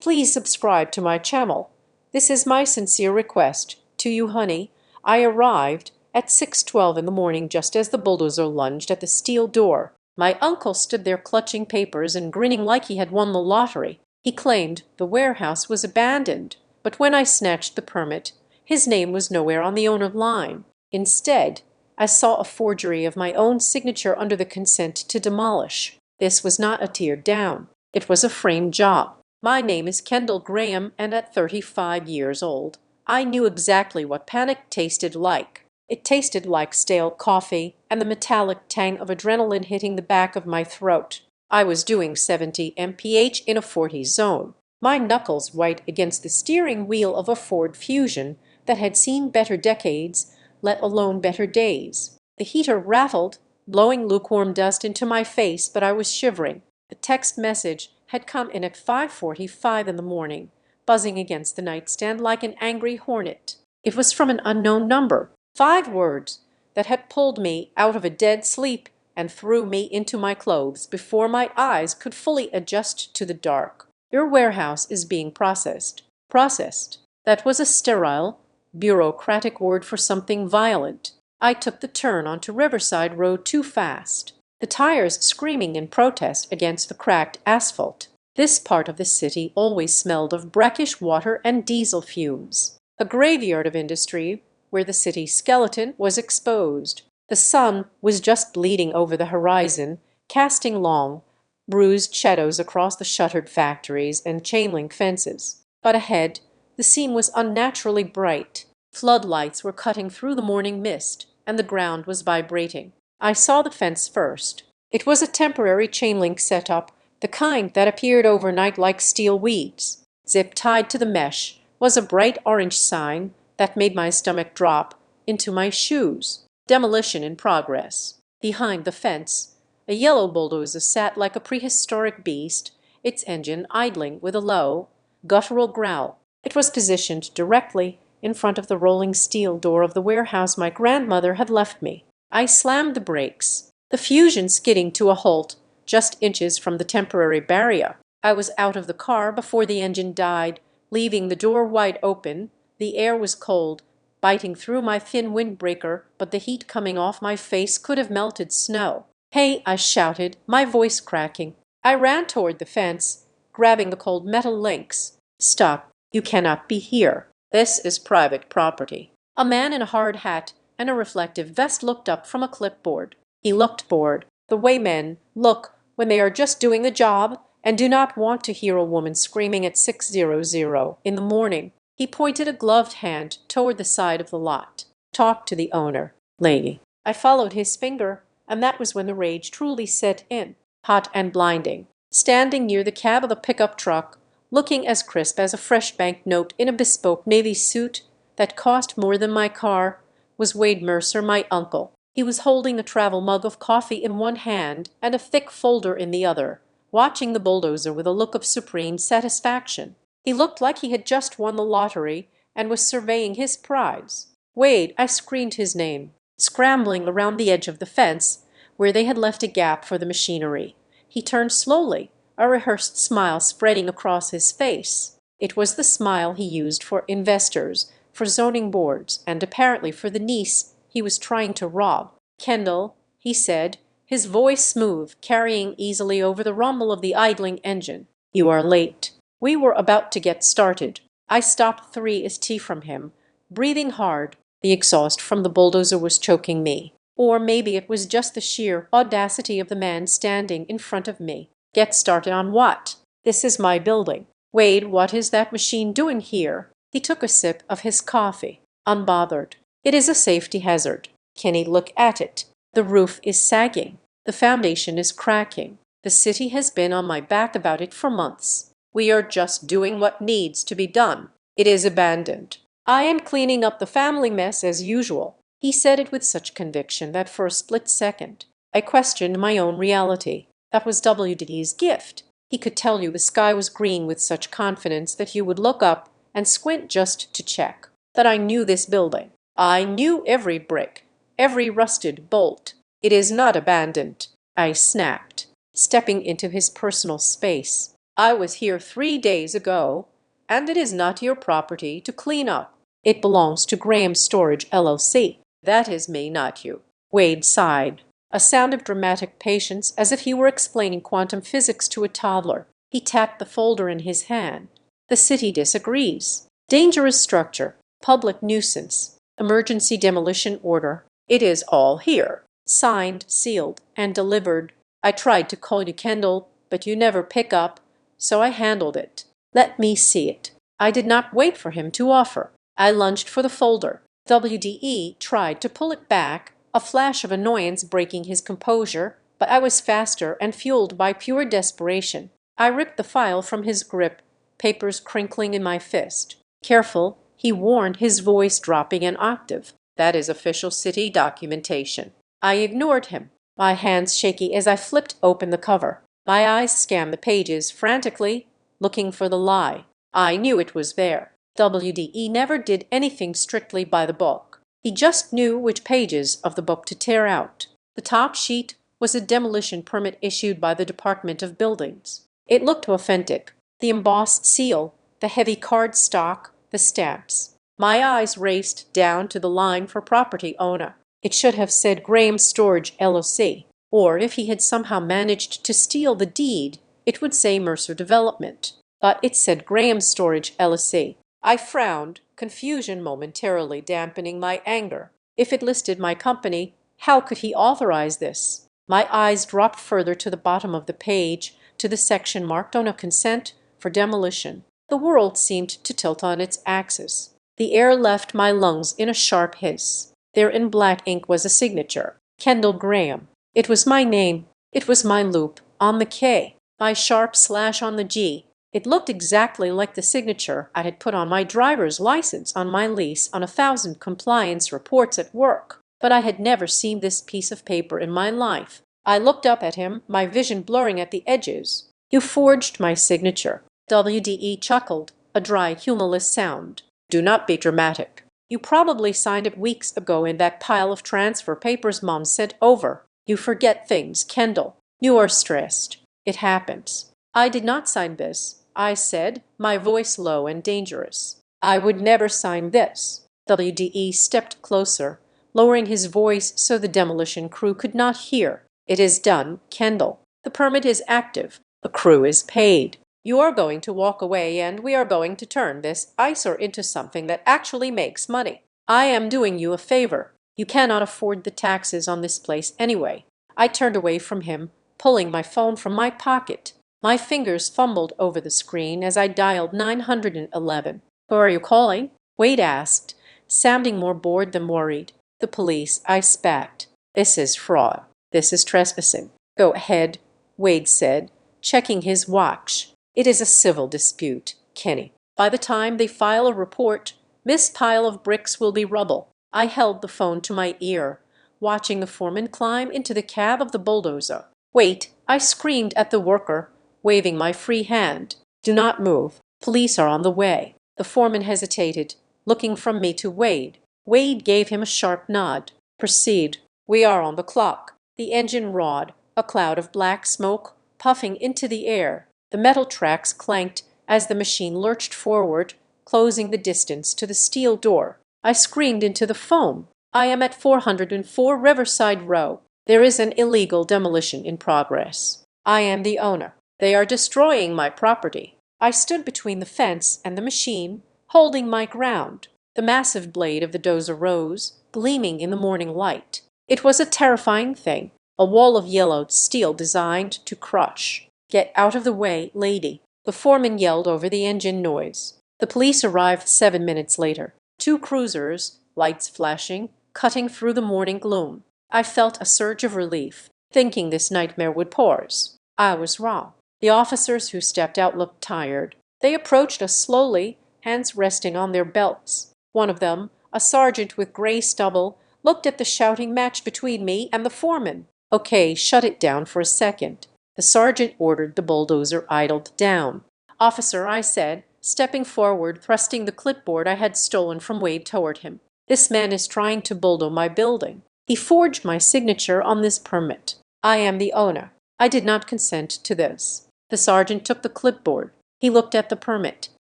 Please subscribe to my channel. This is my sincere request. To you, honey. I arrived at 6:12 in the morning just as the bulldozer lunged at the steel door. My uncle stood there clutching papers and grinning like he had won the lottery. He claimed the warehouse was abandoned, but when I snatched the permit, his name was nowhere on the owner line. Instead, I saw a forgery of my own signature under the consent to demolish. This was not a tear down. It was a framed job. My name is Kendall Graham, and at 35 years old, I knew exactly what panic tasted like. It tasted like stale coffee and the metallic tang of adrenaline hitting the back of my throat. I was doing 70 mph in a 40 zone, my knuckles white against the steering wheel of a Ford Fusion that had seen better decades, let alone better days. The heater rattled, blowing lukewarm dust into my face, but I was shivering. The text message had come in at 5:45 in the morning, buzzing against the nightstand like an angry hornet. It was from an unknown number. 5 words that had pulled me out of a dead sleep and threw me into my clothes before my eyes could fully adjust to the dark. Your warehouse is being processed. Processed. That was a sterile, bureaucratic word for something violent. I took the turn onto Riverside Road too fast, the tires screaming in protest against the cracked asphalt. This part of the city always smelled of brackish water and diesel fumes. A graveyard of industry where the city's skeleton was exposed. The sun was just bleeding over the horizon, casting long, bruised shadows across the shuttered factories and chain-link fences. But ahead, the scene was unnaturally bright. Floodlights were cutting through the morning mist, and the ground was vibrating. I saw the fence first. It was a temporary chain-link setup, the kind that appeared overnight like steel weeds. Zip-tied to the mesh was a bright orange sign that made my stomach drop into my shoes. Demolition in progress. Behind the fence, a yellow bulldozer sat like a prehistoric beast, its engine idling with a low, guttural growl. It was positioned directly in front of the rolling steel door of the warehouse my grandmother had left me. I slammed the brakes, the Fusion skidding to a halt just inches from the temporary barrier. I was out of the car before the engine died, leaving the door wide open. The air was cold, biting through my thin windbreaker, but the heat coming off my face could have melted snow. "Hey!" I shouted, my voice cracking. I ran toward the fence, grabbing the cold metal links. "Stop! You cannot be here. This is private property." A man in a hard hat and a reflective vest looked up from a clipboard. He looked bored, the way men look when they are just doing the job and do not want to hear a woman screaming at 6:00 in the morning. He pointed a gloved hand toward the side of the lot. "Talk to the owner, lady." I followed his finger, and that was when the rage truly set in, hot and blinding. Standing near the cab of the pickup truck, looking as crisp as a fresh banknote in a bespoke navy suit that cost more than my car, was Wade Mercer, my uncle. He was holding a travel mug of coffee in one hand and a thick folder in the other, watching the bulldozer with a look of supreme satisfaction. He looked like he had just won the lottery and was surveying his prize. "Wade!" I screamed his name, scrambling around the edge of the fence where they had left a gap for the machinery. He turned slowly, a rehearsed smile spreading across his face. It was the smile he used for investors, for zoning boards, and apparently for the niece he was trying to rob. "Kendall," he said, his voice smooth, carrying easily over the rumble of the idling engine. "You are late." We were about to get started. I stopped 3 from him, breathing hard. The exhaust from the bulldozer was choking me. Or maybe it was just the sheer audacity of the man standing in front of me. "Get started on what? This is my building." "Wade, what is that machine doing here?" He took a sip of his coffee, unbothered. "It is a safety hazard." Kenny, look at it. The roof is sagging. The foundation is cracking. The city has been on my back about it for months. We are just doing what needs to be done. It is abandoned. I am cleaning up the family mess as usual. He said it with such conviction that for a split second I questioned my own reality. That was WD's gift. He could tell you the sky was green with such confidence that you would look up and squint just to check that I knew this building. I knew every brick, every rusted bolt. "It is not abandoned," I snapped, stepping into his personal space. I was here 3 days ago, and it is not your property to clean up. It belongs to Graham Storage, LLC. That is me, not you." Wade sighed, a sound of dramatic patience, as if he were explaining quantum physics to a toddler. He tapped the folder in his hand. "The city disagrees. Dangerous structure, public nuisance, emergency demolition order. It is all here. Signed, sealed, and delivered. I tried to call you, Kendall, but you never pick up, so I handled it. Let me see it." I did not wait for him to offer. I lunged for the folder. WDE tried to pull it back, a flash of annoyance breaking his composure, but I was faster and fueled by pure desperation. I ripped the file from his grip, papers crinkling in my fist. "Careful," he warned, his voice dropping an octave. "That is official city documentation." I ignored him, my hands shaky as I flipped open the cover. My eyes scanned the pages frantically, looking for the lie. I knew it was there. WDE never did anything strictly by the book. He just knew which pages of the book to tear out. The top sheet was a demolition permit issued by the Department of Buildings. It looked authentic. The embossed seal, the heavy cardstock, the stamps. My eyes raced down to the line for property owner. It should have said Graham Storage, LLC. Or if he had somehow managed to steal the deed, it would say Mercer Development. But it said Graham Storage, LLC. I frowned, confusion momentarily dampening my anger. If it listed my company, how could he authorize this? My eyes dropped further to the bottom of the page, to the section marked on a consent for demolition. The world seemed to tilt on its axis. The air left my lungs in a sharp hiss. There in black ink was a signature. Kendall Graham. It was my name. It was my loop on the K, my sharp slash on the G. It looked exactly like the signature I had put on my driver's license on my lease on 1,000 compliance reports at work. But I had never seen this piece of paper in my life. I looked up at him, my vision blurring at the edges. "You forged my signature." WDE chuckled, a dry, humorless sound. "Do not be dramatic. You probably signed it weeks ago in that pile of transfer papers Mom sent over. You forget things, Kendall. You are stressed. It happens." "I did not sign this," I said, my voice low and dangerous. "I would never sign this." WDE stepped closer, lowering his voice so the demolition crew could not hear. "It is done, Kendall. The permit is active. The crew is paid. You are going to walk away, and we are going to turn this eyesore into something that actually makes money. I am doing you a favor. You cannot afford the taxes on this place anyway." I turned away from him, pulling my phone from my pocket. My fingers fumbled over the screen as I dialed 911. "Who are you calling?" Wade asked, sounding more bored than worried. "The police," I spat. "This is fraud. This is trespassing." "Go ahead," Wade said, checking his watch. "It is a civil dispute, Kenny. By the time they file a report, this pile of bricks will be rubble." I held the phone to my ear, watching the foreman climb into the cab of the bulldozer. "Wait!" I screamed at the worker, waving my free hand. "Do not move. Police are on the way." The foreman hesitated, looking from me to Wade. Wade gave him a sharp nod. "Proceed. We are on the clock." The engine roared, a cloud of black smoke puffing into the air. The metal tracks clanked as the machine lurched forward, closing the distance to the steel door. I screamed into the foam. "I am at 404 Riverside Row. There is an illegal demolition in progress. I am the owner. They are destroying my property." I stood between the fence and the machine, holding my ground. The massive blade of the dozer rose, gleaming in the morning light. It was a terrifying thing, a wall of yellowed steel designed to crush. "Get out of the way, lady," the foreman yelled over the engine noise. The police arrived 7 minutes later. 2 cruisers, lights flashing, cutting through the morning gloom. I felt a surge of relief, thinking this nightmare would pause. I was wrong. The officers who stepped out looked tired. They approached us slowly, hands resting on their belts. One of them, a sergeant with gray stubble, looked at the shouting match between me and the foreman. "Okay, shut it down for a second." The sergeant ordered. The bulldozer idled down. "Officer," I said, stepping forward, thrusting the clipboard I had stolen from Wade toward him. "This man is trying to bulldoze my building. He forged my signature on this permit. I am the owner. I did not consent to this." The sergeant took the clipboard. He looked at the permit,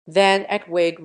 then at Wade.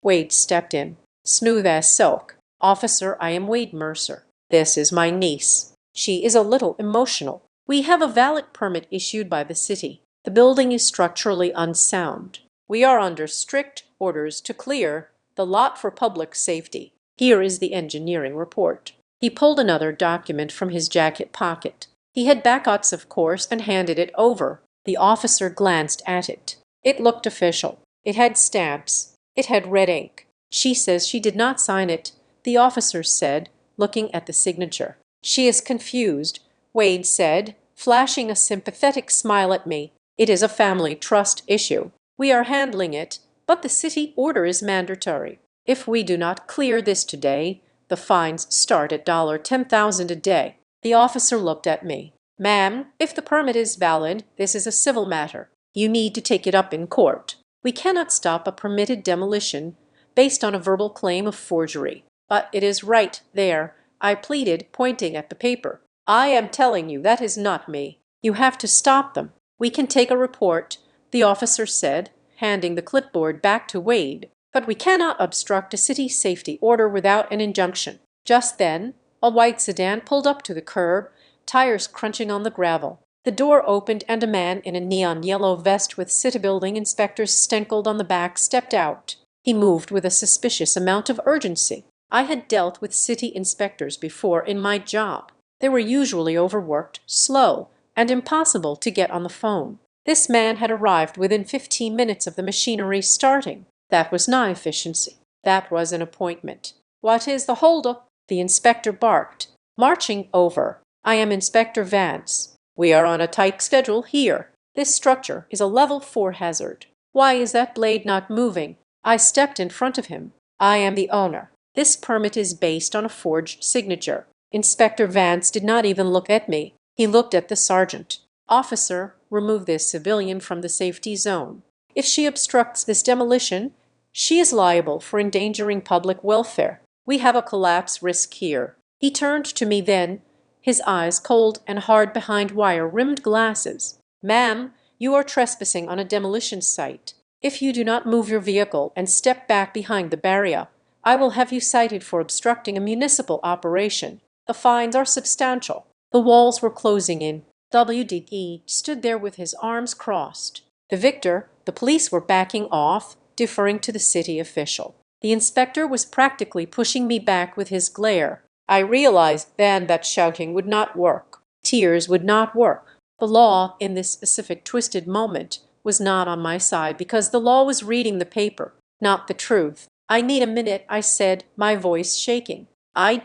Wade stepped in, smooth as silk. "Officer, I am Wade Mercer. This is my niece. She is a little emotional. We have a valid permit issued by the city. The building is structurally unsound. We are under strict orders to clear the lot for public safety. Here is the engineering report." He pulled another document from his jacket pocket. He had backups, of course, and handed it over. The officer glanced at it. It looked official. It had stamps. It had red ink. "She says she did not sign it," the officer said, looking at the signature. "She is confused," Wade said, flashing a sympathetic smile at me. "It is a family trust issue. We are handling it, but the city order is mandatory. If we do not clear this today, the fines start at $10,000 a day." The officer looked at me. "Ma'am, if the permit is valid, this is a civil matter. You need to take it up in court. We cannot stop a permitted demolition based on a verbal claim of forgery." "But it is right there," I pleaded, pointing at the paper. "I am telling you that is not me. You have to stop them." "We can take a report," the officer said, handing the clipboard back to Wade. "But we cannot obstruct a city safety order without an injunction." Just then, a white sedan pulled up to the curb, tires crunching on the gravel. The door opened and a man in a neon yellow vest with city building inspectors stenciled on the back stepped out. He moved with a suspicious amount of urgency. I had dealt with city inspectors before in my job. They were usually overworked, slow, and impossible to get on the phone. This man had arrived within 15 minutes of the machinery starting. That was not efficiency. That was an appointment. "What is the holdup?" the inspector barked, marching over. "I am Inspector Vance. We are on a tight schedule here. This structure is a level 4 hazard. Why is that blade not moving?" I stepped in front of him. "I am the owner. This permit is based on a forged signature." Inspector Vance did not even look at me. He looked at the sergeant. "Officer, remove this civilian from the safety zone. If she obstructs this demolition, she is liable for endangering public welfare. We have a collapse risk here." He turned to me then, his eyes cold and hard behind wire-rimmed glasses. "Ma'am, you are trespassing on a demolition site. If you do not move your vehicle and step back behind the barrier, I will have you cited for obstructing a municipal operation. The fines are substantial." The walls were closing in. WDE stood there with his arms crossed. The police were backing off, deferring to the city official. The inspector was practically pushing me back with his glare. I realized then that shouting would not work. Tears would not work. The law, in this specific twisted moment, was not on my side because the law was reading the paper, not the truth. "I need a minute," I said, my voice shaking. I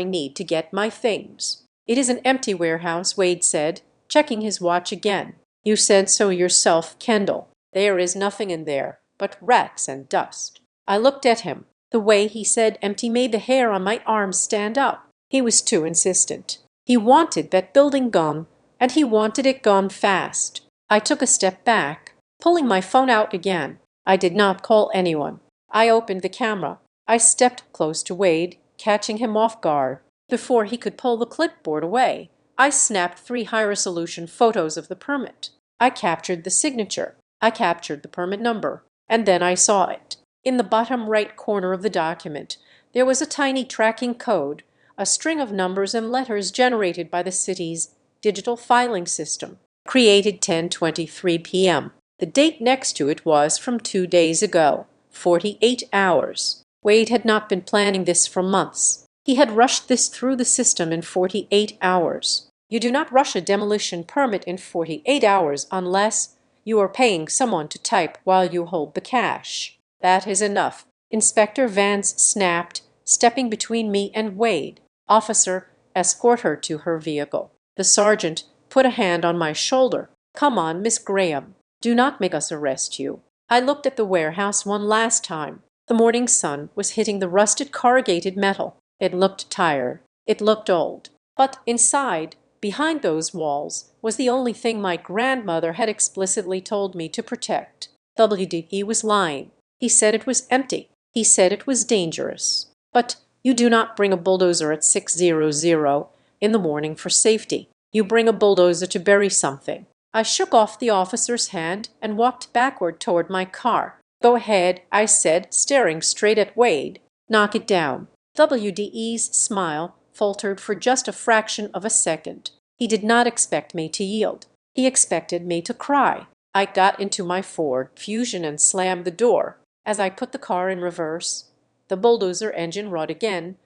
need to get my things." "It is an empty warehouse," Wade said, checking his watch again. "You said so yourself, Kendall. There is nothing in there but rats and dust." I looked at him. The way he said empty made the hair on my arms stand up. He was too insistent. He wanted that building gone, and he wanted it gone fast. I took a step back, pulling my phone out again. I did not call anyone. I opened the camera. I stepped close to Wade, catching him off guard. Before he could pull the clipboard away, I snapped 3 high-resolution photos of the permit. I captured the signature. I captured the permit number. And then I saw it. In the bottom right corner of the document, there was a tiny tracking code, a string of numbers and letters generated by the city's digital filing system, created 10:23 p.m. The date next to it was from 2 days ago, 48 hours. Wade had not been planning this for months. He had rushed this through the system in 48 hours. You do not rush a demolition permit in 48 hours unless you are paying someone to type while you hold the cash. "That is enough," Inspector Vance snapped, stepping between me and Wade. "Officer, escort her to her vehicle." The sergeant put a hand on my shoulder. "Come on, Miss Graham. Do not make us arrest you." I looked at the warehouse one last time. The morning sun was hitting the rusted corrugated metal. It looked tired. It looked old. But inside, behind those walls, was the only thing my grandmother had explicitly told me to protect. WDE was lying. He said it was empty. He said it was dangerous. But you do not bring a bulldozer at 6:00 in the morning for safety. You bring a bulldozer to bury something. I shook off the officer's hand and walked backward toward my car. "Go ahead," I said, staring straight at Wade. "Knock it down." WDE's smile faltered for just a fraction of a second. He did not expect me to yield. He expected me to cry. I got into my Ford Fusion and slammed the door. As I put the car in reverse, the bulldozer engine roared again,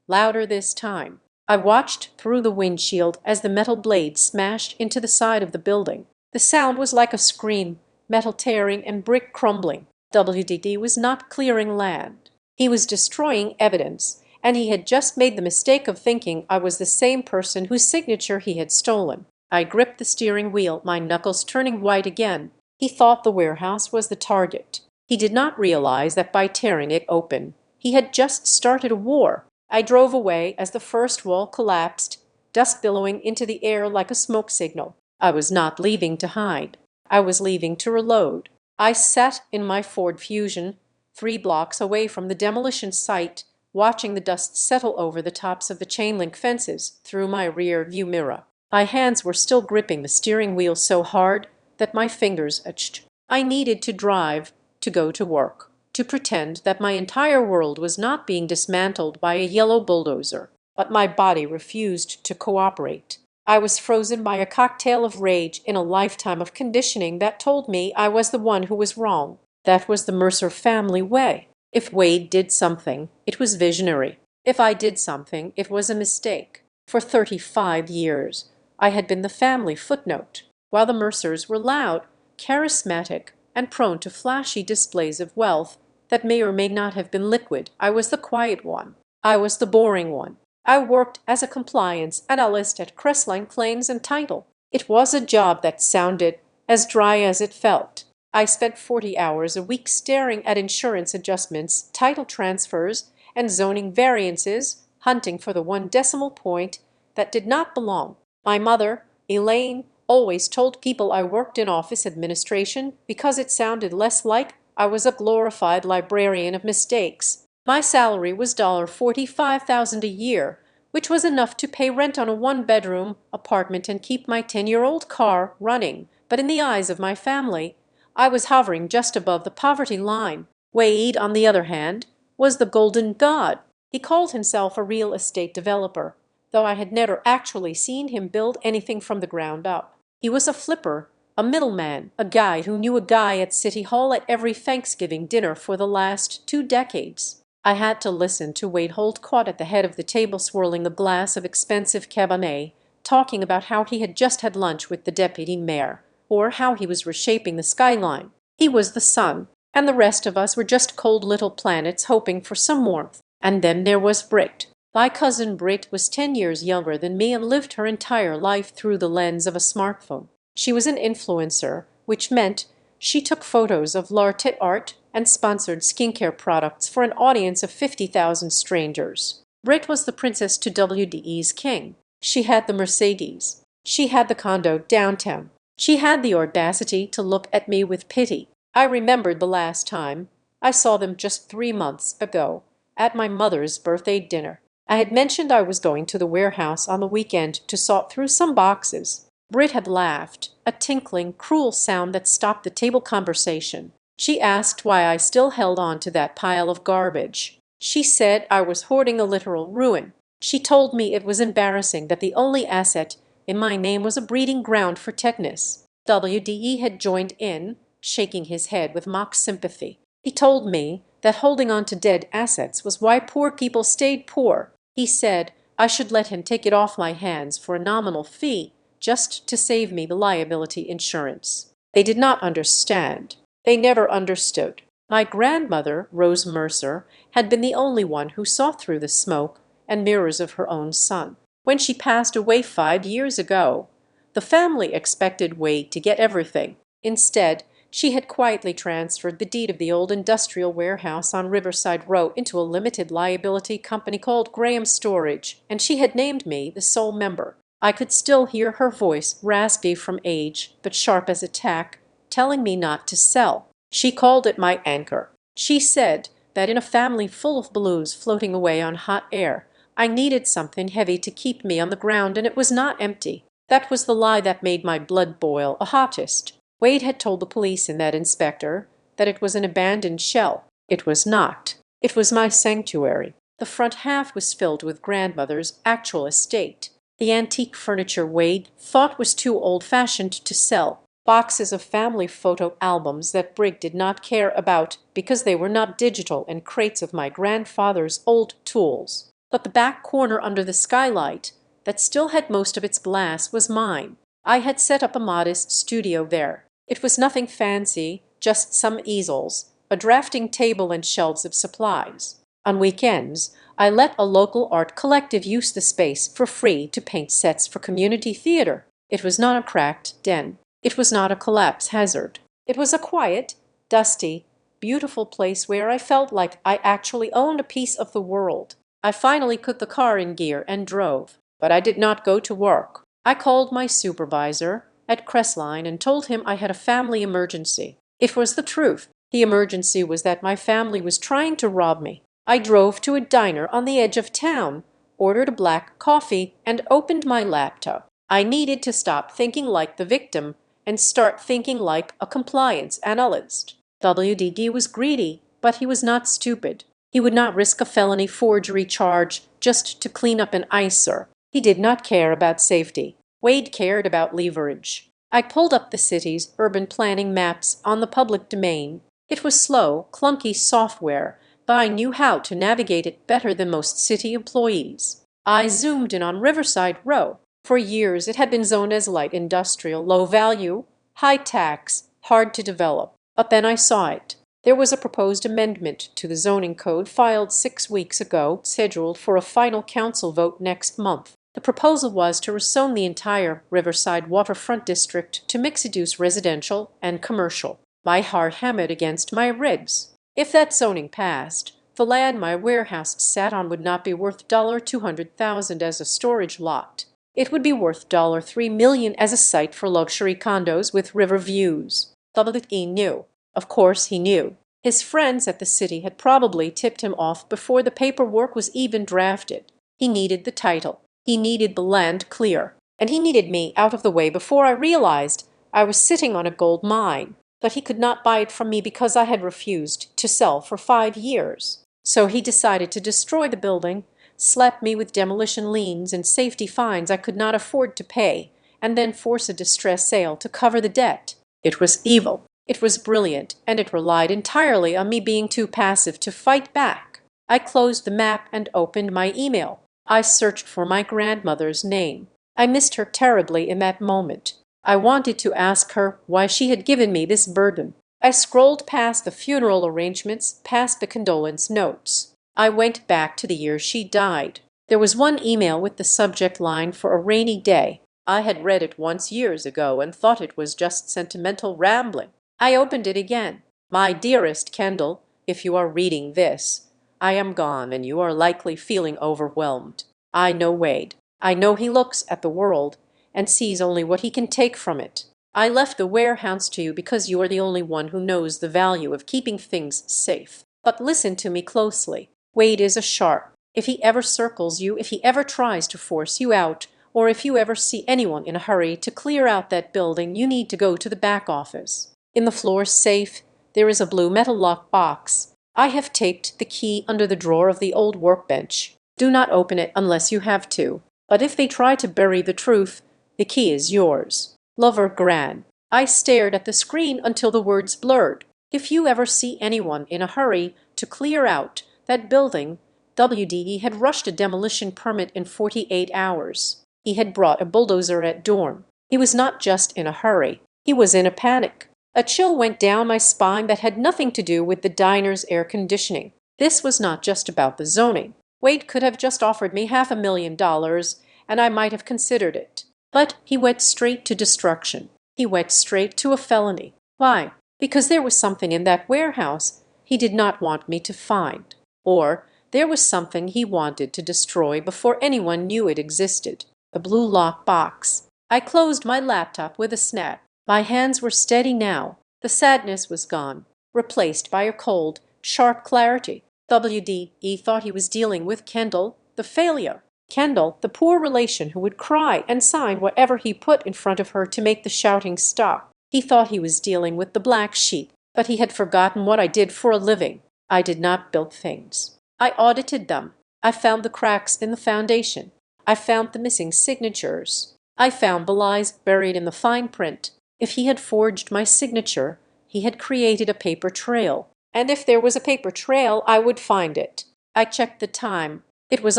louder this time. I watched through the windshield as the metal blade smashed into the side of the building. The sound was like a scream, metal tearing and brick crumbling. WDD was not clearing land. He was destroying evidence, and he had just made the mistake of thinking I was the same person whose signature he had stolen. I gripped the steering wheel, my knuckles turning white again. He thought the warehouse was the target. He did not realize that by tearing it open, he had just started a war. I drove away as the first wall collapsed, dust billowing into the air like a smoke signal. I was not leaving to hide. I was leaving to reload. I sat in my Ford Fusion, 3 blocks away from the demolition site, watching the dust settle over the tops of the chain-link fences through my rear view mirror. My hands were still gripping the steering wheel so hard that my fingers itched. I needed to drive, to go to work, to pretend that my entire world was not being dismantled by a yellow bulldozer. But my body refused to cooperate. I was frozen by a cocktail of rage in a lifetime of conditioning that told me I was the one who was wrong. That was the Mercer family way. If Wade did something, it was visionary. If I did something, it was a mistake. For 35 years, I had been the family footnote, while the Mercers were loud, charismatic, and prone to flashy displays of wealth that may or may not have been liquid. I was the quiet one. I was the boring one. I worked as a compliance analyst at Crestline Claims and Title. It was a job that sounded as dry as it felt. I spent 40 hours a week staring at insurance adjustments, title transfers, and zoning variances, hunting for the one decimal point that did not belong. My mother, Elaine, always told people I worked in office administration because it sounded less like I was a glorified librarian of mistakes. My salary was $45,000 a year, which was enough to pay rent on a 1-bedroom apartment and keep my 10-year-old car running. But in the eyes of my family, I was hovering just above the poverty line. Wade, on the other hand, was the golden god. He called himself a real estate developer, though I had never actually seen him build anything from the ground up. He was a flipper, a middleman, a guy who knew a guy at City Hall at every Thanksgiving dinner for the last 2 decades. I had to listen to Wade Holdcott at the head of the table swirling a glass of expensive Cabernet, talking about how he had just had lunch with the deputy mayor, or how he was reshaping the skyline. He was the sun, and the rest of us were just cold little planets hoping for some warmth. And then there was Brit. My cousin Brit was 10 years younger than me and lived her entire life through the lens of a smartphone. She was an influencer, which meant she took photos of l'art art and sponsored skincare products for an audience of 50,000 strangers. Brit was the princess to WDE's king. She had the Mercedes. She had the condo downtown. She had the audacity to look at me with pity. I remembered the last time I saw them just 3 months ago at my mother's birthday dinner. I had mentioned I was going to the warehouse on the weekend to sort through some boxes. Brit had laughed, a tinkling, cruel sound that stopped the table conversation. She asked why I still held on to that pile of garbage. She said I was hoarding a literal ruin. She told me it was embarrassing that the only asset in my name was a breeding ground for tetanus. WDE had joined in, shaking his head with mock sympathy. He told me that holding on to dead assets was why poor people stayed poor. He said I should let him take it off my hands for a nominal fee, just to save me the liability insurance. They did not understand. They never understood. My grandmother, Rose Mercer, had been the only one who saw through the smoke and mirrors of her own son. When she passed away 5 years ago, the family expected Wade to get everything. Instead, she had quietly transferred the deed of the old industrial warehouse on Riverside Row into a limited liability company called Graham Storage, and she had named me the sole member. I could still hear her voice, raspy from age, but sharp as a tack, telling me not to sell. She called it my anchor. She said that in a family full of balloons floating away on hot air, I needed something heavy to keep me on the ground, and it was not empty. That was the lie that made my blood boil a hottest. Wade had told the police and that inspector that it was an abandoned shell. It was not. It was my sanctuary. The front half was filled with grandmother's actual estate. The antique furniture Wade thought was too old-fashioned to sell. Boxes of family photo albums that Brigg did not care about because they were not digital, and crates of my grandfather's old tools. But the back corner under the skylight, that still had most of its glass, was mine. I had set up a modest studio there. It was nothing fancy, just some easels, a drafting table, and shelves of supplies. On weekends, I let a local art collective use the space for free to paint sets for community theater. It was not a cracked den. It was not a collapse hazard. It was a quiet, dusty, beautiful place where I felt like I actually owned a piece of the world. I finally put the car in gear and drove, but I did not go to work. I called my supervisor at Crestline and told him I had a family emergency. It was the truth. The emergency was that my family was trying to rob me. I drove to a diner on the edge of town, ordered a black coffee, and opened my laptop. I needed to stop thinking like the victim and start thinking like a compliance analyst. WDD was greedy, but he was not stupid. He would not risk a felony forgery charge just to clean up an eyesore. He did not care about safety. Wade cared about leverage. I pulled up the city's urban planning maps on the public domain. It was slow, clunky software, but I knew how to navigate it better than most city employees. I zoomed in on Riverside Row. For years it had been zoned as light industrial, low value, high tax, hard to develop. But then I saw it. There was a proposed amendment to the zoning code filed 6 weeks ago, scheduled for a final council vote next month. The proposal was to rezone the entire Riverside waterfront district to mixed-use residential and commercial. My heart hammered against my ribs. If that zoning passed, the land my warehouse sat on would not be worth $200,000 as a storage lot. It would be worth $3 million as a site for luxury condos with river views. WE knew. Of course he knew. His friends at the city had probably tipped him off before the paperwork was even drafted. He needed the title. He needed the land clear. And he needed me out of the way before I realized I was sitting on a gold mine. But he could not buy it from me because I had refused to sell for 5 years. So he decided to destroy the building, slap me with demolition liens and safety fines I could not afford to pay, and then force a distress sale to cover the debt. It was evil. It was brilliant, and it relied entirely on me being too passive to fight back. I closed the map and opened my email. I searched for my grandmother's name. I missed her terribly in that moment. I wanted to ask her why she had given me this burden. I scrolled past the funeral arrangements, past the condolence notes. I went back to the year she died. There was one email with the subject line for a rainy day. I had read it once years ago and thought it was just sentimental rambling. I opened it again. My dearest Kendall, if you are reading this, I am gone and you are likely feeling overwhelmed. I know Wade. I know he looks at the world and sees only what he can take from it. I left the warehouse to you because you are the only one who knows the value of keeping things safe. But listen to me closely. Wade is a shark. If he ever circles you, if he ever tries to force you out, or if you ever see anyone in a hurry to clear out that building, you need to go to the back office. In the floor safe, there is a blue metal lock box. I have taped the key under the drawer of the old workbench. Do not open it unless you have to. But if they try to bury the truth, the key is yours. Lover Gran. I stared at the screen until the words blurred. If you ever see anyone in a hurry to clear out that building, WDE had rushed a demolition permit in 48 hours. He had brought a bulldozer at dawn. He was not just in a hurry. He was in a panic. A chill went down my spine that had nothing to do with the diner's air conditioning. This was not just about the zoning. Wade could have just offered me $500,000, and I might have considered it. But he went straight to destruction. He went straight to a felony. Why? Because there was something in that warehouse he did not want me to find. Or there was something he wanted to destroy before anyone knew it existed. The blue lock box. I closed my laptop with a snap. My hands were steady now. The sadness was gone, replaced by a cold, sharp clarity. WDE thought he was dealing with Kendall, the failure. Kendall, the poor relation who would cry and sign whatever he put in front of her to make the shouting stop. He thought he was dealing with the black sheep, but he had forgotten what I did for a living. I did not build things. I audited them. I found the cracks in the foundation. I found the missing signatures. I found the lies buried in the fine print. If he had forged my signature, he had created a paper trail. And if there was a paper trail, I would find it. I checked the time. It was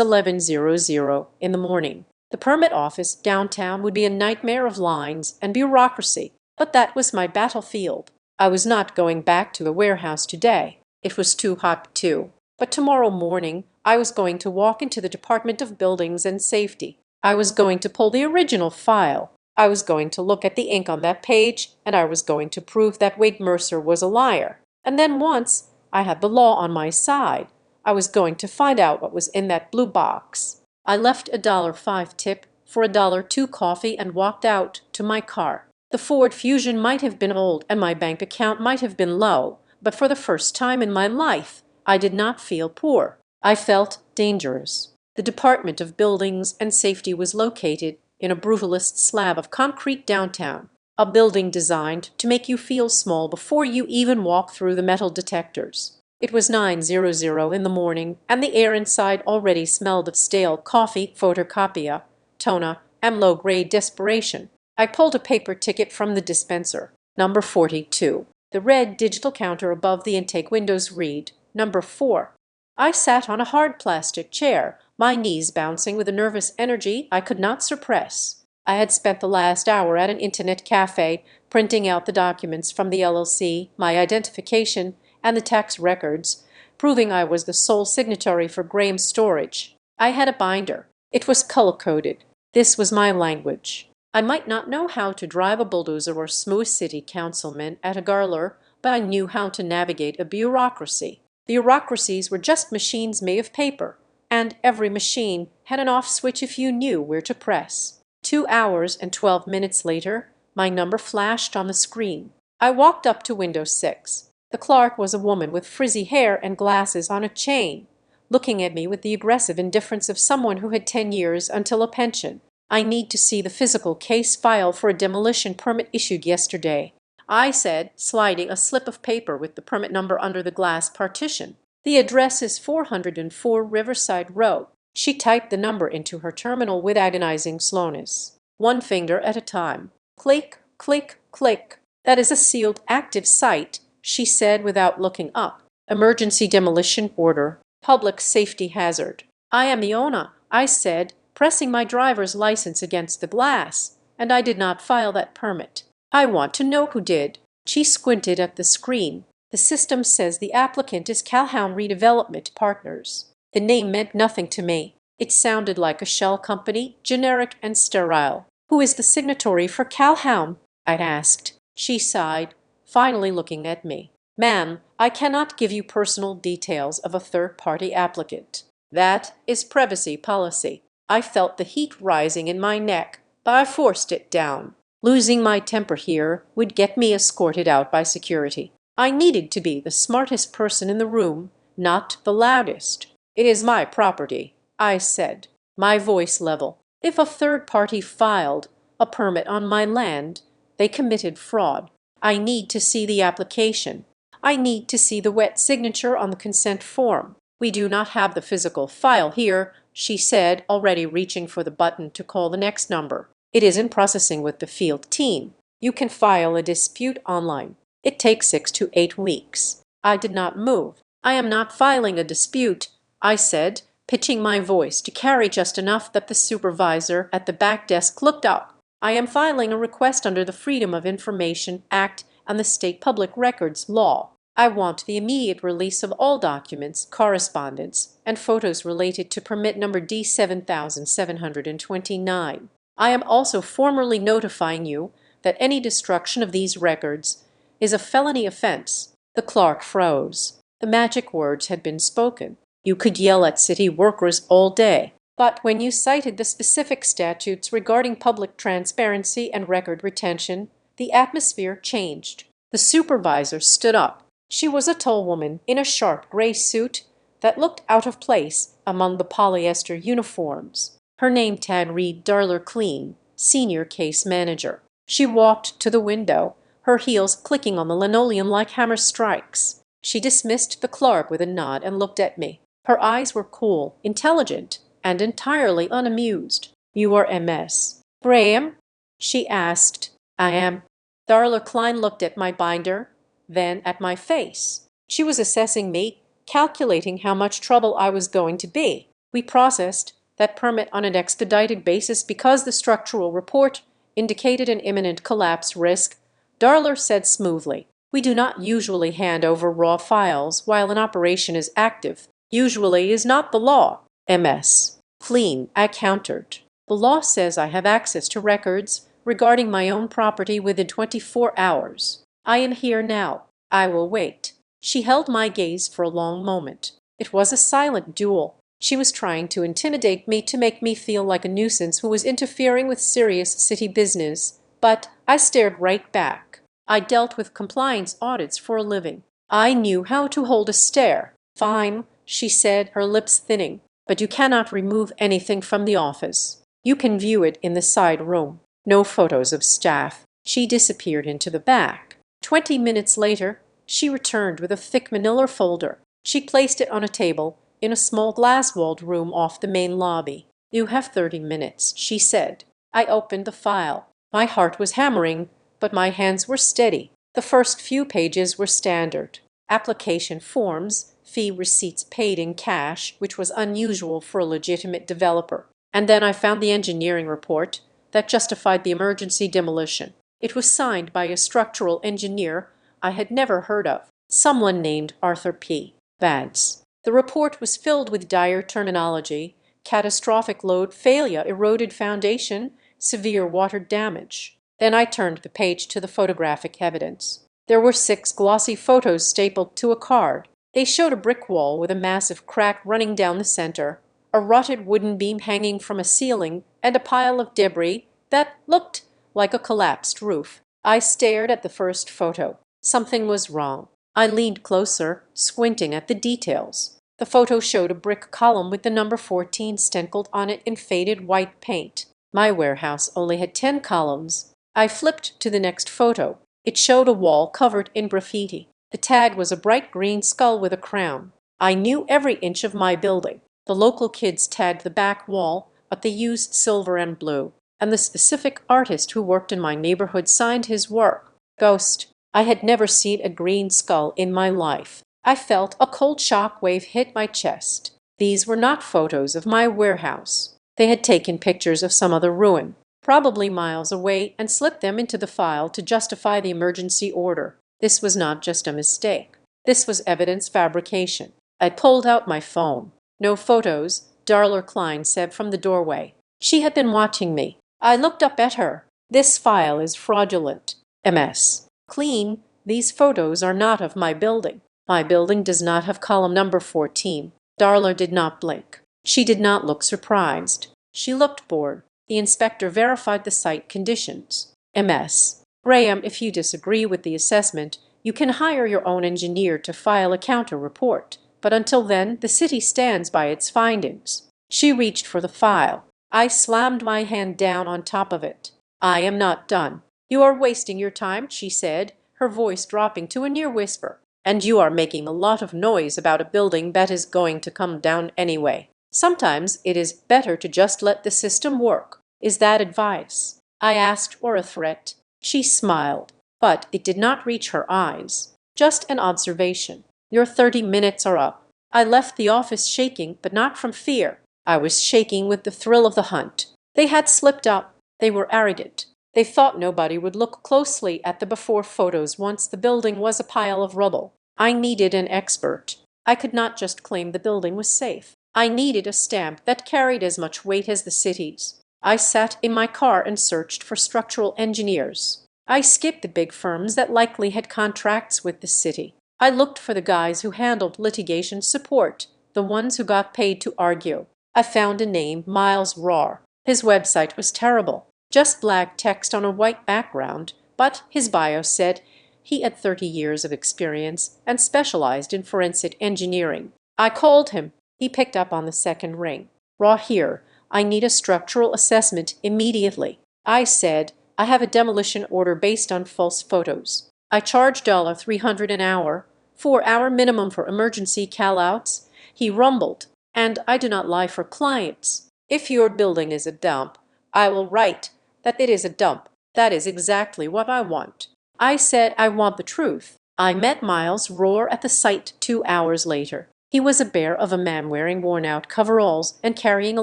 11:00 in the morning. The permit office downtown would be a nightmare of lines and bureaucracy, but that was my battlefield. I was not going back to the warehouse today. It was too hot too. But tomorrow morning I was going to walk into the Department of Buildings and Safety. I was going to pull the original file. I was going to look at the ink on that page, and I was going to prove that Wade Mercer was a liar. And then once I had the law on my side, I was going to find out what was in that blue box. I left a $1.05 tip for a $1.02 coffee and walked out to my car. The Ford Fusion might have been old and my bank account might have been low, but for the first time in my life, I did not feel poor. I felt dangerous. The Department of Buildings and Safety was located in a brutalist slab of concrete downtown, a building designed to make you feel small before you even walk through the metal detectors. It was 9:00 in the morning, and the air inside already smelled of stale coffee, photocopier, toner, and low-grade desperation. I pulled a paper ticket from the dispenser. Number 42. The red digital counter above the intake windows read, Number 4. I sat on a hard plastic chair, my knees bouncing with a nervous energy I could not suppress. I had spent the last hour at an internet cafe printing out the documents from the LLC, my identification, and the tax records, proving I was the sole signatory for Graham's storage. I had a binder. It was color-coded. This was my language. I might not know how to drive a bulldozer or smooth city councilman at a garler, but I knew how to navigate a bureaucracy. Bureaucracies were just machines made of paper, and every machine had an off switch if you knew where to press. 2 hours and 12 minutes later, my number flashed on the screen. I walked up to window 6. The clerk was a woman with frizzy hair and glasses on a chain, looking at me with the aggressive indifference of someone who had 10 years until a pension. I need to see the physical case file for a demolition permit issued yesterday, I said, sliding a slip of paper with the permit number under the glass partition. The address is 404 Riverside Road. She typed the number into her terminal with agonizing slowness, one finger at a time. Click, click, click. That is a sealed active site, she said without looking up. Emergency demolition order. Public safety hazard. I am the owner, I said, pressing my driver's license against the glass, and I did not file that permit. I want to know who did. She squinted at the screen. The system says the applicant is Calhoun Redevelopment Partners. The name meant nothing to me. It sounded like a shell company, generic and sterile. Who is the signatory for Calhoun? I asked. She sighed, finally looking at me. Ma'am, I cannot give you personal details of a third-party applicant. That is privacy policy. I felt the heat rising in my neck, but I forced it down. Losing my temper here would get me escorted out by security. I needed to be the smartest person in the room, not the loudest. It is my property, I said, my voice level. If a third party filed a permit on my land, they committed fraud. I need to see the application. I need to see the wet signature on the consent form. We do not have the physical file here, she said, already reaching for the button to call the next number. It is in processing with the field team. You can file a dispute online. It takes 6 to 8 weeks. I did not move. I am not filing a dispute, I said, pitching my voice to carry just enough that the supervisor at the back desk looked up. I am filing a request under the Freedom of Information Act and the State Public Records Law. I want the immediate release of all documents, correspondence, and photos related to permit number D7729. I am also formally notifying you that any destruction of these records is a felony offense. The clerk froze. The magic words had been spoken. You could yell at city workers all day. But when you cited the specific statutes regarding public transparency and record retention, the atmosphere changed. The supervisor stood up. She was a tall woman in a sharp gray suit that looked out of place among the polyester uniforms. Her name tag read Darla Clean, Senior Case Manager. She walked to the window, her heels clicking on the linoleum like hammer strikes. She dismissed the clerk with a nod and looked at me. Her eyes were cool, intelligent, and entirely unamused. "You are MS. Graham?" she asked. "I am." Darla Klein looked at my binder, then at my face. She was assessing me, calculating how much trouble I was going to be. "We processed that permit on an expedited basis because the structural report indicated an imminent collapse risk," Darla said smoothly. "We do not usually hand over raw files while an operation is active. Usually is not the law." MS. Clean, I countered. "The law says I have access to records regarding my own property within 24 hours. I am here now. I will wait." She held my gaze for a long moment. It was a silent duel. She was trying to intimidate me to make me feel like a nuisance who was interfering with serious city business, but I stared right back. I dealt with compliance audits for a living. I knew how to hold a stare. "Fine," she said, her lips thinning, "but you cannot remove anything from the office. You can view it in the side room. No photos of staff." She disappeared into the back. 20 minutes later, she returned with a thick manila folder. She placed it on a table in a small glass-walled room off the main lobby. "You have 30 minutes, she said. I opened the file. My heart was hammering, but my hands were steady. The first few pages were standard. Application forms, fee receipts paid in cash, which was unusual for a legitimate developer. And then I found the engineering report that justified the emergency demolition. It was signed by a structural engineer I had never heard of, someone named Arthur P. Vance. The report was filled with dire terminology: catastrophic load failure, eroded foundation, severe water damage. Then I turned the page to the photographic evidence. There were 6 glossy photos stapled to a card. They showed a brick wall with a massive crack running down the center, a rotted wooden beam hanging from a ceiling, and a pile of debris that looked like a collapsed roof. I stared at the first photo. Something was wrong. I leaned closer, squinting at the details. The photo showed a brick column with the number 14 stenciled on it in faded white paint. My warehouse only had 10 columns. I flipped to the next photo. It showed a wall covered in graffiti. The tag was a bright green skull with a crown. I knew every inch of my building. The local kids tagged the back wall, but they used silver and blue. And the specific artist who worked in my neighborhood signed his work. Ghost. I had never seen a green skull in my life. I felt a cold shock wave hit my chest. These were not photos of my warehouse. They had taken pictures of some other ruin, probably miles away, and slipped them into the file to justify the emergency order. This was not just a mistake. This was evidence fabrication. I pulled out my phone. "No photos," Darla Klein said from the doorway. She had been watching me. I looked up at her. "This file is fraudulent. MS. Clean, these photos are not of my building. My building does not have column number 14. Darla did not blink. She did not look surprised. She looked bored. The inspector verified the site conditions. MS. Graham, if you disagree with the assessment, you can hire your own engineer to file a counter-report. But until then, the city stands by its findings." She reached for the file. I slammed my hand down on top of it. "I am not done. You are wasting your time," she said, her voice dropping to a near whisper. "And you are making a lot of noise about a building that is going to come down anyway. Sometimes it is better to just let the system work. Is that advice?" I asked, or a threat. She smiled, but it did not reach her eyes. "Just an observation. Your 30 minutes are up." I left the office shaking, but not from fear. I was shaking with the thrill of the hunt. They had slipped up. They were arrogant. They thought nobody would look closely at the before photos once the building was a pile of rubble. I needed an expert. I could not just claim the building was safe. I needed a stamp that carried as much weight as the city's. I sat in my car and searched for structural engineers. I skipped the big firms that likely had contracts with the city. I looked for the guys who handled litigation support, the ones who got paid to argue. I found a name, Miles Rahr. His website was terrible. Just black text on a white background, but his bio said he had 30 years of experience and specialized in forensic engineering. I called him. He picked up on the second ring. "Raw here. I need a structural assessment immediately. I said, I have a demolition order based on false photos. I charge $300 an hour, 4-hour minimum for emergency call-outs. He rumbled, and I do not lie for clients. If your building is a dump, I will write that it is a dump. That is exactly what I want. I said I want the truth. I met Miles roar at the site 2 hours later. He was a bear of a man wearing worn-out coveralls and carrying a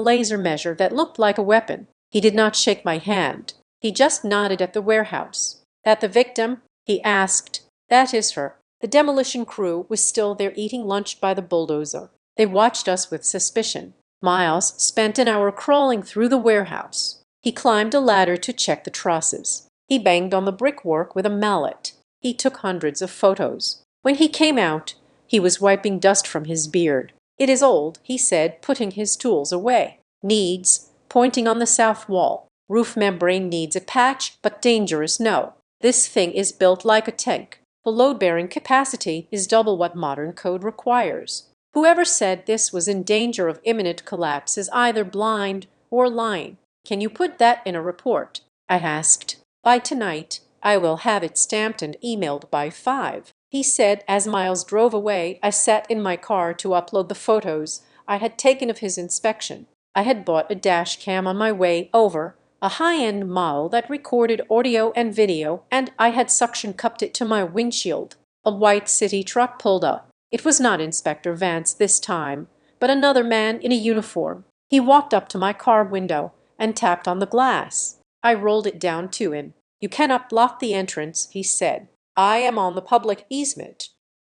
laser measure that looked like a weapon. He did not shake my hand. He just nodded at the warehouse. That the victim? He asked. That is her. The demolition crew was still there eating lunch by the bulldozer. They watched us with suspicion. Miles spent an hour crawling through the warehouse. He climbed a ladder to check the trusses. He banged on the brickwork with a mallet. He took hundreds of photos. When he came out, he was wiping dust from his beard. It is old, he said, putting his tools away. Needs, pointing on the south wall. Roof membrane needs a patch, but dangerous no. This thing is built like a tank. The load-bearing capacity is double what modern code requires. Whoever said this was in danger of imminent collapse is either blind or lying. Can you put that in a report? I asked. By tonight, I will have it stamped and emailed by 5. He said as Miles drove away. I sat in my car to upload the photos I had taken of his inspection. I had bought a dash cam on my way over, a high-end model that recorded audio and video, and I had suction cupped it to my windshield. A white city truck pulled up. It was not Inspector Vance this time, but another man in a uniform. He walked up to my car window and tapped on the glass. I rolled it down to him. You cannot block the entrance, he said. I am on the public easement.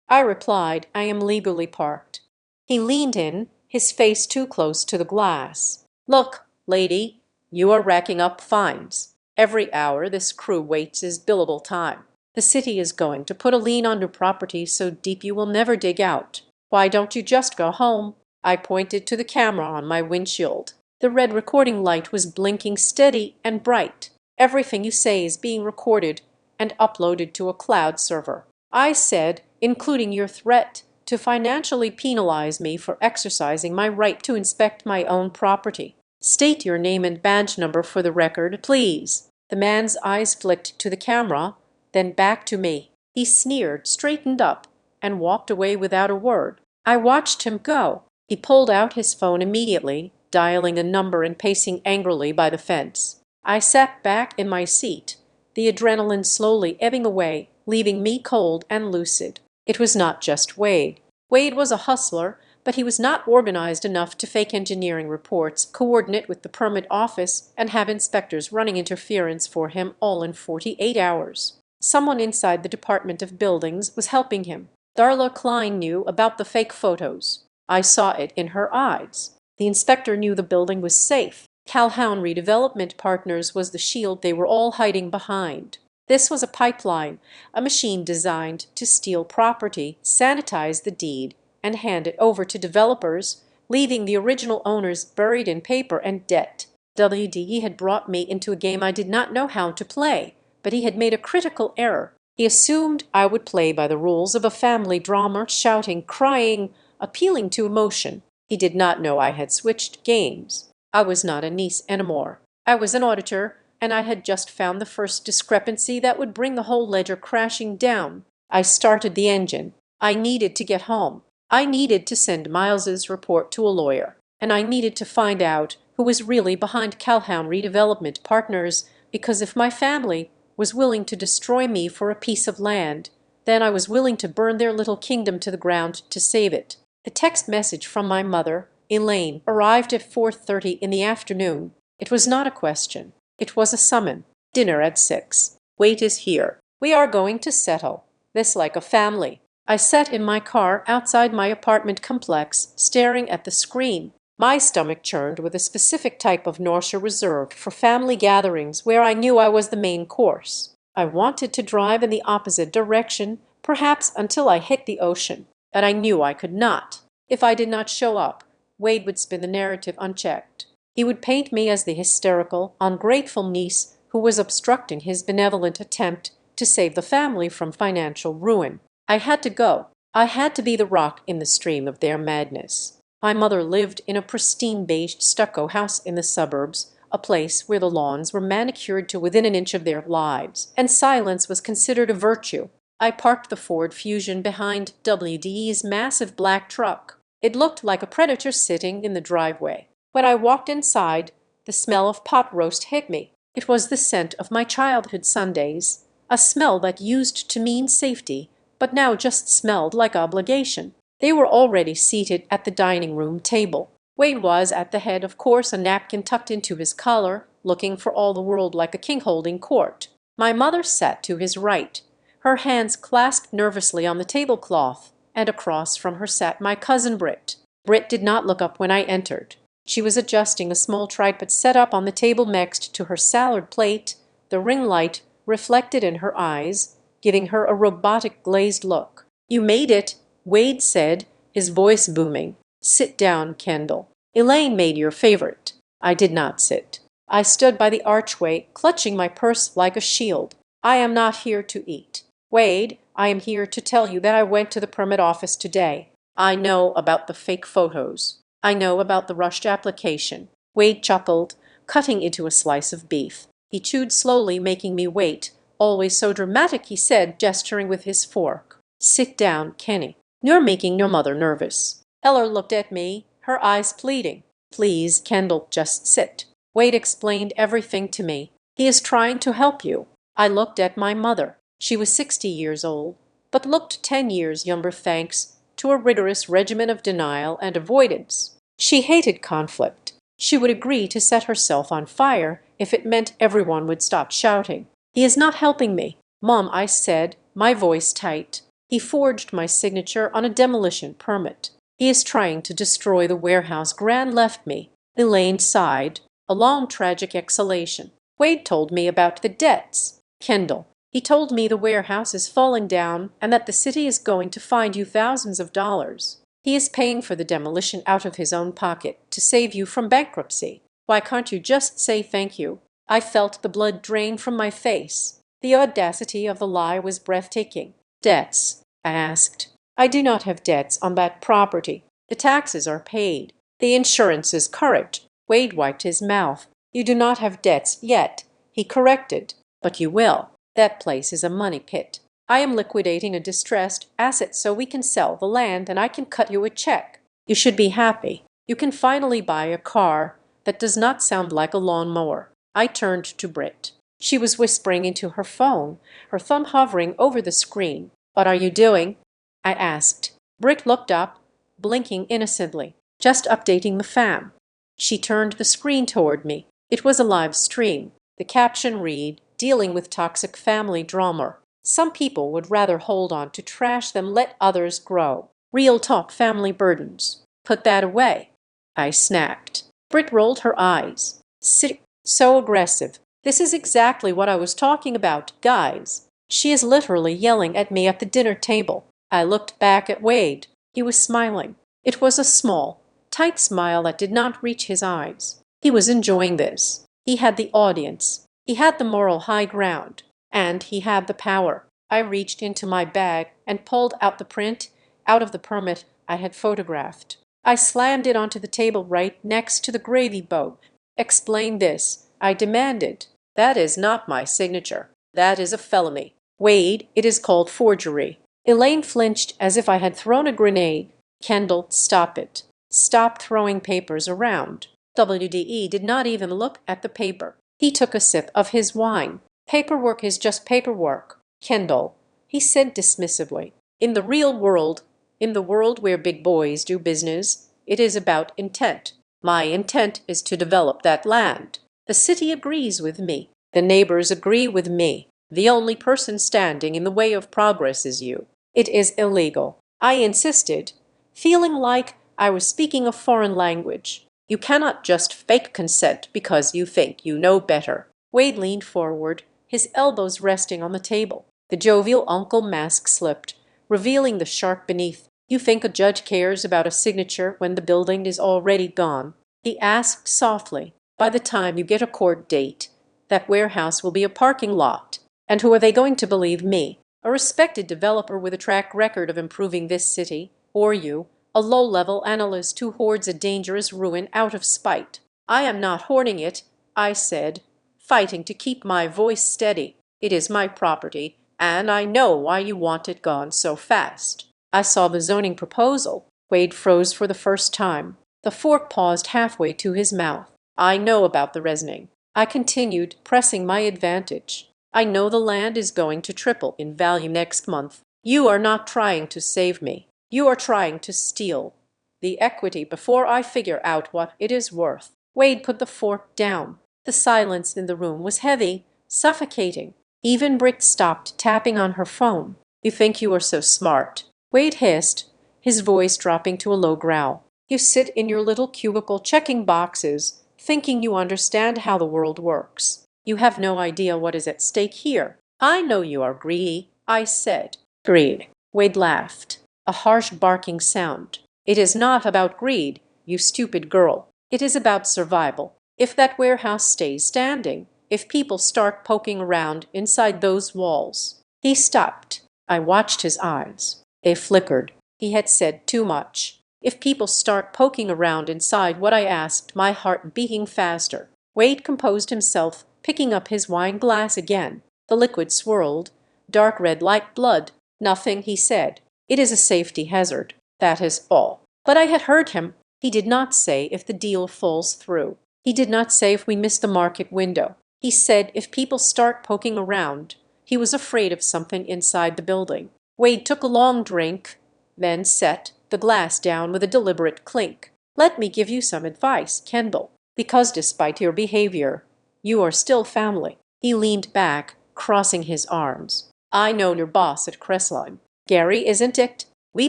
I replied, I am legally parked. He leaned in, his face too close to the glass. Look, lady, you are racking up fines. Every hour this crew waits is billable time. The city is going to put a lien on your property so deep you will never dig out. Why don't you just go home? I pointed to the camera on my windshield. The red recording light was blinking steady and bright. Everything you say is being recorded and uploaded to a cloud server. I said, including your threat to financially penalize me for exercising my right to inspect my own property. State your name and badge number for the record, please. The man's eyes flicked to the camera, then back to me. He sneered, straightened up, and walked away without a word. I watched him go. He pulled out his phone immediately, dialing a number and pacing angrily by the fence. I sat back in my seat, the adrenaline slowly ebbing away, leaving me cold and lucid. It was not just Wade. Wade was a hustler, but he was not organized enough to fake engineering reports, coordinate with the permit office, and have inspectors running interference for him all in 48 hours. Someone inside the Department of Buildings was helping him. Darla Klein knew about the fake photos. I saw it in her eyes. The inspector knew the building was safe. Calhoun Redevelopment Partners was the shield they were all hiding behind. This was a pipeline, a machine designed to steal property, sanitize the deed, and hand it over to developers, leaving the original owners buried in paper and debt. WDE had brought me into a game I did not know how to play, but he had made a critical error. He assumed I would play by the rules of a family drama, shouting, crying, appealing to emotion. He did not know I had switched games. I was not a niece anymore. I was an auditor, and I had just found the first discrepancy that would bring the whole ledger crashing down. I started the engine. I needed to get home. I needed to send Miles's report to a lawyer, and I needed to find out who was really behind Calhoun Redevelopment Partners, because if my family was willing to destroy me for a piece of land, then I was willing to burn their little kingdom to the ground to save it. The text message from my mother, Elaine, arrived at 4:30 in the afternoon. It was not a question. It was a summon. Dinner at 6. Wait is here. We are going to settle this like a family. I sat in my car outside my apartment complex, staring at the screen. My stomach churned with a specific type of nausea reserved for family gatherings where I knew I was the main course. I wanted to drive in the opposite direction, perhaps until I hit the ocean, but I knew I could not. If I did not show up, Wade would spin the narrative unchecked. He would paint me as the hysterical, ungrateful niece who was obstructing his benevolent attempt to save the family from financial ruin. I had to go. I had to be the rock in the stream of their madness. My mother lived in a pristine beige stucco house in the suburbs, a place where the lawns were manicured to within an inch of their lives, and silence was considered a virtue. I parked the Ford Fusion behind WD's massive black truck. It looked like a predator sitting in the driveway. When I walked inside, the smell of pot roast hit me. It was the scent of my childhood Sundays, a smell that used to mean safety, but now just smelled like obligation. They were already seated at the dining room table. Wade was at the head, of course, a napkin tucked into his collar, looking for all the world like a king holding court. My mother sat to his right, her hands clasped nervously on the tablecloth, and across from her sat my cousin Britt. Britt did not look up when I entered. She was adjusting a small tripod set up on the table next to her salad plate, the ring light reflected in her eyes, giving her a robotic glazed look. "You made it," Wade said, his voice booming. "Sit down, Kendall. Elaine made your favorite." I did not sit. I stood by the archway, clutching my purse like a shield. "I am not here to eat. Wade, I am here to tell you that I went to the permit office today. I know about the fake photos. I know about the rushed application." Wade chuckled, cutting into a slice of beef. He chewed slowly, making me wait. "Always so dramatic," he said, gesturing with his fork. "Sit down, Kenny. You're making your mother nervous." Eller looked at me, her eyes pleading. "Please, Kendall, just sit. Wade explained everything to me. He is trying to help you." I looked at my mother. She was 60 years old, but looked 10 years younger thanks to a rigorous regimen of denial and avoidance. She hated conflict. She would agree to set herself on fire if it meant everyone would stop shouting. "He is not helping me, Mom," I said, my voice tight. "He forged my signature on a demolition permit. He is trying to destroy the warehouse Gran left me." Elaine sighed, a long tragic exhalation. "Wade told me about the debts, Kendall. He told me the warehouse is falling down and that the city is going to find you thousands of dollars. He is paying for the demolition out of his own pocket to save you from bankruptcy. Why can't you just say thank you?" I felt the blood drain from my face. The audacity of the lie was breathtaking. "Debts?" I asked. "I do not have debts on that property. The taxes are paid. The insurance is current." Wade wiped his mouth. "You do not have debts yet," he corrected, "but you will. That place is a money pit. I am liquidating a distressed asset so we can sell the land and I can cut you a check. You should be happy. You can finally buy a car that does not sound like a lawnmower." I turned to Britt. She was whispering into her phone, her thumb hovering over the screen. "What are you doing?" I asked. Britt looked up, blinking innocently. "Just updating the fam." She turned the screen toward me. It was a live stream. The caption read, "Dealing with toxic family drama. Some people would rather hold on to trash than let others grow. Real talk family burdens. Put that away." I snapped. Britt rolled her eyes. So aggressive. "This is exactly what I was talking about, guys." She is literally yelling at me at the dinner table. I looked back at Wade. He was smiling. It was a small, tight smile that did not reach his eyes. He was enjoying this. He had the audience. He had the moral high ground. And he had the power. I reached into my bag and pulled out the print out of the permit I had photographed. I slammed it onto the table right next to the gravy boat. "Explain this," I demanded. "That is not my signature. That is a felony. Wade, it is called forgery." Elaine flinched as if I had thrown a grenade. "Kendall, stop it. Stop throwing papers around." WDE did not even look at the paper. He took a sip of his wine. "Paperwork is just paperwork, Kendall," he said dismissively. "In the real world, in the world where big boys do business, it is about intent. My intent is to develop that land. The city agrees with me. The neighbors agree with me. The only person standing in the way of progress is you. It is illegal." I insisted, feeling like I was speaking a foreign language. "You cannot just fake consent because you think you know better." Wade leaned forward, his elbows resting on the table. The jovial uncle mask slipped, revealing the shark beneath. "You think a judge cares about a signature when the building is already gone?" he asked softly. "By the time you get a court date, that warehouse will be a parking lot. And who are they going to believe, me, a respected developer with a track record of improving this city, or you, a low-level analyst who hoards a dangerous ruin out of spite. I am not hoarding it, I said, fighting to keep my voice steady. It is my property, and I know why you want it gone so fast. I saw the zoning proposal. Wade froze for the first time. The fork paused halfway to his mouth. I know about the reasoning. I continued, pressing my advantage. I know the land is going to triple in value next month. You are not trying to save me. You are trying to steal the equity before I figure out what it is worth. Wade put the fork down. The silence in the room was heavy, suffocating. Even Britt stopped tapping on her phone. You think you are so smart, Wade hissed, his voice dropping to a low growl. You sit in your little cubicle checking boxes, thinking you understand how the world works. You have no idea what is at stake here. I know you are greedy, I said. Greed. Wade laughed, a harsh barking sound. It is not about greed, you stupid girl. It is about survival. If that warehouse stays standing, if people start poking around inside those walls. He stopped. I watched his eyes. They flickered. He had said too much. If people start poking around inside what I asked, my heart beating faster. Wade composed himself, picking up his wine glass again. The liquid swirled, dark red like blood. Nothing, he said. It is a safety hazard. That is all. But I had heard him. He did not say if the deal falls through. He did not say if we miss the market window. He said if people start poking around. He was afraid of something inside the building. Wade took a long drink, then set the glass down with a deliberate clink. Let me give you some advice, Kendall, because despite your behavior, you are still family. He leaned back, crossing his arms. I know your boss at Crestline. Gary, isn't it? We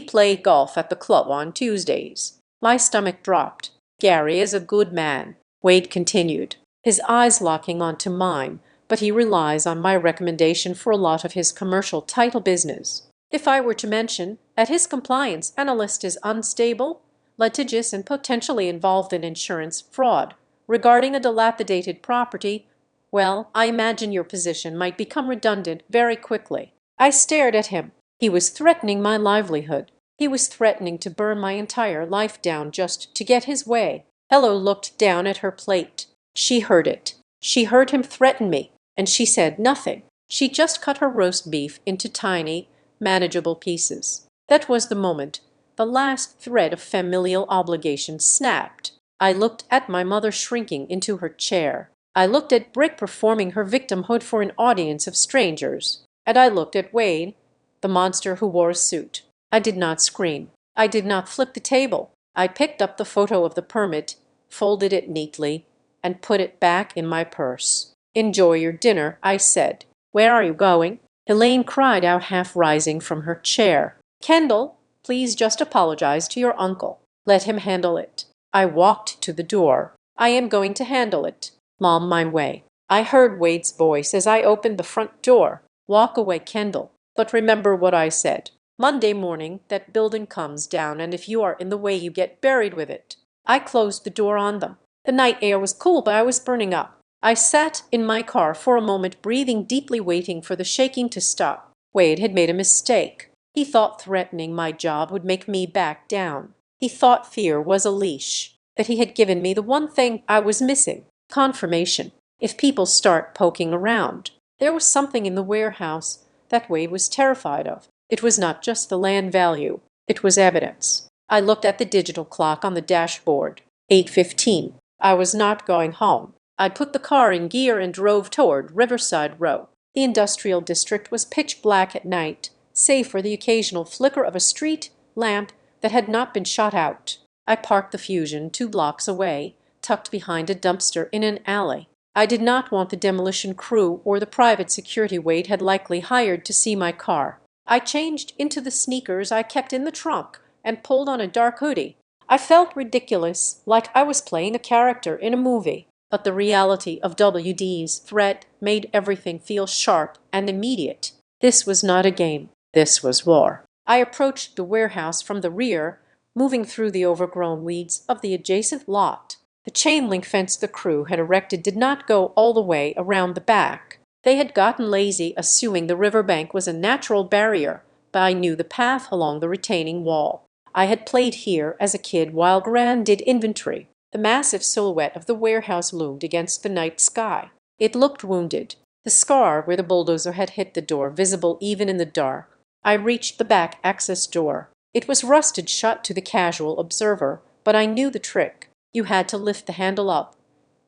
play golf at the club on Tuesdays. My stomach dropped. Gary is a good man, Wade continued, his eyes locking onto mine, but he relies on my recommendation for a lot of his commercial title business. If I were to mention that his compliance analyst is unstable, litigious, and potentially involved in insurance fraud regarding a dilapidated property, well, I imagine your position might become redundant very quickly. I stared at him. He was threatening my livelihood. He was threatening to burn my entire life down just to get his way. Hello looked down at her plate. She heard it. She heard him threaten me, and she said nothing. She just cut her roast beef into tiny, manageable pieces. That was the moment the last thread of familial obligation snapped. I looked at my mother shrinking into her chair. I looked at Brick performing her victimhood for an audience of strangers. And I looked at Wade, the monster who wore a suit. I did not scream. I did not flip the table. I picked up the photo of the permit, folded it neatly, and put it back in my purse. Enjoy your dinner, I said. Where are you going? Elaine cried out, half rising from her chair. Kendall, please just apologize to your uncle. Let him handle it. I walked to the door. I am going to handle it. Mom, my way. I heard Wade's voice as I opened the front door. Walk away, Kendall. But remember what I said. Monday morning, that building comes down, and if you are in the way, you get buried with it. I closed the door on them. The night air was cool, but I was burning up. I sat in my car for a moment, breathing deeply, waiting for the shaking to stop. Wade had made a mistake. He thought threatening my job would make me back down. He thought fear was a leash, that he had given me the one thing I was missing, confirmation. If people start poking around. There was something in the warehouse that Wade was terrified of. It was not just the land value. It was evidence. I looked at the digital clock on the dashboard. 8:15. I was not going home. I put the car in gear and drove toward Riverside Row. The industrial district was pitch black at night, save for the occasional flicker of a street lamp that had not been shot out. I parked the Fusion 2 blocks away, tucked behind a dumpster in an alley. I did not want the demolition crew or the private security Wade had likely hired to see my car. I changed into the sneakers I kept in the trunk and pulled on a dark hoodie. I felt ridiculous, like I was playing a character in a movie. But the reality of WD's threat made everything feel sharp and immediate. This was not a game. This was war. I approached the warehouse from the rear, moving through the overgrown weeds of the adjacent lot. The chain-link fence the crew had erected did not go all the way around the back. They had gotten lazy, assuming the riverbank was a natural barrier, but I knew the path along the retaining wall. I had played here as a kid while Gran did inventory. The massive silhouette of the warehouse loomed against the night sky. It looked wounded, the scar where the bulldozer had hit the door visible even in the dark. I reached the back access door. It was rusted shut to the casual observer, but I knew the trick. You had to lift the handle up,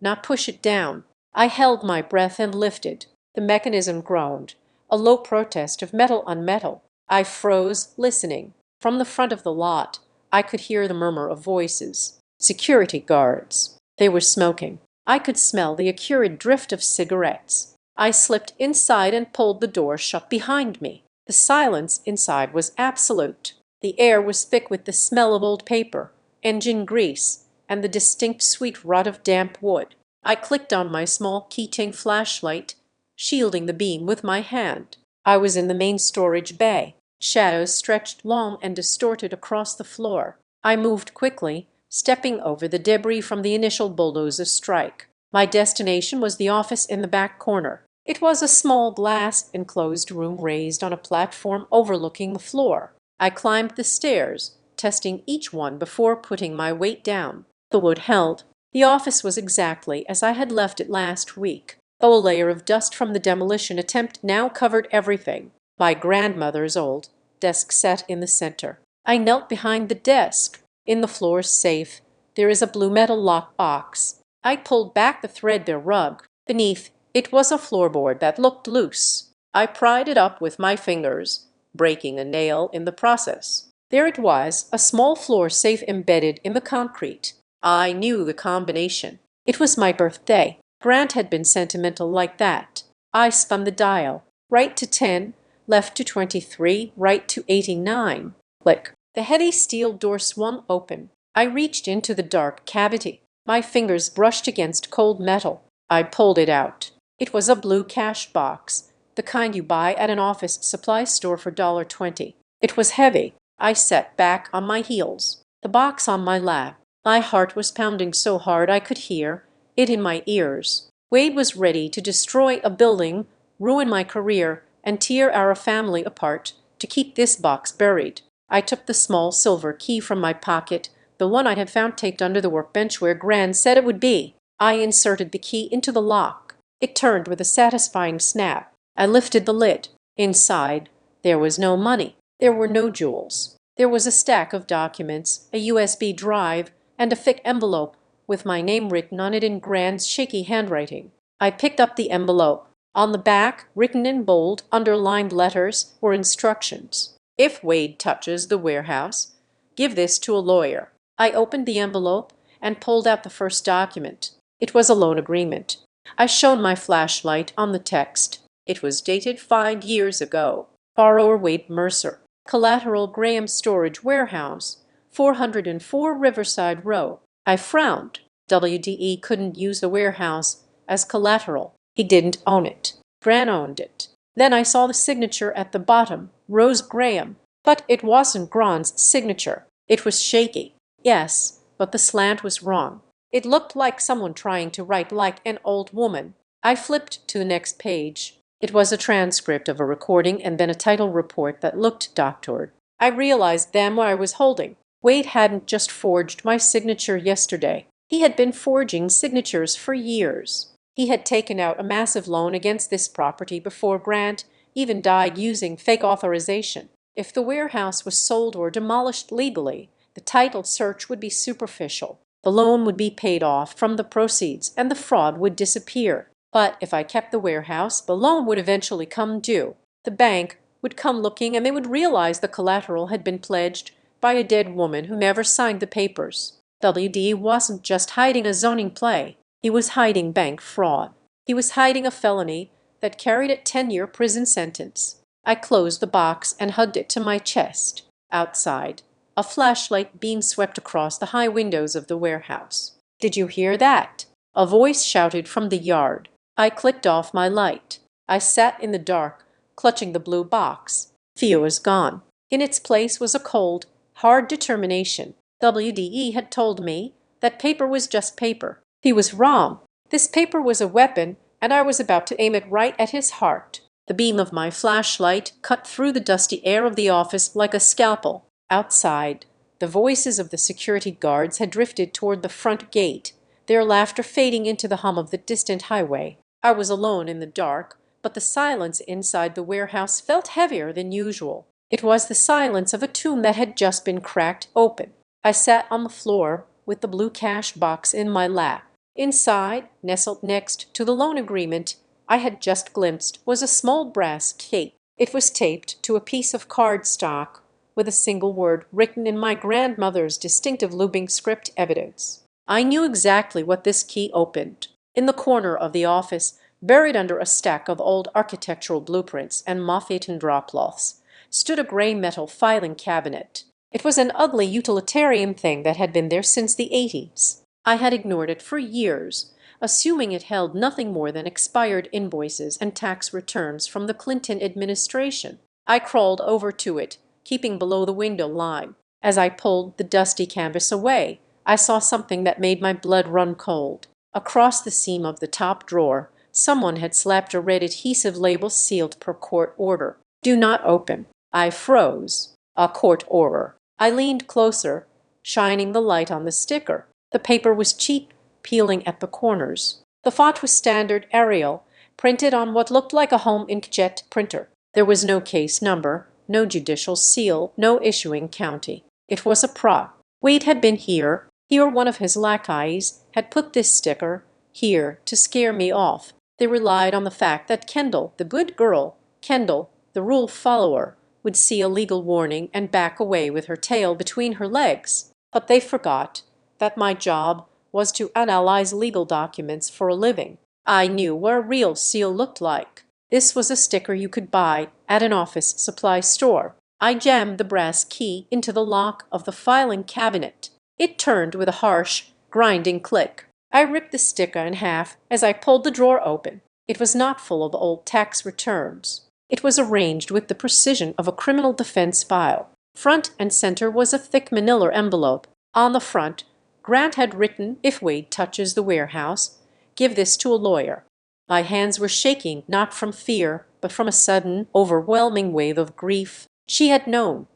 not push it down. I held my breath and lifted. The mechanism groaned, a low protest of metal on metal. I froze, listening. From the front of the lot, I could hear the murmur of voices. Security guards. They were smoking. I could smell the acrid drift of cigarettes. I slipped inside and pulled the door shut behind me. The silence inside was absolute. The air was thick with the smell of old paper, engine grease, and the distinct sweet rot of damp wood. I clicked on my small Keating flashlight, shielding the beam with my hand. I was in the main storage bay. Shadows stretched long and distorted across the floor. I moved quickly, stepping over the debris from the initial bulldozer strike. My destination was the office in the back corner. It was a small glass enclosed room raised on a platform overlooking the floor. I climbed the stairs, testing each one before putting my weight down. The wood held. The office was exactly as I had left it last week, though a layer of dust from the demolition attempt now covered everything. My grandmother's old desk sat in the center. I knelt behind the desk. In the floor's safe, there is a blue metal lock box. I pulled back the threadbare rug. Beneath, it was a floorboard that looked loose. I pried it up with my fingers, breaking a nail in the process. There it was, a small floor safe embedded in the concrete. I knew the combination. It was my birthday. Grant had been sentimental like that. I spun the dial. Right to 10, left to 23, right to 89. Click. The heavy steel door swung open. I reached into the dark cavity. My fingers brushed against cold metal. I pulled it out. It was a blue cash box, the kind you buy at an office supply store for $1.20. It was heavy. I sat back on my heels, the box on my lap. My heart was pounding so hard I could hear it in my ears. Wade was ready to destroy a building, ruin my career, and tear our family apart to keep this box buried. I took the small silver key from my pocket, the one I had found taped under the workbench where Gran said it would be. I inserted the key into the lock. It turned with a satisfying snap. I lifted the lid. Inside, there was no money. There were no jewels. There was a stack of documents, a USB drive, and a thick envelope with my name written on it in Gran's shaky handwriting. I picked up the envelope. On the back, written in bold, underlined letters, were instructions. If Wade touches the warehouse, give this to a lawyer. I opened the envelope and pulled out the first document. It was a loan agreement. I shone my flashlight on the text. It was dated 5 years ago. Borrower Wade Mercer. Collateral Graham Storage Warehouse, 404 Riverside Row. I frowned. WDE couldn't use the warehouse as collateral. He didn't own it. Gran owned it. Then I saw the signature at the bottom, Rose Graham. But it wasn't Gran's signature. It was shaky. Yes, but the slant was wrong. It looked like someone trying to write like an old woman. I flipped to the next page. It was a transcript of a recording and then a title report that looked doctored. I realized then what I was holding. Wade hadn't just forged my signature yesterday. He had been forging signatures for years. He had taken out a massive loan against this property before Grant even died using fake authorization. If the warehouse was sold or demolished legally, the title search would be superficial. The loan would be paid off from the proceeds and the fraud would disappear. But if I kept the warehouse, the loan would eventually come due. The bank would come looking and they would realize the collateral had been pledged by a dead woman who never signed the papers. WD wasn't just hiding a zoning play. He was hiding bank fraud. He was hiding a felony that carried a 10-year prison sentence. I closed the box and hugged it to my chest. Outside, a flashlight beam swept across the high windows of the warehouse. "Did you hear that?" a voice shouted from the yard. I clicked off my light. I sat in the dark, clutching the blue box. Fear was gone. In its place was a cold, hard determination. WDE had told me that paper was just paper. He was wrong. This paper was a weapon, and I was about to aim it right at his heart. The beam of my flashlight cut through the dusty air of the office like a scalpel. Outside, The voices of the security guards had drifted toward the front gate, their laughter fading into the hum of the distant highway. I was alone in the dark, but the silence inside the warehouse felt heavier than usual. It was the silence of a tomb that had just been cracked open. I sat on the floor with the blue cash box in my lap. Inside, nestled next to the loan agreement I had just glimpsed, was a small brass tape. It was taped to a piece of cardstock with a single word written in my grandmother's distinctive looping script: evidence. I knew exactly what this key opened. In the corner of the office, buried under a stack of old architectural blueprints and moth-eaten drop-cloths, stood a gray metal filing cabinet. It was an ugly utilitarian thing that had been there since the 80s. I had ignored it for years, assuming it held nothing more than expired invoices and tax returns from the Clinton administration. I crawled over to it, keeping below the window line. As I pulled the dusty canvas away, I saw something that made my blood run cold. Across the seam of the top drawer, someone had slapped a red adhesive label sealed per court order. "Do not open." I froze. A court order. I leaned closer, shining the light on the sticker. The paper was cheap, peeling at the corners. The font was standard Arial, printed on what looked like a home inkjet printer. There was no case number, no judicial seal, no issuing county. It was a prop. Wade had been here. Here one of his lackeys had put this sticker, here, to scare me off. They relied on the fact that Kendall, the good girl, Kendall, the rule follower, would see a legal warning and back away with her tail between her legs. But they forgot that my job was to analyze legal documents for a living. I knew what a real seal looked like. This was a sticker you could buy at an office supply store. I jammed the brass key into the lock of the filing cabinet. It turned with a harsh, grinding click. I ripped the sticker in half as I pulled the drawer open. It was not full of old tax returns. It was arranged with the precision of a criminal defense file. Front and center was a thick manila envelope. On the front, Grant had written, "If Wade touches the warehouse, give this to a lawyer." My hands were shaking, not from fear, but from a sudden, overwhelming wave of grief. She had known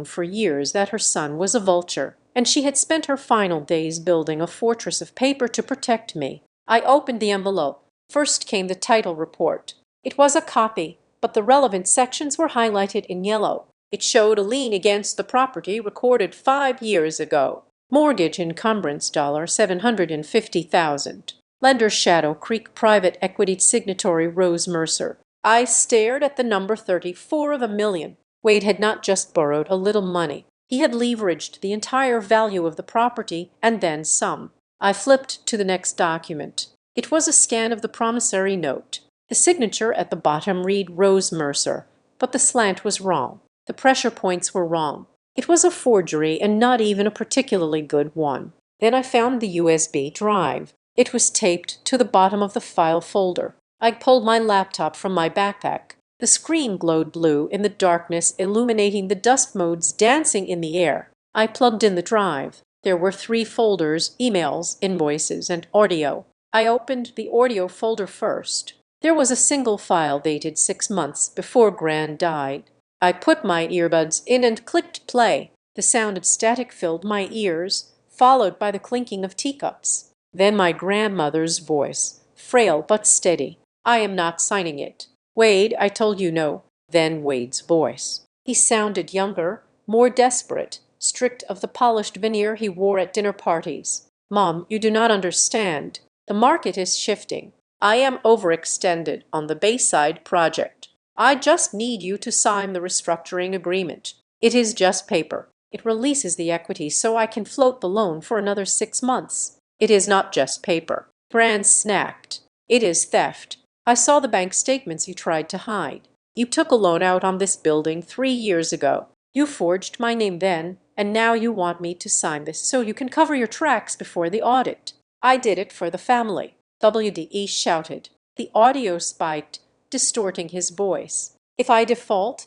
for years that her son was a vulture, and she had spent her final days building a fortress of paper to protect me. I opened the envelope. First came the title report. It was a copy, but the relevant sections were highlighted in yellow. It showed a lien against the property recorded 5 years ago. Mortgage encumbrance $750,000. Lender Shadow Creek Private Equity Signatory Rose Mercer. I stared at the number 34 of a million. Wade had not just borrowed a little money. He had leveraged the entire value of the property and then some. I flipped to the next document. It was a scan of the promissory note. The signature at the bottom read Rose Mercer, but the slant was wrong. The pressure points were wrong. It was a forgery, and not even a particularly good one. Then I found the USB drive. It was taped to the bottom of the file folder. I pulled my laptop from my backpack. The screen glowed blue in the darkness, illuminating the dust motes dancing in the air. I plugged in the drive. There were 3 folders: emails, invoices, and audio. I opened the audio folder first. There was a single file dated 6 months before Gran died. I put my earbuds in and clicked play. The sound of static filled my ears, followed by the clinking of teacups. Then my grandmother's voice, frail but steady. "I am not signing it. Wade, I told you no." Then Wade's voice. He sounded younger, more desperate, stripped of the polished veneer he wore at dinner parties. "Mom, you do not understand. The market is shifting. I am overextended on the Bayside project. I just need you to sign the restructuring agreement. It is just paper. It releases the equity so I can float the loan for another 6 months. It is not just paper." Gran snapped. "It is theft. I saw the bank statements you tried to hide. You took a loan out on this building 3 years ago. You forged my name then, and now you want me to sign this so you can cover your tracks before the audit." "I did it for the family," WDE shouted. The audio spiked, distorting his voice. "If I default,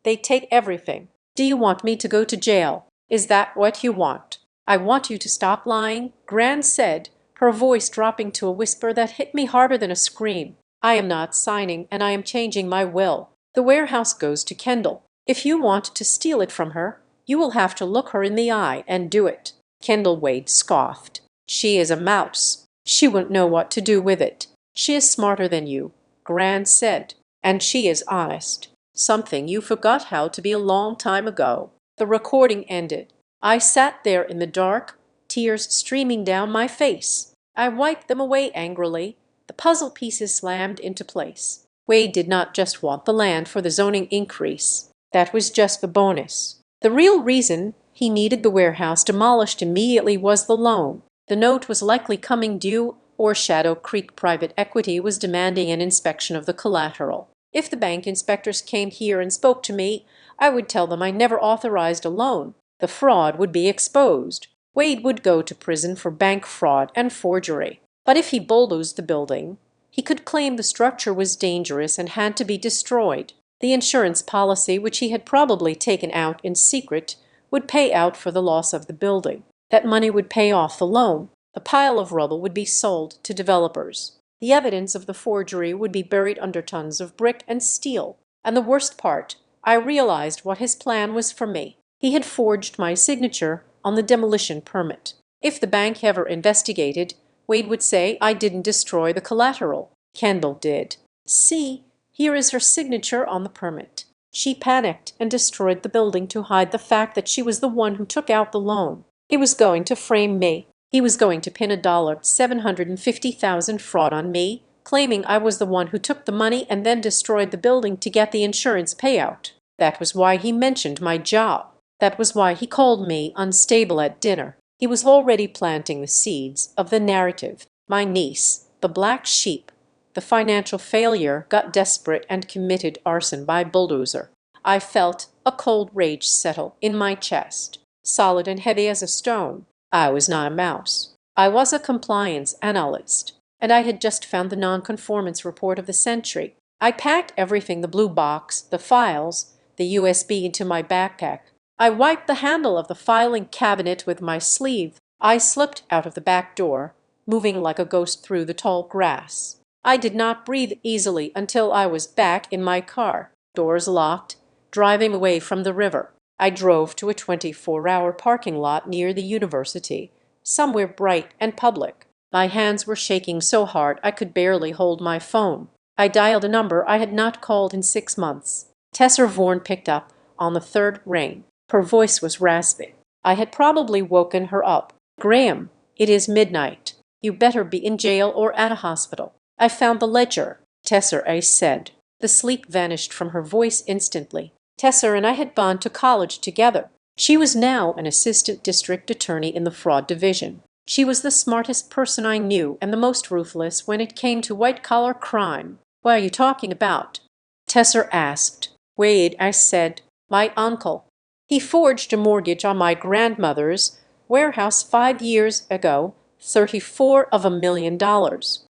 they take everything. Do you want me to go to jail? Is that what you want?" "I want you to stop lying," Gran said, her voice dropping to a whisper that hit me harder than a scream. "I am not signing, and I am changing my will. The warehouse goes to Kendall. If you want to steal it from her, You will have to look her in the eye and do it." Kendall Wade scoffed. "She is a mouse. She won't know what to do with it. She is smarter than you," Grant said. "And she is honest. Something you forgot how to be a long time ago." The recording ended. I sat there in the dark, tears streaming down my face. I wiped them away angrily. The puzzle pieces slammed into place. Wade did not just want the land for the zoning increase. That was just the bonus. The real reason he needed the warehouse demolished immediately was the loan. The note was likely coming due, or Shadow Creek Private Equity was demanding an inspection of the collateral. If the bank inspectors came here and spoke to me, I would tell them I never authorized a loan. The fraud would be exposed. Wade would go to prison for bank fraud and forgery. But if he bulldozed the building, he could claim the structure was dangerous and had to be destroyed. The insurance policy, which he had probably taken out in secret, would pay out for the loss of the building. That money would pay off the loan. The pile of rubble would be sold to developers. The evidence of the forgery would be buried under tons of brick and steel. And the worst part, I realized what his plan was for me. He had forged my signature on the demolition permit. If the bank ever investigated, Wade would say I didn't destroy the collateral. Kendall did. "See, here is her signature on the permit. She panicked and destroyed the building to hide the fact that she was the one who took out the loan." He was going to frame me. He was going to pin $750,000 fraud on me, claiming I was the one who took the money and then destroyed the building to get the insurance payout. That was why he mentioned my job. That was why he called me unstable at dinner. He was already planting the seeds of the narrative. My niece, the black sheep, the financial failure, got desperate and committed arson by bulldozer. I felt a cold rage settle in my chest, solid and heavy as a stone. I was not a mouse. I was a compliance analyst, and I had just found the nonconformance report of the century. I packed everything, the blue box, the files, the USB, into my backpack. I wiped the handle of the filing cabinet with my sleeve. I slipped out of the back door, moving like a ghost through the tall grass. I did not breathe easily until I was back in my car, doors locked, driving away from the river. I drove to a 24-hour parking lot near the university, somewhere bright and public. My hands were shaking so hard I could barely hold my phone. I dialed a number I had not called in 6 months. Tessa Vaughan picked up on the third ring. Her voice was rasping. I had probably woken her up. "Graham, it is midnight. You better be in jail or at a hospital." "I found the ledger," Tessa said. The sleep vanished from her voice instantly. Tessa and I had gone to college together. She was now an assistant district attorney in the fraud division. She was the smartest person I knew and the most ruthless when it came to white-collar crime. "What are you talking about?" Tessa asked. "Wade," I said. "My uncle. He forged a mortgage on my grandmother's warehouse 5 years ago, $34 million.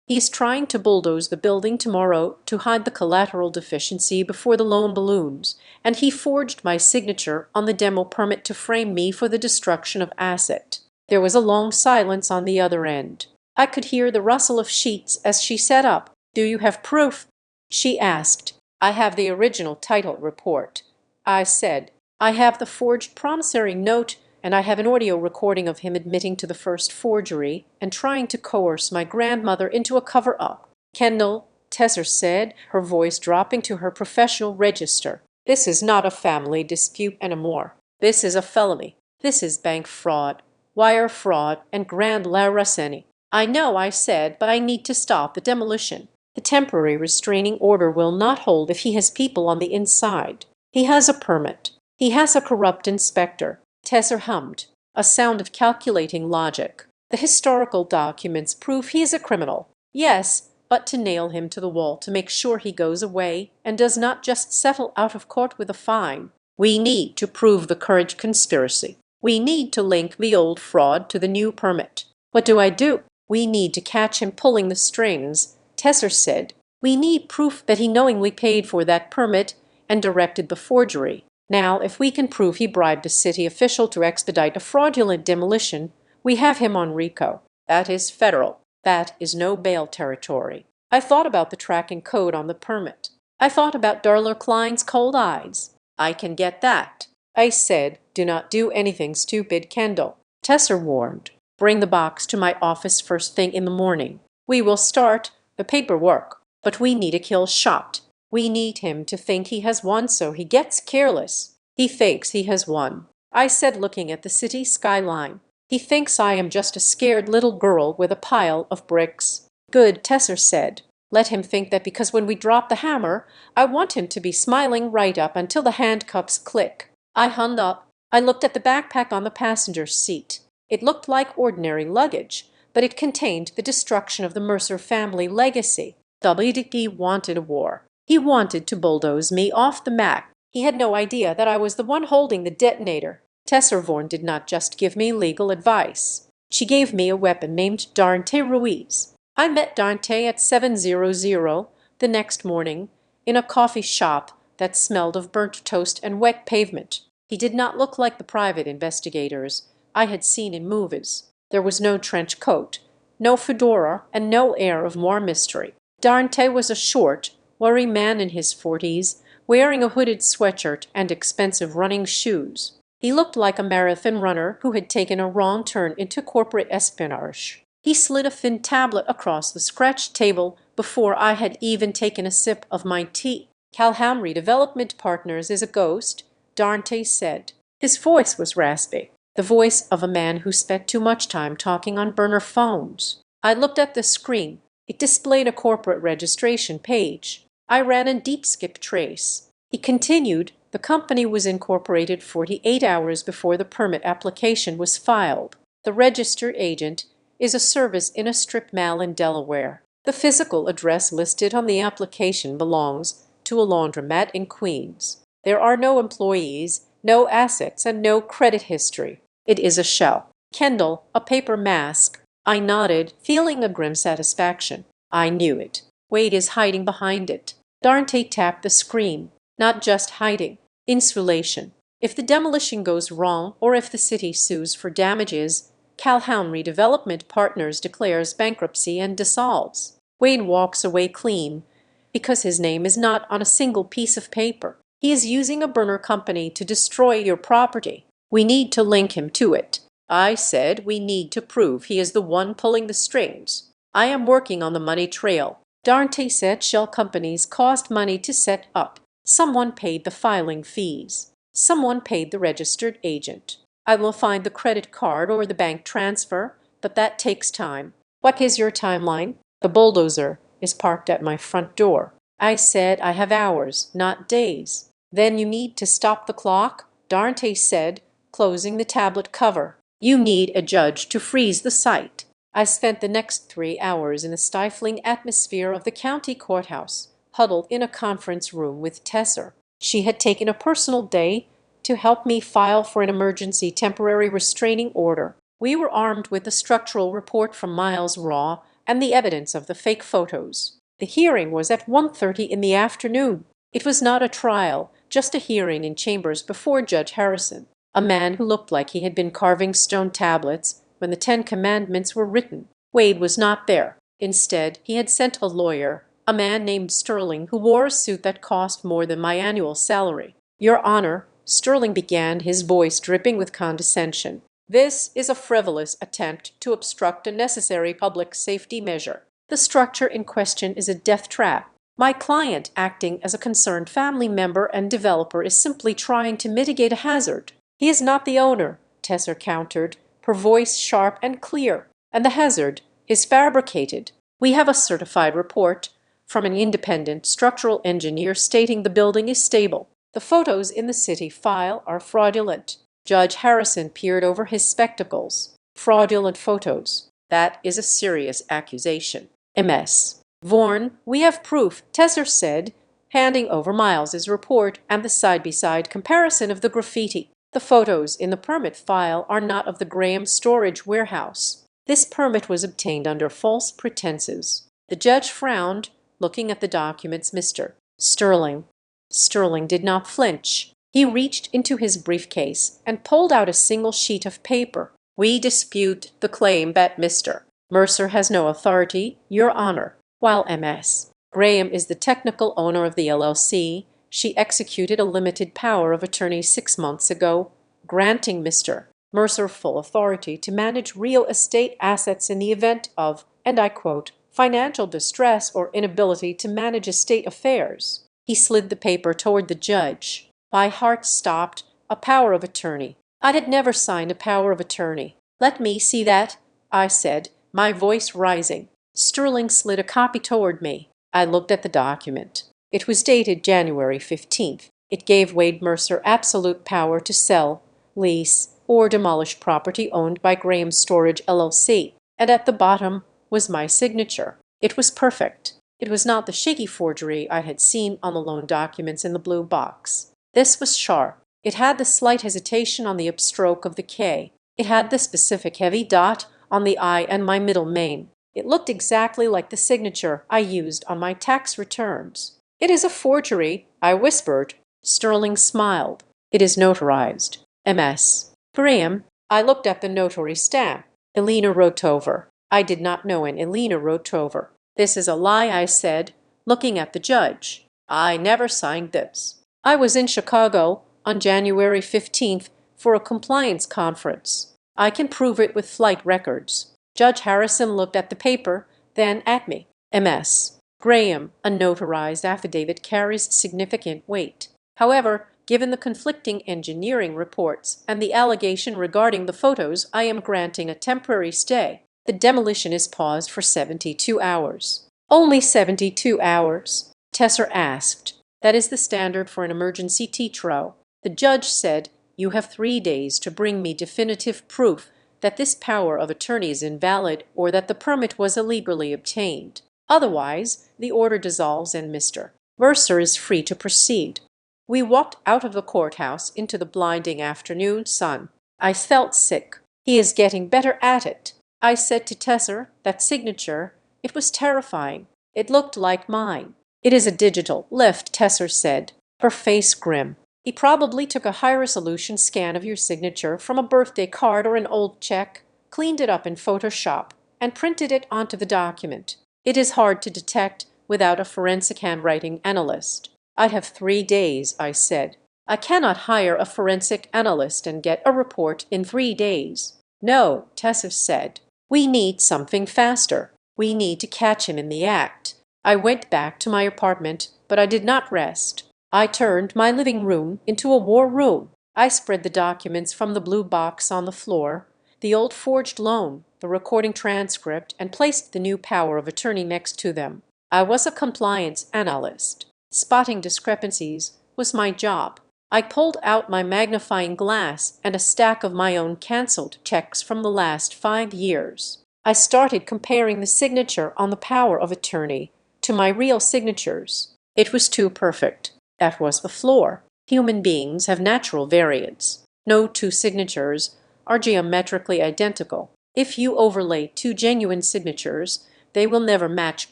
He's trying to bulldoze the building tomorrow to hide the collateral deficiency before the loan balloons, and he forged my signature on the demo permit to frame me for the destruction of asset." There was a long silence on the other end. I could hear the rustle of sheets as she sat up. "Do you have proof?" she asked. "I have the original title report," I said. "I have the forged promissory note, and I have an audio recording of him admitting to the first forgery and trying to coerce my grandmother into a cover-up." "Kendall," Tessa said, her voice dropping to her professional register, "this is not a family dispute anymore. This is a felony. This is bank fraud, wire fraud, and grand larceny." "I know," I said, "but I need to stop the demolition. The temporary restraining order will not hold if he has people on the inside. He has a permit. He has a corrupt inspector." Tessa hummed, a sound of calculating logic. "The historical documents prove he is a criminal. Yes, but to nail him to the wall to make sure he goes away and does not just settle out of court with a fine. We need to prove the Courage conspiracy. We need to link the old fraud to the new permit." "What do I do?" "We need to catch him pulling the strings," Tessa said. "We need proof that he knowingly paid for that permit and directed the forgery. Now, if we can prove he bribed a city official to expedite a fraudulent demolition, we have him on RICO. That is federal. That is no bail territory." I thought about the tracking code on the permit. I thought about Darla Klein's cold eyes. "I can get that." I said, "Do not do anything stupid, Kendall." Tesser warned, "Bring the box to my office first thing in the morning. We will start the paperwork, but we need a kill shot. We need him to think he has won so he gets careless. He thinks he has won." I said, looking at the city skyline. "He thinks I am just a scared little girl with a pile of bricks." "Good," Tesser said. "Let him think that because when we drop the hammer, I want him to be smiling right up until the handcuffs click." I hung up. I looked at the backpack on the passenger seat. It looked like ordinary luggage, but it contained the destruction of the Mercer family legacy. WDP wanted a war. He wanted to bulldoze me off the map. He had no idea that I was the one holding the detonator. Tesservorn did not just give me legal advice. She gave me a weapon named Dante Ruiz. I met Dante at 700 the next morning in a coffee shop that smelled of burnt toast and wet pavement. He did not look like the private investigators I had seen in movies. There was no trench coat, no fedora, and no air of more mystery. Dante was a short, wiry man in his 40s, wearing a hooded sweatshirt and expensive running shoes. He looked like a marathon runner who had taken a wrong turn into corporate espionage. He slid a thin tablet across the scratched table before I had even taken a sip of my tea. "Calhamry Development Partners is a ghost," Dante said. His voice was raspy, the voice of a man who spent too much time talking on burner phones. I looked at the screen. It displayed a corporate registration page. I ran a deep skip trace. He continued, "The company was incorporated 48 hours before the permit application was filed. The registered agent is a service in a strip mall in Delaware. The physical address listed on the application belongs to a laundromat in Queens. There are no employees, no assets, and no credit history. It is a shell." "Kendall, a paper mask." I nodded, feeling a grim satisfaction. I knew it. Wade is hiding behind it. Dante tapped the screen. "Not just hiding. Insulation. If the demolition goes wrong or if the city sues for damages, Calhoun Redevelopment Partners declares bankruptcy and dissolves. Wade walks away clean because his name is not on a single piece of paper. He is using a burner company to destroy your property. We need to link him to it." I said, "We need to prove he is the one pulling the strings. I am working on the money trail." Dante said shell companies cost money to set up. Someone paid the filing fees. Someone paid the registered agent. I will find the credit card or the bank transfer, but that takes time. "What is your timeline?" "The bulldozer is parked at my front door." I said, "I have hours, not days." "Then you need to stop the clock," Dante said, closing the tablet cover. "You need a judge to freeze the site." I spent the next 3 hours in the stifling atmosphere of the county courthouse, huddled in a conference room with Tesser. She had taken a personal day to help me file for an emergency temporary restraining order. We were armed with the structural report from Miles Raw and the evidence of the fake photos. The hearing was at 1:30 in the afternoon. It was not a trial, just a hearing in chambers before Judge Harrison, a man who looked like he had been carving stone tablets when the 10 Commandments were written. Wade was not there. Instead, he had sent a lawyer, a man named Sterling, who wore a suit that cost more than my annual salary. "Your Honor," Sterling began, his voice dripping with condescension, "this is a frivolous attempt to obstruct a necessary public safety measure. The structure in question is a death trap. My client, acting as a concerned family member and developer, is simply trying to mitigate a hazard." "He is not the owner," Tesser countered, her voice sharp and clear, "and the hazard is fabricated. We have a certified report from an independent structural engineer stating the building is stable. The photos in the city file are fraudulent." Judge Harrison peered over his spectacles. "Fraudulent photos. That is a serious accusation. MS. Vorn, we have proof," Tesser said, handing over Miles's report and the side-by-side comparison of the graffiti. "The photos in the permit file are not of the Graham storage warehouse. This permit was obtained under false pretenses." The judge frowned, looking at the documents. "Mr. Sterling." Sterling did not flinch. He reached into his briefcase and pulled out a single sheet of paper. "We dispute the claim that Mr. Mercer has no authority, Your Honor. While MS. Graham is the technical owner of the LLC, She executed a limited power of attorney 6 months ago, granting Mr. Mercer full authority to manage real estate assets in the event of, and I quote, financial distress or inability to manage estate affairs. He slid the paper toward the judge. My heart stopped. A power of attorney. I had never signed a power of attorney. "Let me see that," I said, my voice rising. Sterling slid a copy toward me. I looked at the document. It was dated January 15th. It gave Wade Mercer absolute power to sell, lease, or demolish property owned by Graham Storage, LLC, and at the bottom was my signature. It was perfect. It was not the shaky forgery I had seen on the loan documents in the blue box. This was sharp. It had the slight hesitation on the upstroke of the K. It had the specific heavy dot on the I and my middle name. It looked exactly like the signature I used on my tax returns. "It is a forgery," I whispered. Sterling smiled. "It is notarized. MS. Graham." I looked at the notary stamp. Elena Rotover. I did not know an Elena Rotover. "This is a lie," I said, looking at the judge. "I never signed this. I was in Chicago on January 15th for a compliance conference. I can prove it with flight records." Judge Harrison looked at the paper, then at me. "MS. Graham, a notarized affidavit carries significant weight. However, given the conflicting engineering reports and the allegation regarding the photos, I am granting a temporary stay. The demolition is paused for 72 hours. "Only 72 hours?" Tesser asked. "That is the standard for an emergency TRO. The judge said, you have 3 days to bring me definitive proof that this power of attorney is invalid or that the permit was illegally obtained. Otherwise, the order dissolves and Mr. Mercer is free to proceed." We walked out of the courthouse into the blinding afternoon sun. I felt sick. "He is getting better at it," I said to Tesser. "That signature, it was terrifying. It looked like mine." "It is a digital lift," Tesser said, her face grim. "He probably took a high-resolution scan of your signature from a birthday card or an old check, cleaned it up in Photoshop, and printed it onto the document. It is hard to detect without a forensic handwriting analyst." "I have 3 days," I said. "I cannot hire a forensic analyst and get a report in 3 days." "No," Tesser said. "We need something faster. We need to catch him in the act." I went back to my apartment, but I did not rest. I turned my living room into a war room. I spread the documents from the blue box on the floor, the old forged loan, the recording transcript, and placed the new power of attorney next to them. I was a compliance analyst. Spotting discrepancies was my job. I pulled out my magnifying glass and a stack of my own canceled checks from the last 5 years. I started comparing the signature on the power of attorney to my real signatures. It was too perfect. That was the flaw. Human beings have natural variance. No two signatures are geometrically identical. If you overlay 2 genuine signatures, they will never match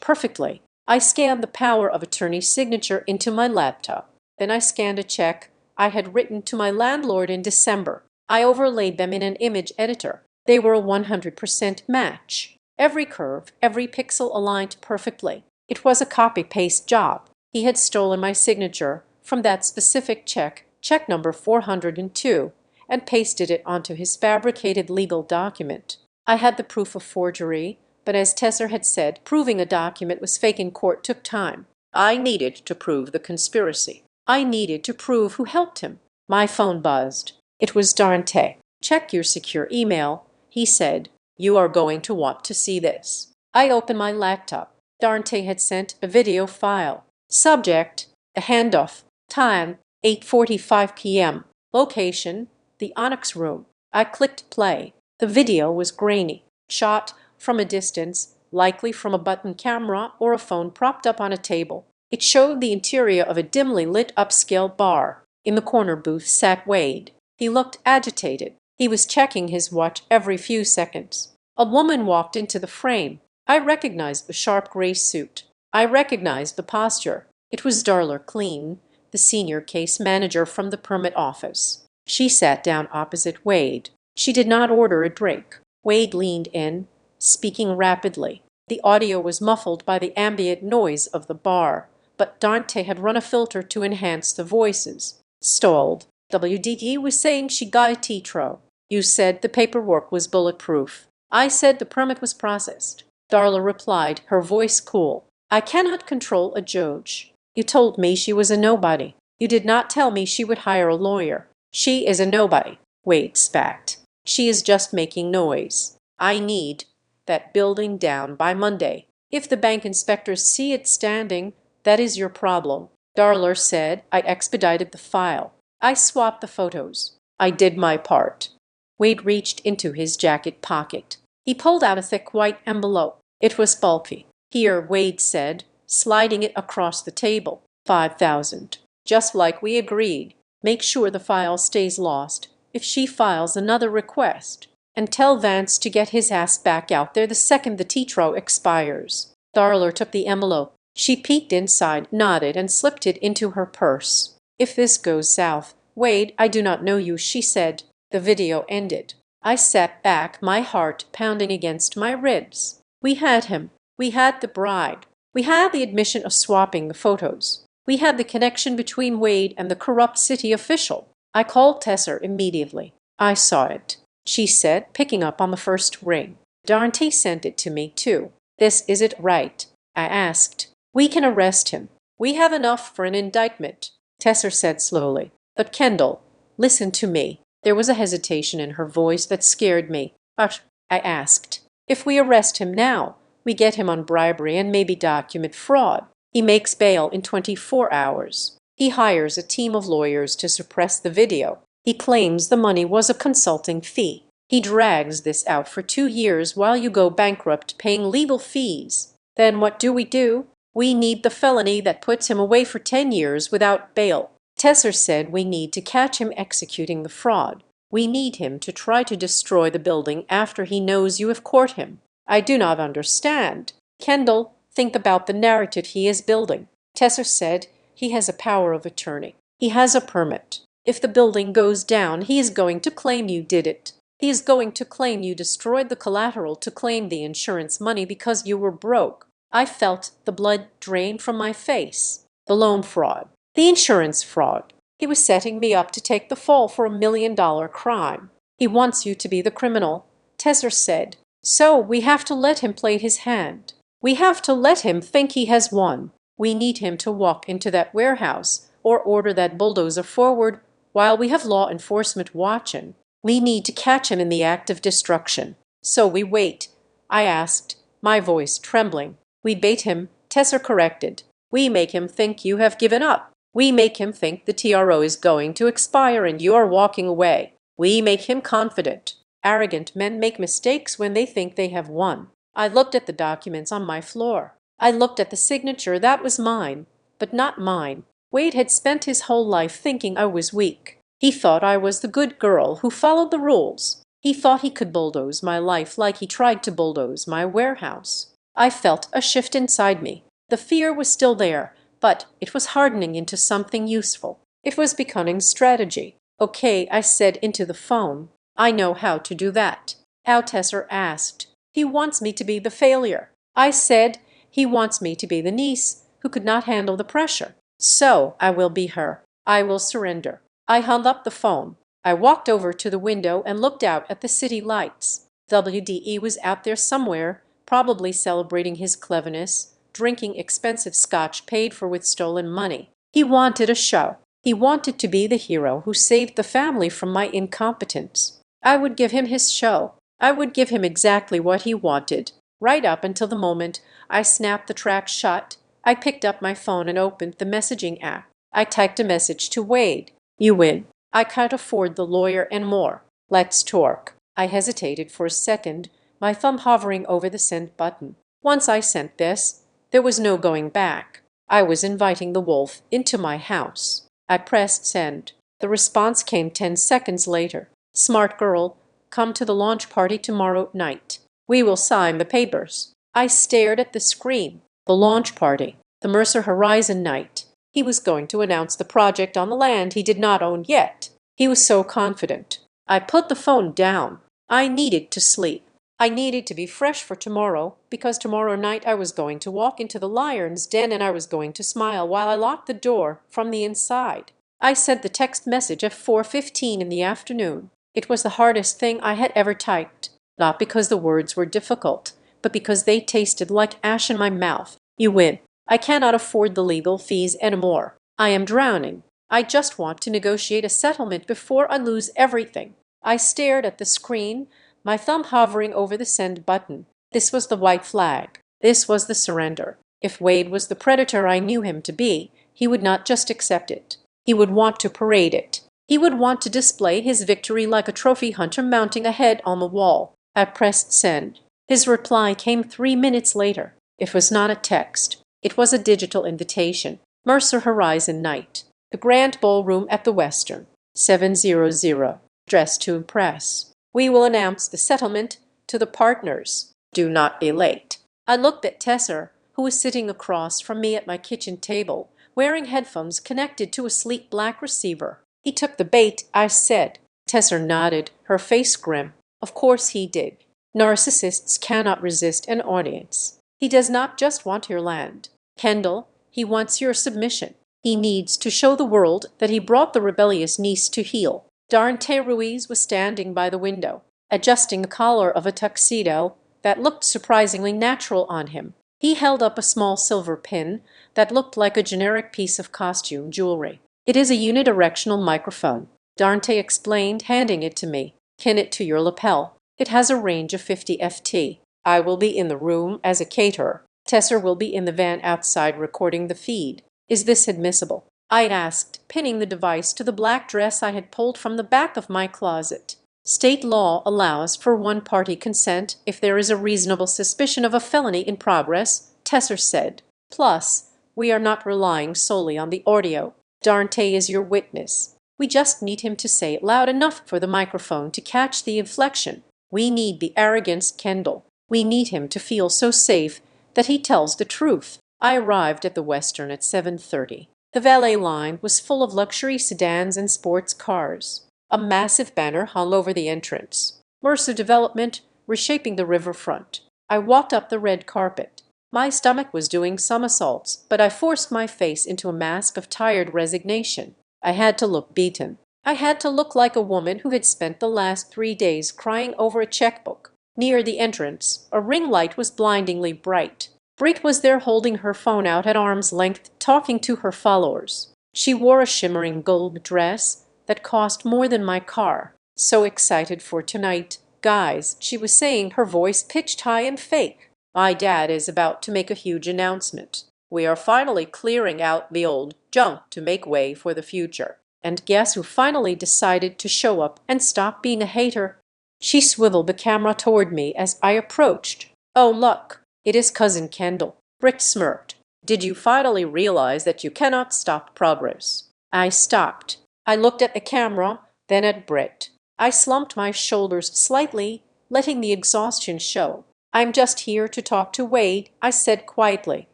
perfectly. I scanned the power of attorney's signature into my laptop. Then I scanned a check I had written to my landlord in December. I overlaid them in an image editor. They were a 100% match. Every curve, every pixel aligned perfectly. It was a copy-paste job. He had stolen my signature from that specific check, check number 402, and pasted it onto his fabricated legal document. I had the proof of forgery, but as Tesser had said, proving a document was fake in court took time. I needed to prove the conspiracy. I needed to prove who helped him. My phone buzzed. It was Dante. "Check your secure email," he said. "You are going to want to see this." I opened my laptop. Dante had sent a video file. Subject: a handoff. Time: 8:45 p.m. Location: the Onyx Room. I clicked play. The video was grainy, shot from a distance, likely from a button camera or a phone propped up on a table. It showed the interior of a dimly lit upscale bar. In the corner booth sat Wade. He looked agitated. He was checking his watch every few seconds. A woman walked into the frame. I recognized the sharp gray suit. I recognized the posture. It was Darla Clean, the senior case manager from the permit office. She sat down opposite Wade. She did not order a drink. Wade leaned in, speaking rapidly. The audio was muffled by the ambient noise of the bar. but Dante had run a filter to enhance the voices. Stalled. WDE was saying she got a Tetro. You said the paperwork was bulletproof. I said the permit was processed. Darla replied, her voice cool. I cannot control a judge. You told me she was a nobody. You did not tell me she would hire a lawyer. She is a nobody. Wade spat. She is just making noise. I need that building down by Monday. If the bank inspectors see it standing, that is your problem. Darla said. I expedited the file. I swapped the photos. I did my part. Wade reached into his jacket pocket. He pulled out a thick white envelope. It was bulky. Here, Wade said, sliding it across the table. 5,000. Just like we agreed. Make sure the file stays lost if she files another request. And tell Vance to get his ass back out there the second the Tetro expires. Darla took the envelope. She peeked inside, nodded, and slipped it into her purse. If this goes south, Wade, I do not know you, she said. The video ended. I sat back, my heart pounding against my ribs. We had him. We had the bride. We had the admission of swapping the photos. We had the connection between Wade and the corrupt city official. I called Tesser immediately. I saw it, she said, picking up on the first ring. Dante sent it to me, too. This is it right? I asked. We can arrest him. We have enough for an indictment, Tesser said slowly. But Kendall, listen to me. There was a hesitation in her voice that scared me. But, I asked, if we arrest him now, we get him on bribery and maybe document fraud. He makes bail in 24 hours. He hires a team of lawyers to suppress the video. He claims the money was a consulting fee. He drags this out for 2 years while you go bankrupt paying legal fees. Then what do? We need the felony that puts him away for 10 years without bail. Tesser said we need to catch him executing the fraud. We need him to try to destroy the building after he knows you have caught him. I do not understand. Kendall, think about the narrative he is building. Tesser said he has a power of attorney. He has a permit. If the building goes down, he is going to claim you did it. He is going to claim you destroyed the collateral to claim the insurance money because you were broke. I felt the blood drain from my face. The loan fraud. The insurance fraud. He was setting me up to take the fall for $1 million crime. He wants you to be the criminal, Tesser said. So we have to let him play his hand. We have to let him think he has won. We need him to walk into that warehouse or order that bulldozer forward while we have law enforcement watching. We need to catch him in the act of destruction. So we wait. I asked, my voice trembling. We bait him, Tesser corrected. We make him think you have given up. We make him think the TRO is going to expire and you are walking away. We make him confident. Arrogant men make mistakes when they think they have won. I looked at the documents on my floor. I looked at the signature that was mine, but not mine. Wade had spent his whole life thinking I was weak. He thought I was the good girl who followed the rules. He thought he could bulldoze my life like he tried to bulldoze my warehouse. I felt a shift inside me. The fear was still there, but it was hardening into something useful. It was becoming strategy. Okay, I said into the phone. I know how to do that. How? Tesser asked. He wants me to be the failure. I said he wants me to be the niece who could not handle the pressure. So I will be her. I will surrender. I hung up the phone. I walked over to the window and looked out at the city lights. WDE was out there somewhere, probably celebrating his cleverness, drinking expensive scotch paid for with stolen money. He wanted a show. He wanted to be the hero who saved the family from my incompetence. I would give him his show. I would give him exactly what he wanted, right up until the moment I snapped the track shut. I picked up my phone and opened the messaging app. I typed a message to Wade. You win. I can't afford the lawyer and more. Let's talk. I hesitated for a second, my thumb hovering over the send button. Once I sent this, there was no going back. I was inviting the wolf into my house. I pressed send. The response came 10 seconds later. Smart girl, come to the launch party tomorrow night. We will sign the papers. I stared at the screen. The launch party. The Mercer Horizon night. He was going to announce the project on the land he did not own yet. He was so confident. I put the phone down. I needed to sleep. I needed to be fresh for tomorrow, because tomorrow night I was going to walk into the lion's den and I was going to smile while I locked the door from the inside. I sent the text message at 4:15 in the afternoon. It was the hardest thing I had ever typed, not because the words were difficult, but because they tasted like ash in my mouth. You win. I cannot afford the legal fees anymore. I am drowning. I just want to negotiate a settlement before I lose everything. I stared at the screen, my thumb hovering over the send button. This was the white flag. This was the surrender. If Wade was the predator I knew him to be, he would not just accept it. He would want to parade it. He would want to display his victory like a trophy hunter mounting a head on the wall. I pressed send. His reply came 3 minutes later. It was not a text. It was a digital invitation. Mercer Horizon Night. The Grand Ballroom at the Western. 700. Dress to impress. We will announce the settlement to the partners. Do not be late. I looked at Tesser, who was sitting across from me at my kitchen table, wearing headphones connected to a sleek black receiver. He took the bait, I said. Tesser nodded, her face grim. Of course he did. Narcissists cannot resist an audience. He does not just want your land, Kendall, he wants your submission. He needs to show the world that he brought the rebellious niece to heel. Dante Ruiz was standing by the window, adjusting the collar of a tuxedo that looked surprisingly natural on him. He held up a small silver pin that looked like a generic piece of costume jewelry. It is a unidirectional microphone, Dante explained, handing it to me. Pin it to your lapel. It has a range of 50 ft. I will be in the room as a caterer. Tesser will be in the van outside recording the feed. Is this admissible? I asked, pinning the device to the black dress I had pulled from the back of my closet. State law allows for one-party consent if there is a reasonable suspicion of a felony in progress, Tesser said. Plus, we are not relying solely on the audio. Dante is your witness. We just need him to say it loud enough for the microphone to catch the inflection. We need the arrogance Kendall. We need him to feel so safe that he tells the truth. I arrived at the Western at 7:30. The valet line was full of luxury sedans and sports cars. A massive banner hung over the entrance. Mercer Development, reshaping the riverfront. I walked up the red carpet. My stomach was doing somersaults, but I forced my face into a mask of tired resignation. I had to look beaten. I had to look like a woman who had spent the last 3 days crying over a checkbook. Near the entrance, a ring light was blindingly bright. Brit was there holding her phone out at arm's length, talking to her followers. She wore a shimmering gold dress that cost more than my car. So excited for tonight. Guys, she was saying, her voice pitched high and fake. My dad is about to make a huge announcement. We are finally clearing out the old junk to make way for the future. And guess who finally decided to show up and stop being a hater? She swiveled the camera toward me as I approached. Oh, look. It is Cousin Kendall. Brit smirked. Did you finally realize that you cannot stop progress? I stopped. I looked at the camera, then at Brit. I slumped my shoulders slightly, letting the exhaustion show. I'm just here to talk to Wade, I said quietly.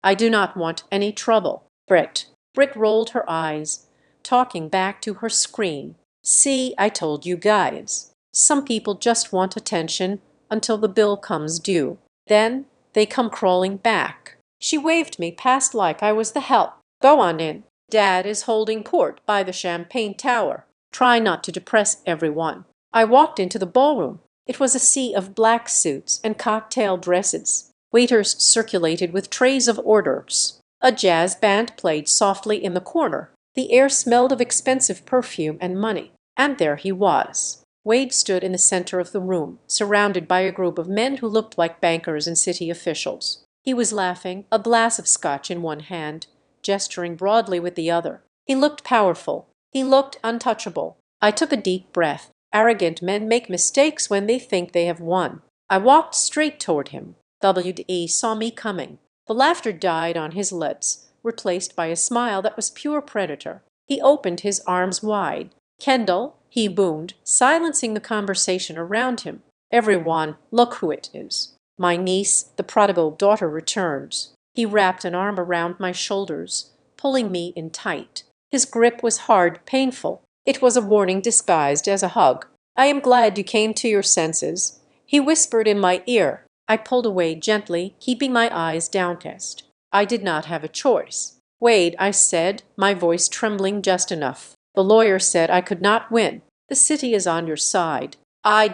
I do not want any trouble. Brit rolled her eyes, talking back to her screen. See, I told you guys. Some people just want attention until the bill comes due. Then they come crawling back. She waved me past like I was the help. Go on in. Dad is holding court by the champagne tower. Try not to depress everyone. I walked into the ballroom. It was a sea of black suits and cocktail dresses. Waiters circulated with trays of hors d'oeuvres. A jazz band played softly in the corner. The air smelled of expensive perfume and money. And there he was. Wade stood in the center of the room, surrounded by a group of men who looked like bankers and city officials. He was laughing, a glass of scotch in one hand, gesturing broadly with the other. He looked powerful. He looked untouchable. I took a deep breath. Arrogant men make mistakes when they think they have won. I walked straight toward him. WD saw me coming. The laughter died on his lips, replaced by a smile that was pure predator. He opened his arms wide. Kendall, he boomed, silencing the conversation around him. Everyone, look who it is. My niece, the prodigal daughter, returns. He wrapped an arm around my shoulders, pulling me in tight. His grip was hard, painful. It was a warning disguised as a hug. I am glad you came to your senses. He whispered in my ear. I pulled away gently, keeping my eyes downcast. I did not have a choice. Wade, I said, my voice trembling just enough. The lawyer said I could not win. The city is on your side. I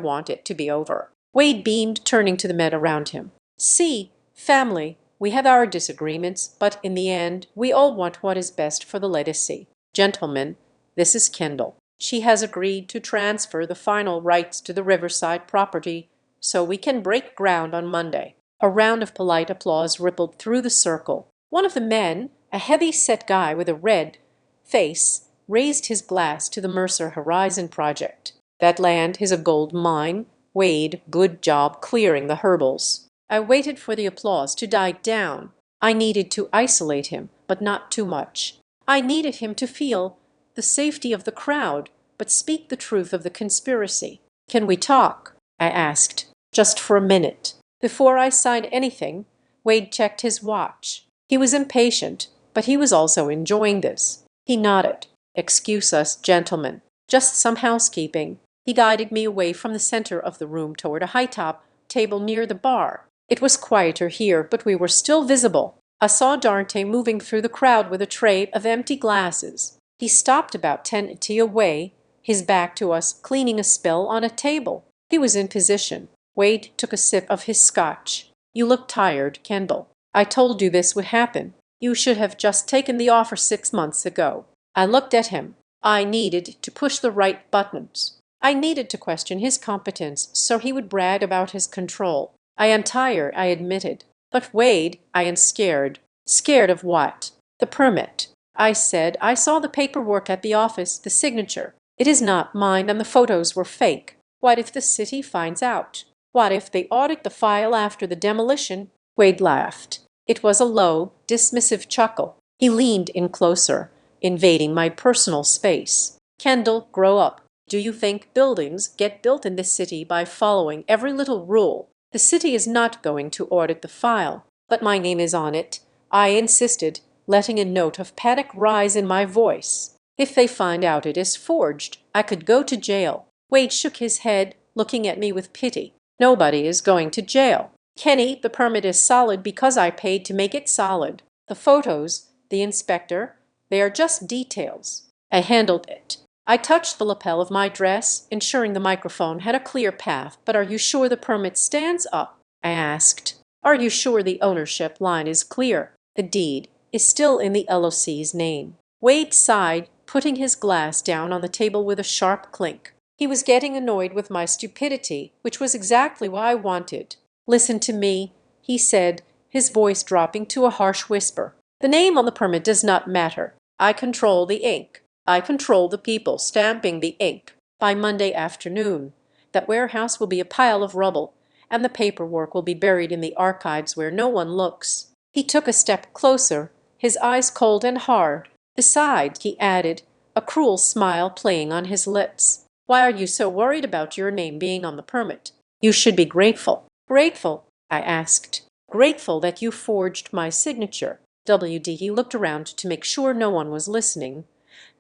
want it to be over. Wade beamed, turning to the men around him. See, family, we have our disagreements, but in the end, we all want what is best for the legacy. Gentlemen, this is Kendall. She has agreed to transfer the final rights to the Riverside property, so we can break ground on Monday. A round of polite applause rippled through the circle. One of the men, a heavy-set guy with a red face, raised his glass to the Mercer Horizon project. That land is a gold mine. Wade, good job clearing the hurdles. I waited for the applause to die down. I needed to isolate him, but not too much. I needed him to feel the safety of the crowd, but speak the truth of the conspiracy. Can we talk? I asked, just for a minute. Before I signed anything, Wade checked his watch. He was impatient, but he was also enjoying this. He nodded. Excuse us, gentlemen. Just some housekeeping. He guided me away from the center of the room toward a high-top table near the bar. It was quieter here, but we were still visible. I saw Dante moving through the crowd with a tray of empty glasses. He stopped about 10 feet away, his back to us, cleaning a spill on a table. He was in position. Wade took a sip of his scotch. You look tired, Kendall. I told you this would happen. You should have just taken the offer 6 months ago. I looked at him. I needed to push the right buttons. I needed to question his competence so he would brag about his control. I am tired, I admitted. But Wade, I am scared. Scared of what? The permit. I said, I saw the paperwork at the office, the signature. It is not mine and the photos were fake. What if the city finds out? What if they audit the file after the demolition? Wade laughed. It was a low, dismissive chuckle. He leaned in closer, invading my personal space. Kendall, grow up. Do you think buildings get built in this city by following every little rule? The city is not going to audit the file, but my name is on it. I insisted, letting a note of panic rise in my voice. If they find out it is forged, I could go to jail. Wade shook his head, looking at me with pity. Nobody is going to jail. Kenny, the permit is solid because I paid to make it solid. The photos, the inspector, they are just details. I handled it. I touched the lapel of my dress, ensuring the microphone had a clear path. But are you sure the permit stands up? I asked. Are you sure the ownership line is clear? The deed is still in the LOC's name. Wade sighed, putting his glass down on the table with a sharp clink. He was getting annoyed with my stupidity, which was exactly what I wanted. Listen to me, he said, his voice dropping to a harsh whisper. The name on the permit does not matter. I control the ink. I control the people stamping the ink. By Monday afternoon, that warehouse will be a pile of rubble, and the paperwork will be buried in the archives where no one looks. He took a step closer, his eyes cold and hard. Besides, he added, a cruel smile playing on his lips. Why are you so worried about your name being on the permit? You should be grateful. Grateful? I asked. Grateful that you forged my signature. He looked around to make sure no one was listening,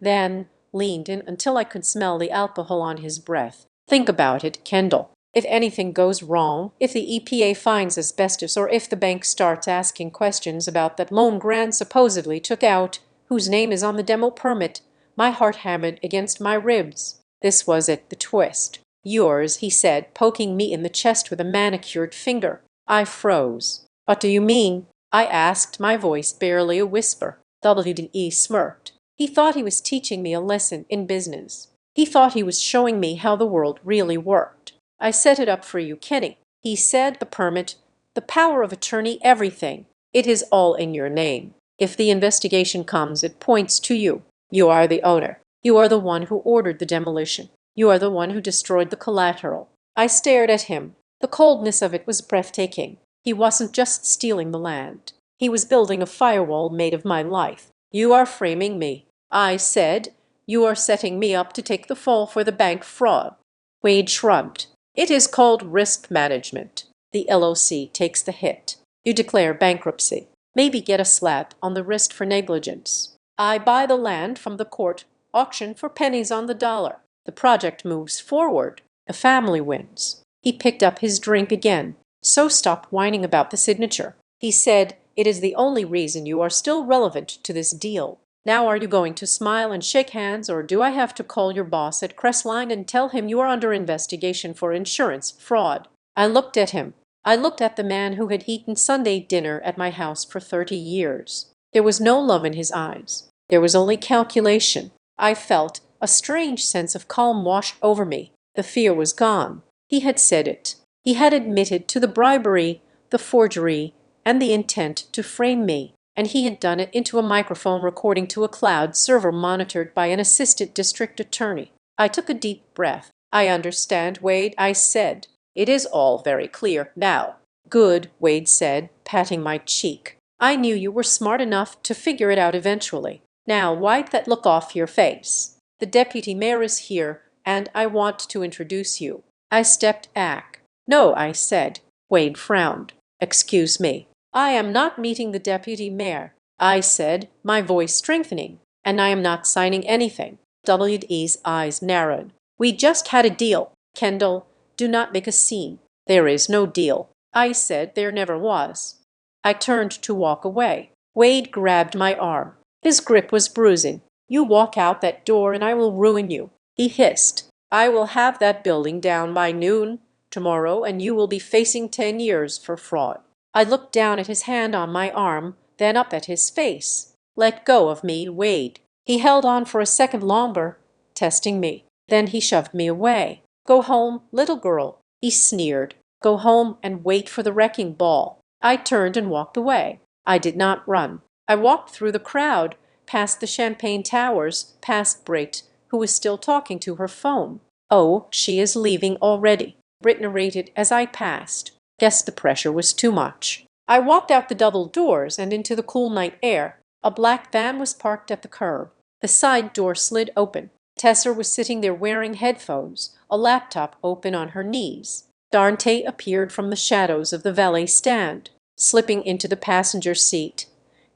then leaned in until I could smell the alcohol on his breath. Think about it, Kendall. If anything goes wrong, if the EPA finds asbestos, or if the bank starts asking questions about that loan Grant supposedly took out, whose name is on the demo permit, my heart hammered against my ribs. This was it, the twist. Yours, he said, poking me in the chest with a manicured finger. I froze. What do you mean? I asked, my voice barely a whisper. WDE smirked. He thought he was teaching me a lesson in business. He thought he was showing me how the world really worked. I set it up for you, Kenny. He said, the permit, the power of attorney, everything. It is all in your name. If the investigation comes, it points to you. You are the owner. You are the one who ordered the demolition. You are the one who destroyed the collateral. I stared at him. The coldness of it was breathtaking. He wasn't just stealing the land. He was building a firewall made of my life. You are framing me. I said, you are setting me up to take the fall for the bank fraud. Wade shrugged. It is called risk management. The LOC takes the hit. You declare bankruptcy. Maybe get a slap on the wrist for negligence. I buy the land from the court, auction for pennies on the dollar. The project moves forward. The family wins. He picked up his drink again. "So stop whining about the signature," he said. "It is the only reason you are still relevant to this deal. Now are you going to smile and shake hands, or do I have to call your boss at Crestline and tell him you are under investigation for insurance fraud?" I looked at him. I looked at the man who had eaten Sunday dinner at my house for 30 years. There was no love in his eyes. There was only calculation. I felt a strange sense of calm wash over me. The fear was gone. He had said it. He had admitted to the bribery, the forgery, and the intent to frame me. And he had done it into a microphone recording to a cloud server monitored by an assistant district attorney. I took a deep breath. "I understand, Wade," I said. "It is all very clear now." "Good," Wade said, patting my cheek. "I knew you were smart enough to figure it out eventually. Now wipe that look off your face. The deputy mayor is here, and I want to introduce you." I stepped back. "No," I said. Wade frowned. "Excuse me. I am not meeting the deputy mayor," I said, my voice strengthening. "And I am not signing anything." W.E.'s eyes narrowed. "We just had a deal. Kendall, do not make a scene." "There is no deal," I said. "There never was." I turned to walk away. Wade grabbed my arm. His grip was bruising. "You walk out that door and I will ruin you," he hissed. "I will have that building down by noon tomorrow, and you will be facing 10 years for fraud." I looked down at his hand on my arm, then up at his face. "Let go of me, Wade." He held on for a second longer, testing me. Then he shoved me away. "Go home, little girl," he sneered. "Go home and wait for the wrecking ball." I turned and walked away. I did not run. I walked through the crowd, past the Champagne Towers, past Brit, who was still talking to her phone. "Oh, she is leaving already," Brit narrated as I passed. Guess the pressure was too much. I walked out the double doors and into the cool night air. A black van was parked at the curb. The side door slid open. Tessa was sitting there wearing headphones, a laptop open on her knees. Dante appeared from the shadows of the valet stand, slipping into the passenger seat.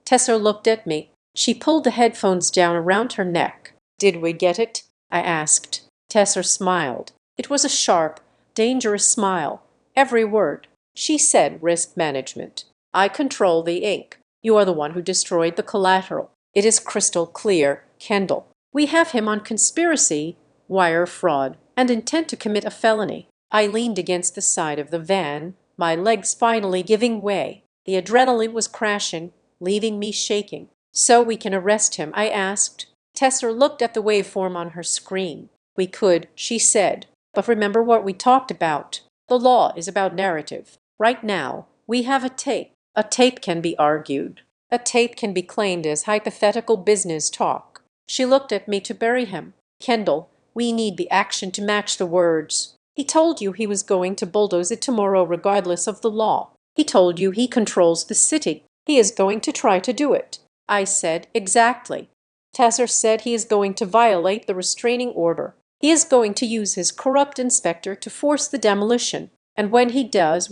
Tessa looked at me. She pulled the headphones down around her neck. "Did we get it?" I asked. Tessa smiled. It was a sharp, dangerous smile. Every word. She said, "Risk management. I control the ink. You are the one who destroyed the collateral. It is crystal clear, Kendall. We have him on conspiracy, wire fraud, and intent to commit a felony." I leaned against the side of the van, my legs finally giving way. The adrenaline was crashing, leaving me shaking. "So we can arrest him?" I asked. Tessa looked at the waveform on her screen. "We could," she said. "But remember what we talked about. The law is about narrative. Right now, we have a tape. A tape can be argued. A tape can be claimed as hypothetical business talk." She looked at me. "To bury him. Kendall, we need the action to match the words. He told you he was going to bulldoze it tomorrow regardless of the law. He told you he controls the city. He is going to try to do it." I said, "Exactly." Tessa said, "He is going to violate the restraining order. He is going to use his corrupt inspector to force the demolition. And when he does,"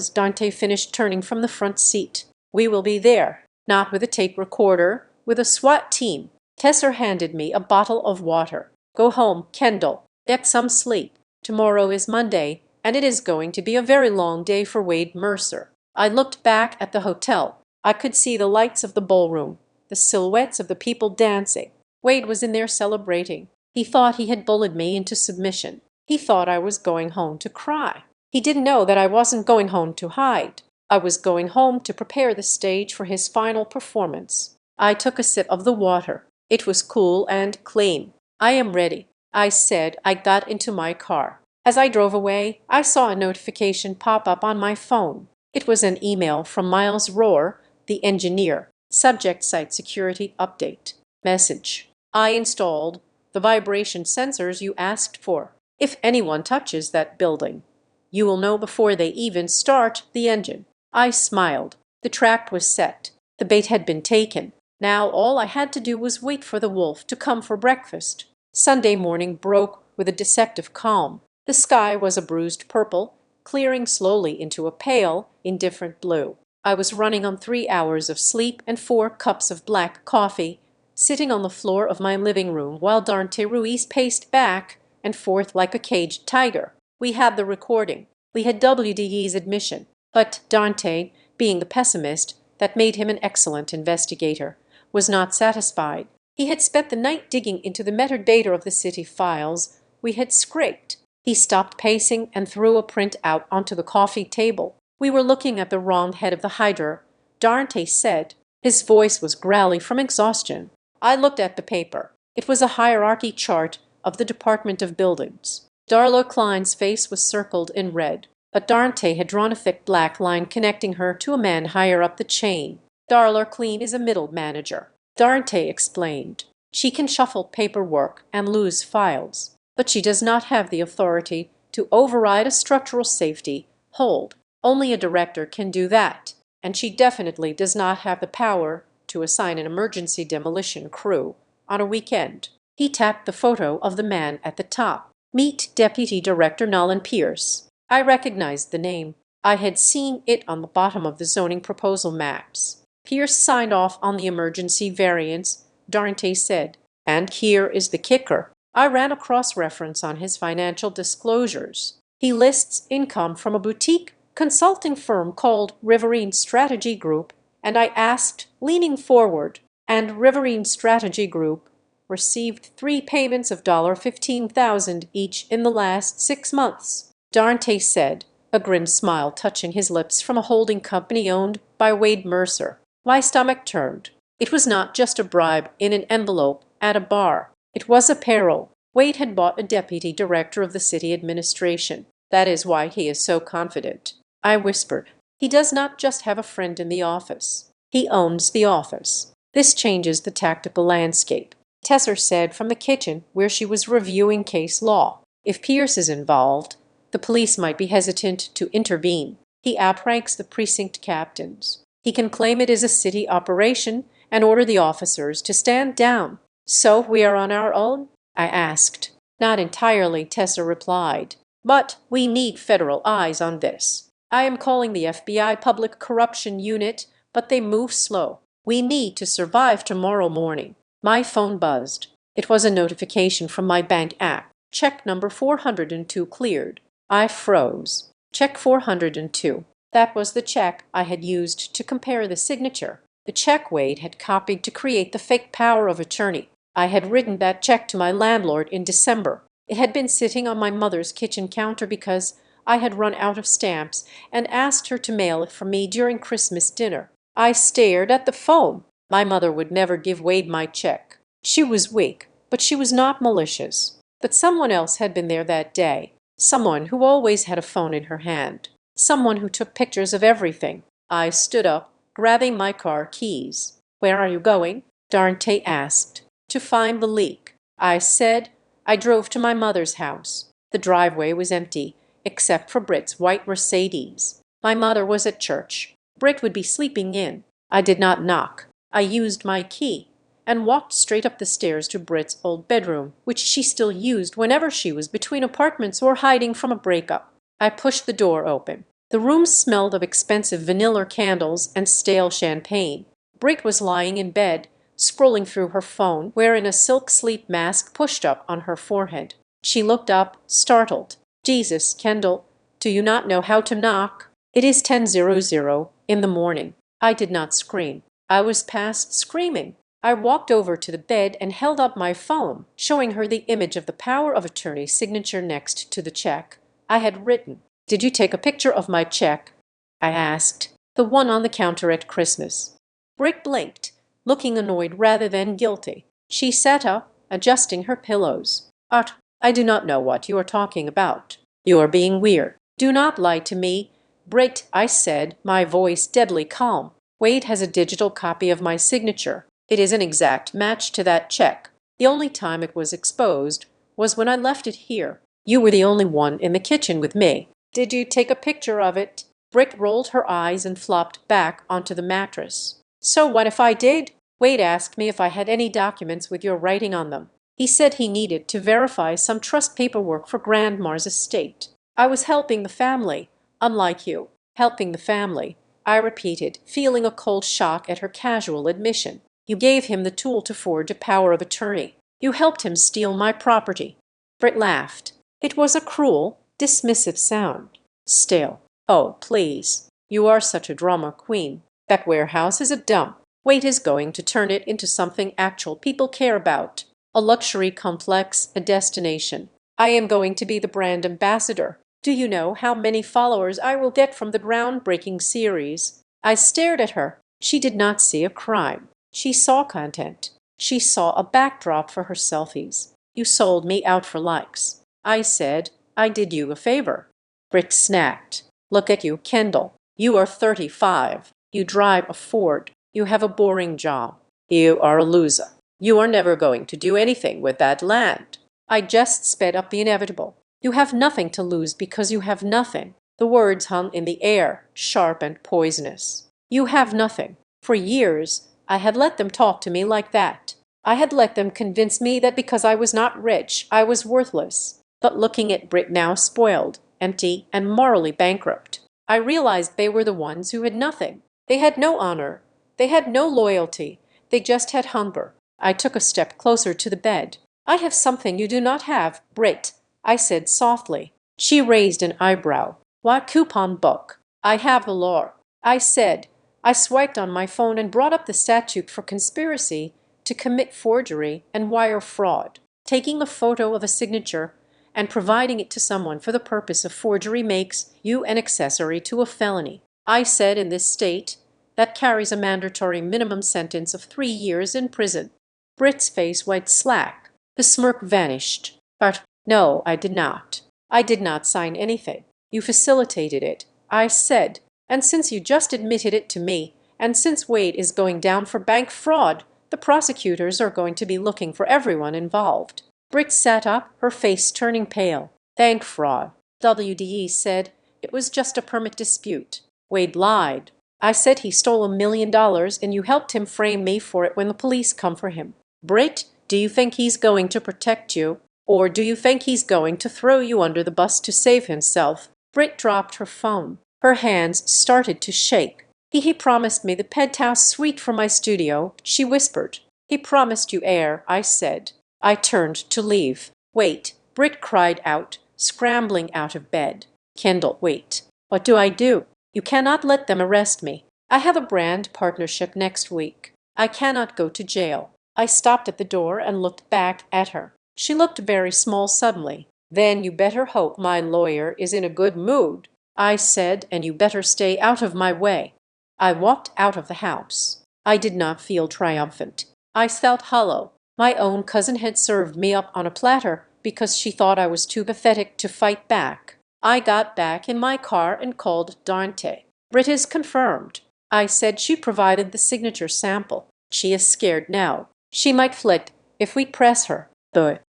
Dante finished, turning from the front seat, "we will be there. Not with a tape recorder, with a SWAT team." Tessa handed me a bottle of water. "Go home, Kendall. Get some sleep. Tomorrow is Monday, and it is going to be a very long day for Wade Mercer." I looked back at the hotel. I could see the lights of the ballroom, the silhouettes of the people dancing. Wade was in there celebrating. He thought he had bullied me into submission. He thought I was going home to cry. He didn't know that I wasn't going home to hide. I was going home to prepare the stage for his final performance. I took a sip of the water. It was cool and clean. "I am ready," I said. I got into my car. As I drove away, I saw a notification pop up on my phone. It was an email from Miles Rohr, the engineer. Subject: Site Security Update. Message: "I installed the vibration sensors you asked for. If anyone touches that building, you will know before they even start the engine." I smiled. The trap was set. The bait had been taken. Now all I had to do was wait for the wolf to come for breakfast. Sunday morning broke with a deceptive calm. The sky was a bruised purple, clearing slowly into a pale, indifferent blue. I was running on 3 hours of sleep and 4 cups of black coffee, sitting on the floor of my living room while Dante Ruiz paced back and forth like a caged tiger. We had the recording. We had WDE's admission. But Dante, being the pessimist that made him an excellent investigator, was not satisfied. He had spent the night digging into the metadata of the city files we had scraped. He stopped pacing and threw a print out onto the coffee table. We were looking at the wrong head of the hydra, Dante said. His voice was growly from exhaustion. I looked at the paper. It was a hierarchy chart of the Department of Buildings. Darla Klein's face was circled in red, but Dante had drawn a thick black line connecting her to a man higher up the chain. Darla Klein is a middle manager, Dante explained. She can shuffle paperwork and lose files, but she does not have the authority to override a structural safety hold. Only a director can do that, and she definitely does not have the power to assign an emergency demolition crew on a weekend. He tapped the photo of the man at the top. Meet Deputy Director Nolan Pierce. I recognized the name. I had seen it on the bottom of the zoning proposal maps. Pierce signed off on the emergency variance, Dante said. And here is the kicker. I ran a cross-reference on his financial disclosures. He lists income from a boutique consulting firm called Riverine Strategy Group, and I asked, leaning forward, and Riverine Strategy Group received 3 payments of $15,000 each in the last 6 months, Dante said, a grim smile touching his lips from a holding company owned by Wade Mercer. My stomach turned. It was not just a bribe in an envelope at a bar. It was a payroll. Wade had bought a deputy director of the city administration. That is why he is so confident. I whispered. He does not just have a friend in the office. He owns the office. This changes the tactical landscape, Tesser said from the kitchen where she was reviewing case law. If Pierce is involved, the police might be hesitant to intervene. He outranks the precinct captains. He can claim it is a city operation and order the officers to stand down. So we are on our own? I asked. Not entirely, Tesser replied. But we need federal eyes on this. I am calling the FBI Public Corruption Unit, but they move slow. We need to survive tomorrow morning. My phone buzzed. It was a notification from my bank app. Check number 402 cleared. I froze. Check 402. That was the check I had used to compare the signature. The check Wade had copied to create the fake power of attorney. I had written that check to my landlord in December. It had been sitting on my mother's kitchen counter because I had run out of stamps and asked her to mail it for me during Christmas dinner. I stared at the phone. My mother would never give Wade my check. She was weak, but she was not malicious. But someone else had been there that day. Someone who always had a phone in her hand. Someone who took pictures of everything. I stood up, grabbing my car keys. Where are you going? Dante asked. To find the leak. I said. I drove to my mother's house. The driveway was empty, except for Britt's white Mercedes. My mother was at church. Britt would be sleeping in. I did not knock. I used my key and walked straight up the stairs to Britt's old bedroom, which she still used whenever she was between apartments or hiding from a breakup. I pushed the door open. The room smelled of expensive vanilla candles and stale champagne. Britt was lying in bed, scrolling through her phone, wearing a silk sleep mask pushed up on her forehead. She looked up, startled. Jesus, Kendall, do you not know how to knock? It is 10:00 in the morning. I did not scream. I was past screaming. I walked over to the bed and held up my phone, showing her the image of the power of attorney signature next to the check I had written. Did you take a picture of my check? I asked. The one on the counter at Christmas. Britt blinked, looking annoyed rather than guilty. She sat up, adjusting her pillows. I do not know what you are talking about. You are being weird. Do not lie to me. Britt, I said, my voice deadly calm. Wade has a digital copy of my signature. It is an exact match to that check. The only time it was exposed was when I left it here. You were the only one in the kitchen with me. Did you take a picture of it? Britt rolled her eyes and flopped back onto the mattress. So what if I did? Wade asked me if I had any documents with your writing on them. He said he needed to verify some trust paperwork for Grandma's estate. I was helping the family, unlike you. Helping the family, I repeated, feeling a cold shock at her casual admission. You gave him the tool to forge a power of attorney. You helped him steal my property. Britt laughed. It was a cruel, dismissive sound. Still. Oh, please. You are such a drama queen. That warehouse is a dump. Wait is going to turn it into something actual people care about. A luxury complex, a destination. I am going to be the brand ambassador. Do you know how many followers I will get from the groundbreaking series? I stared at her. She did not see a crime. She saw content. She saw a backdrop for her selfies. You sold me out for likes. I said, I did you a favor. Britt snapped. Look at you, Kendall. You are 35. You drive a Ford. You have a boring job. You are a loser. You are never going to do anything with that land. I just sped up the inevitable. You have nothing to lose because you have nothing. The words hung in the air, sharp and poisonous. You have nothing. For years, I had let them talk to me like that. I had let them convince me that because I was not rich, I was worthless. But looking at Britt now spoiled, empty, and morally bankrupt, I realized they were the ones who had nothing. They had no honor. They had no loyalty. They just had hunger. I took a step closer to the bed. I have something you do not have, Britt, I said softly. She raised an eyebrow. What coupon book? I have the law, I said. I swiped on my phone and brought up the statute for conspiracy to commit forgery and wire fraud. Taking a photo of a signature and providing it to someone for the purpose of forgery makes you an accessory to a felony. I said in this state that carries a mandatory minimum sentence of 3 years in prison. Britt's face went slack. The smirk vanished. But no, I did not. I did not sign anything. You facilitated it, I said. And since you just admitted it to me, and since Wade is going down for bank fraud, the prosecutors are going to be looking for everyone involved. Britt sat up, her face turning pale. Bank fraud. WDE said it was just a permit dispute. Wade lied. I said he stole $1 million and you helped him frame me for it when the police come for him. Britt, do you think he's going to protect you? Or do you think he's going to throw you under the bus to save himself? Britt dropped her phone. Her hands started to shake. He promised me the penthouse suite for my studio, she whispered. He promised you air, I said. I turned to leave. Wait, Britt cried out, scrambling out of bed. Kendall, wait. What do I do? You cannot let them arrest me. I have a brand partnership next week. I cannot go to jail. I stopped at the door and looked back at her. She looked very small suddenly. Then you better hope my lawyer is in a good mood, I said, and you better stay out of my way. I walked out of the house. I did not feel triumphant. I felt hollow. My own cousin had served me up on a platter because she thought I was too pathetic to fight back. I got back in my car and called Dante. Britt is confirmed. I said she provided the signature sample. She is scared now. She might flit if we press her.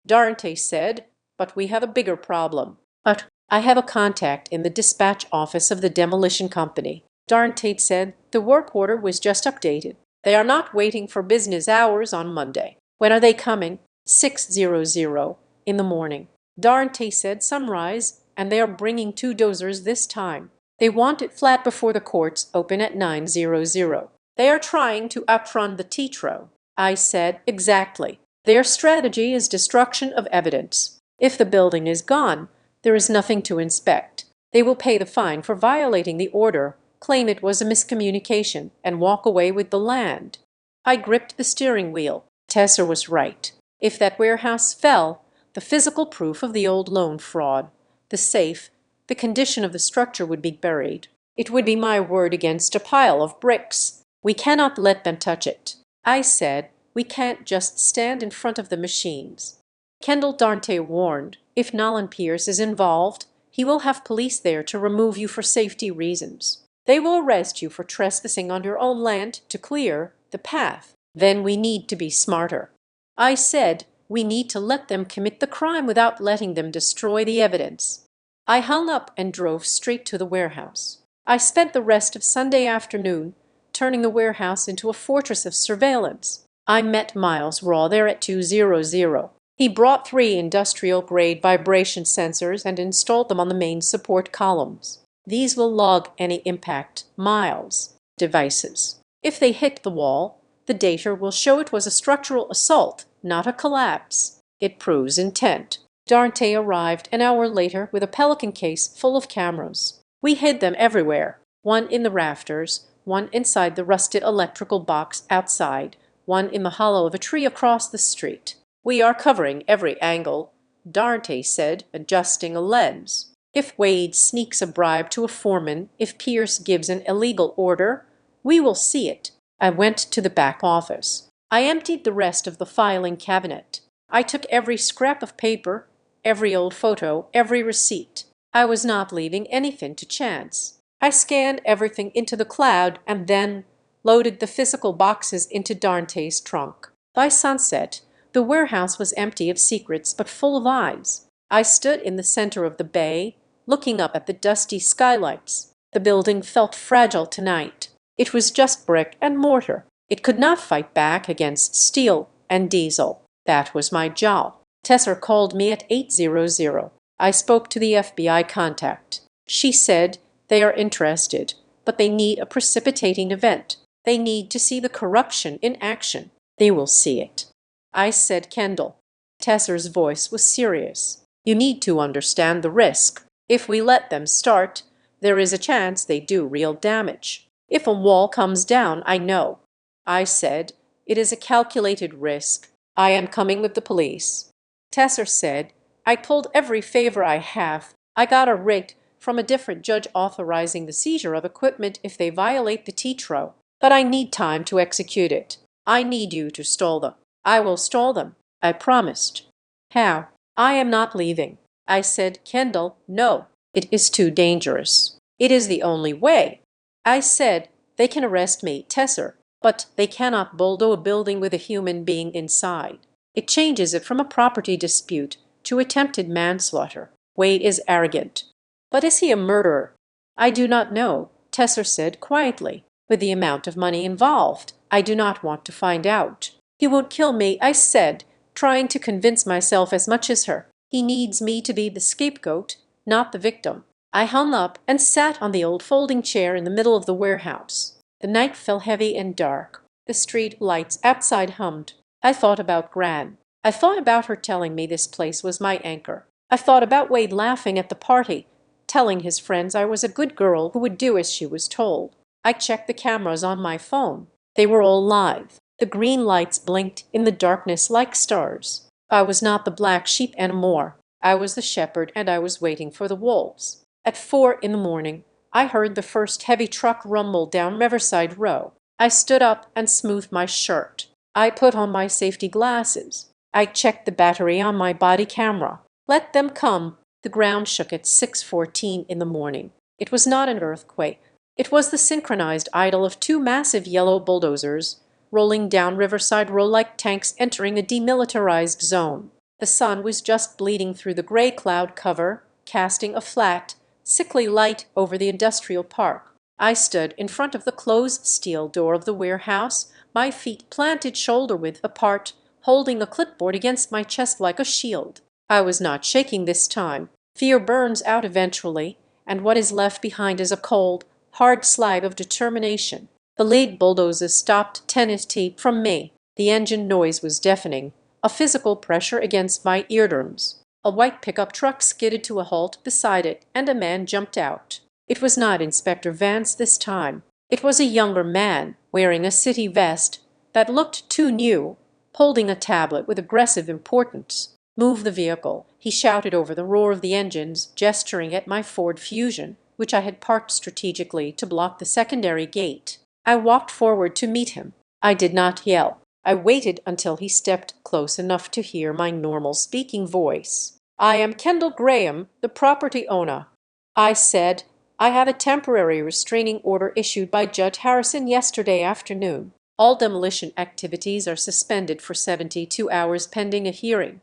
Dante said, but we have a bigger problem. But I have a contact in the dispatch office of the demolition company. Dante said the work order was just updated. They are not waiting for business hours on Monday. When are they coming? 6:00 in the morning. Dante said sunrise, and they are bringing 2 dozers this time. They want it flat before the courts open at 9:00. They are trying to outrun the Tetro. I said, exactly. Their strategy is destruction of evidence. If the building is gone, there is nothing to inspect. They will pay the fine for violating the order, claim it was a miscommunication, and walk away with the land. I gripped the steering wheel. Tessa was right. If that warehouse fell, the physical proof of the old loan fraud, the safe, the condition of the structure would be buried. It would be my word against a pile of bricks. We cannot let them touch it. I said, we can't just stand in front of the machines. Kendall, Dante warned, if Nolan Pierce is involved, he will have police there to remove you for safety reasons. They will arrest you for trespassing on your own land to clear the path. Then we need to be smarter. I said, we need to let them commit the crime without letting them destroy the evidence. I hung up and drove straight to the warehouse. I spent the rest of Sunday afternoon turning the warehouse into a fortress of surveillance. I met Miles Raw there at 2:00. He brought 3 industrial-grade vibration sensors and installed them on the main support columns. These will log any impact, Miles, devices. If they hit the wall, the data will show it was a structural assault, not a collapse. It proves intent. Dante arrived an hour later with a pelican case full of cameras. We hid them everywhere, one in the rafters, one inside the rusted electrical box outside, one in the hollow of a tree across the street. "We are covering every angle," Dante said, adjusting a lens. "If Wade sneaks a bribe to a foreman, if Pierce gives an illegal order, we will see it." I went to the back office. I emptied the rest of the filing cabinet. I took every scrap of paper, every old photo, every receipt. I was not leaving anything to chance. I scanned everything into the cloud and then loaded the physical boxes into Dante's trunk. By sunset, the warehouse was empty of secrets but full of eyes. I stood in the center of the bay, looking up at the dusty skylights. The building felt fragile tonight. It was just brick and mortar. It could not fight back against steel and diesel. That was my job. Tesser called me at 8:00. I spoke to the FBI contact. She said they are interested, but they need a precipitating event. They need to see the corruption in action. They will see it. I said, "Kendall." Tesser's voice was serious. "You need to understand the risk. If we let them start, there is a chance they do real damage. If a wall comes down, I know." I said, "It is a calculated risk. I am coming with the police." Tesser said, "I pulled every favor I have. I got a writ from a different judge authorizing the seizure of equipment if they violate the TETRO. But I need time to execute it. I need you to stall them." "I will stall them," I promised. "How?" "I am not leaving." I said, "Kendall, no. It is too dangerous." "It is the only way." I said, "They can arrest me, Tesser, but they cannot bulldoze a building with a human being inside. It changes it from a property dispute to attempted manslaughter. Wade is arrogant." "But is he a murderer?" "I do not know," Tesser said quietly. "With the amount of money involved, I do not want to find out." "He won't kill me," I said, trying to convince myself as much as her. "He needs me to be the scapegoat, not the victim." I hung up and sat on the old folding chair in the middle of the warehouse. The night fell heavy and dark. The street lights outside hummed. I thought about Gran. I thought about her telling me this place was my anchor. I thought about Wade laughing at the party, telling his friends I was a good girl who would do as she was told. I checked the cameras on my phone. They were all live. The green lights blinked in the darkness like stars. I was not the black sheep anymore. I was the shepherd, and I was waiting for the wolves. At 4 in the morning, I heard the first heavy truck rumble down Riverside Row. I stood up and smoothed my shirt. I put on my safety glasses. I checked the battery on my body camera. Let them come. The ground shook at 6:14 in the morning. It was not an earthquake. It was the synchronized idle of two massive yellow bulldozers rolling down Riverside Row like tanks entering a demilitarized zone. The sun was just bleeding through the gray cloud cover, casting a flat, sickly light over the industrial park. I stood in front of the closed steel door of the warehouse, my feet planted shoulder-width apart, holding a clipboard against my chest like a shield. I was not shaking this time. Fear burns out eventually, and what is left behind is a cold, hard slag of determination. The lead bulldozers stopped tennis tee from me. The engine noise was deafening, a physical pressure against my eardrums. A white pickup truck skidded to a halt beside it, and a man jumped out. It was not Inspector Vance this time. It was a younger man, wearing a city vest that looked too new, holding a tablet with aggressive importance. "Move the vehicle," he shouted over the roar of the engines, gesturing at my Ford Fusion, which I had parked strategically to block the secondary gate. I walked forward to meet him. I did not yell. I waited until he stepped close enough to hear my normal speaking voice. "I am Kendall Graham, the property owner," I said. "I have a temporary restraining order issued by Judge Harrison yesterday afternoon. All demolition activities are suspended for 72 hours pending a hearing."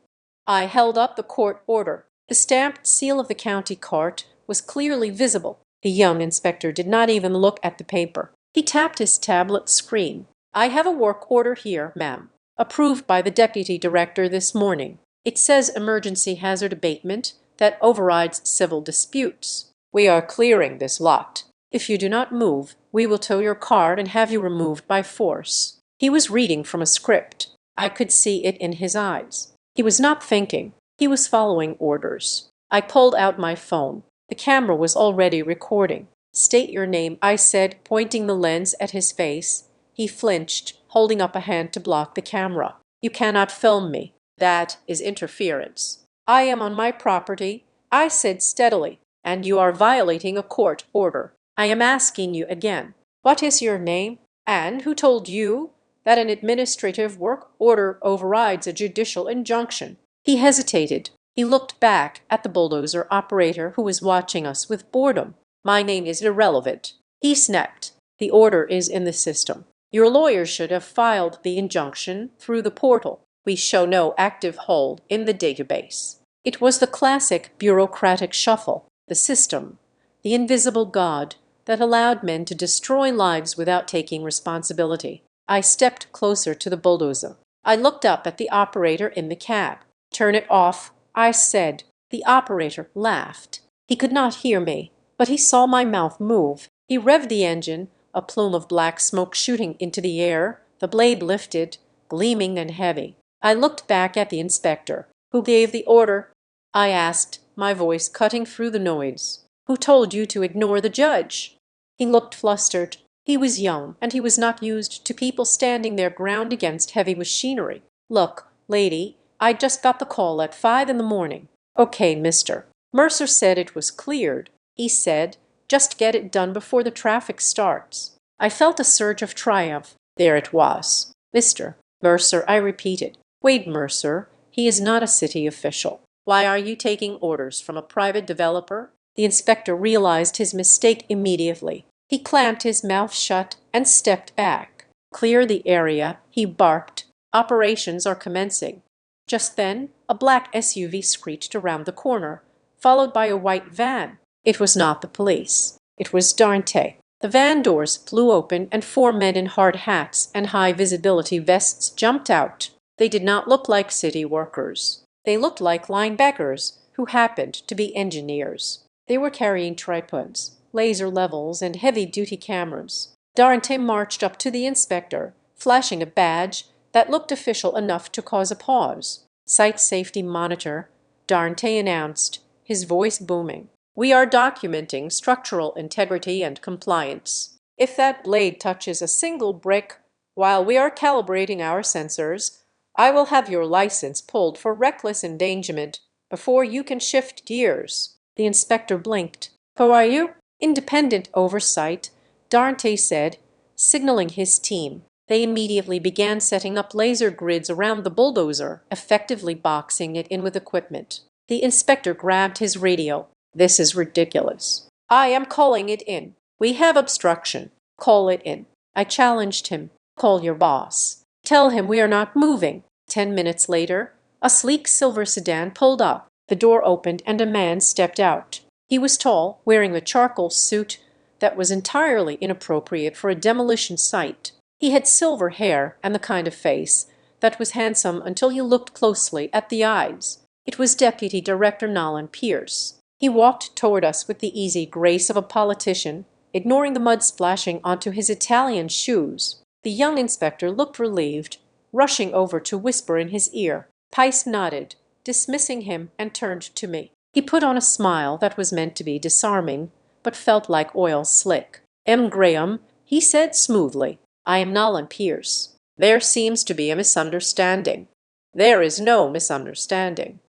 I held up the court order. The stamped seal of the county court was clearly visible. The young inspector did not even look at the paper. He tapped his tablet screen. "I have a work order here, ma'am, approved by the deputy director this morning. It says emergency hazard abatement that overrides civil disputes. We are clearing this lot. If you do not move, we will tow your car and have you removed by force." He was reading from a script. I could see it in his eyes. He was not thinking. He was following orders. I pulled out my phone. The camera was already recording. "State your name," I said, pointing the lens at his face. He flinched, holding up a hand to block the camera. "You cannot film me. That is interference." "I am on my property," I said steadily, "and you are violating a court order. I am asking you again. What is your name? And who told you that an administrative work order overrides a judicial injunction?" He hesitated. He looked back at the bulldozer operator who was watching us with boredom. "My name is irrelevant," he snapped. "The order is in the system. Your lawyer should have filed the injunction through the portal. We show no active hold in the database." It was the classic bureaucratic shuffle, the system, the invisible god that allowed men to destroy lives without taking responsibility. I stepped closer to the bulldozer. I looked up at the operator in the cab. "Turn it off," I said. The operator laughed. He could not hear me, but he saw my mouth move. He revved the engine, a plume of black smoke shooting into the air. The blade lifted, gleaming and heavy. I looked back at the inspector. "Who gave the order?" I asked, my voice cutting through the noise. "Who told you to ignore the judge?" He looked flustered. He was young, and he was not used to people standing their ground against heavy machinery. "Look, lady, I just got the call at 5 in the morning." "Okay, mister. Mercer said it was cleared." He said, "Just get it done before the traffic starts." I felt a surge of triumph. There it was. "Mr. Mercer," I repeated. "Wade Mercer. He is not a city official. Why are you taking orders from a private developer?" The inspector realized his mistake immediately. He clamped his mouth shut and stepped back. "Clear the area," he barked. "Operations are commencing." Just then a black SUV screeched around the corner, followed by a white van. It was not the police. It was Darnte. The van doors flew open and 4 men in hard hats and high-visibility vests jumped out. They did not look like city workers. They looked like linebackers who happened to be engineers. They were carrying tripods, laser levels, and heavy-duty cameras. Darnte marched up to the inspector, flashing a badge that looked official enough to cause a pause. "Site safety monitor," Darnte announced, his voice booming. "We are documenting structural integrity and compliance. If that blade touches a single brick while we are calibrating our sensors, I will have your license pulled for reckless endangerment before you can shift gears." The inspector blinked. "Who are you?" "Independent oversight," Darnte said, signaling his team. They immediately began setting up laser grids around the bulldozer, effectively boxing it in with equipment. The inspector grabbed his radio. "This is ridiculous." "I am calling it in. We have obstruction. Call it in." I challenged him. "Call your boss. Tell him we are not moving." 10 minutes later, a sleek silver sedan pulled up. The door opened and a man stepped out. He was tall, wearing a charcoal suit that was entirely inappropriate for a demolition site. He had silver hair and the kind of face that was handsome until you looked closely at the eyes. It was Deputy Director Nolan Pierce. He walked toward us with the easy grace of a politician, ignoring the mud splashing onto his Italian shoes. The young inspector looked relieved, rushing over to whisper in his ear. Pice nodded, dismissing him, and turned to me. He put on a smile that was meant to be disarming, but felt like oil slick. "M. Graham," he said smoothly. "I am Nolan Pierce. There seems to be a misunderstanding." "There is no misunderstanding."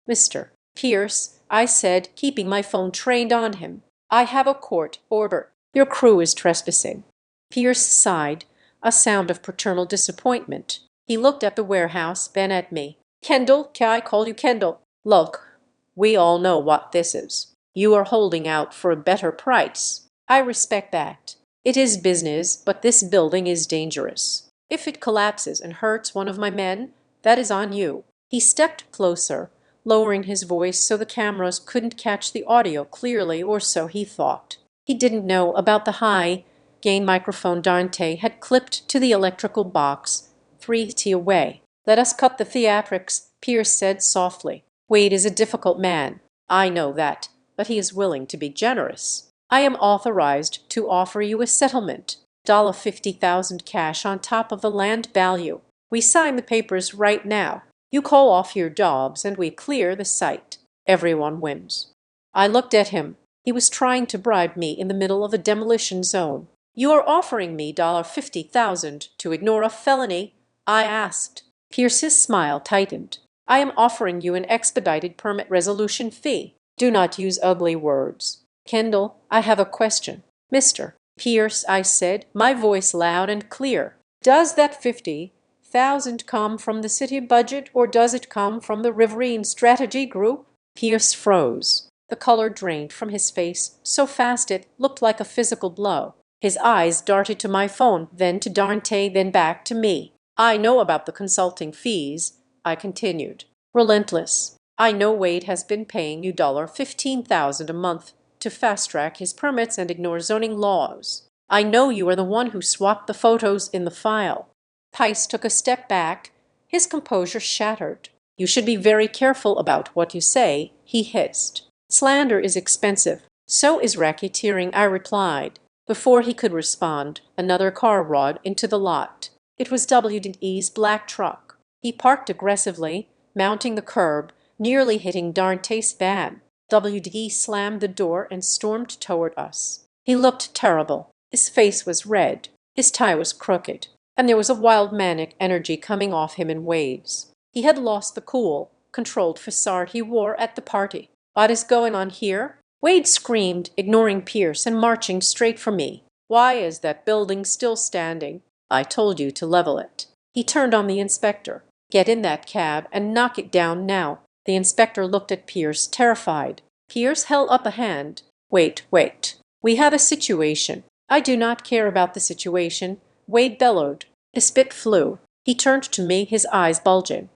"Mr. Pierce," I said, keeping my phone trained on him, "I have a court order. Your crew is trespassing." Pierce sighed, a sound of paternal disappointment. He looked at the warehouse, then at me. "Kendall, can I call you Kendall? Look, we all know what this is. You are holding out for a better price. I respect that. It is business, but this building is dangerous. If it collapses and hurts one of my men, that is on you." He stepped closer, lowering his voice so the cameras couldn't catch the audio clearly, or so he thought. He didn't know about the high-gain microphone Darnte had clipped to the electrical box 3 feet away. "Let us cut the theatrics," Pierce said softly. "Wade is a difficult man. I know that, but he is willing to be generous. I am authorized to offer you a settlement, $50,000 cash on top of the land value. We sign the papers right now." You call off your jobs and we clear the site. Everyone wins. I looked at him. He was trying to bribe me in the middle of a demolition zone. You are offering me $50,000 to ignore a felony? I asked. Pierce's smile tightened. I am offering you an expedited permit resolution fee. Do not use ugly words. Kendall, I have a question. Mr. Pierce, I said, my voice loud and clear. Does that 50,000 come from the city budget or does it come from the Riverine Strategy Group? Pierce froze. The color drained from his face so fast it looked like a physical blow. His eyes darted to my phone, then to Dante, then back to me. I know about the consulting fees, I continued. Relentless. I know Wade has been paying you $15,000 a month to fast-track his permits and ignore zoning laws. I know you are the one who swapped the photos in the file. Tice took a step back, his composure shattered. You should be very careful about what you say, he hissed. Slander is expensive. So is racketeering, I replied. Before he could respond, another car roared into the lot. It was W&E's black truck. He parked aggressively, mounting the curb, nearly hitting Dante's van. W&E slammed the door and stormed toward us. He looked terrible. His face was red, his tie was crooked, and there was a wild manic energy coming off him in waves. He had lost the cool, controlled facade he wore at the party. What is going on here? Wade screamed, ignoring Pierce and marching straight for me. Why is that building still standing? I told you to level it. He turned on the inspector. Get in that cab and knock it down now. The inspector looked at Pierce, terrified. Pierce held up a hand. Wait. We have a situation. I do not care about the situation, Wade bellowed. The spit flew. He turned to me, his eyes bulging.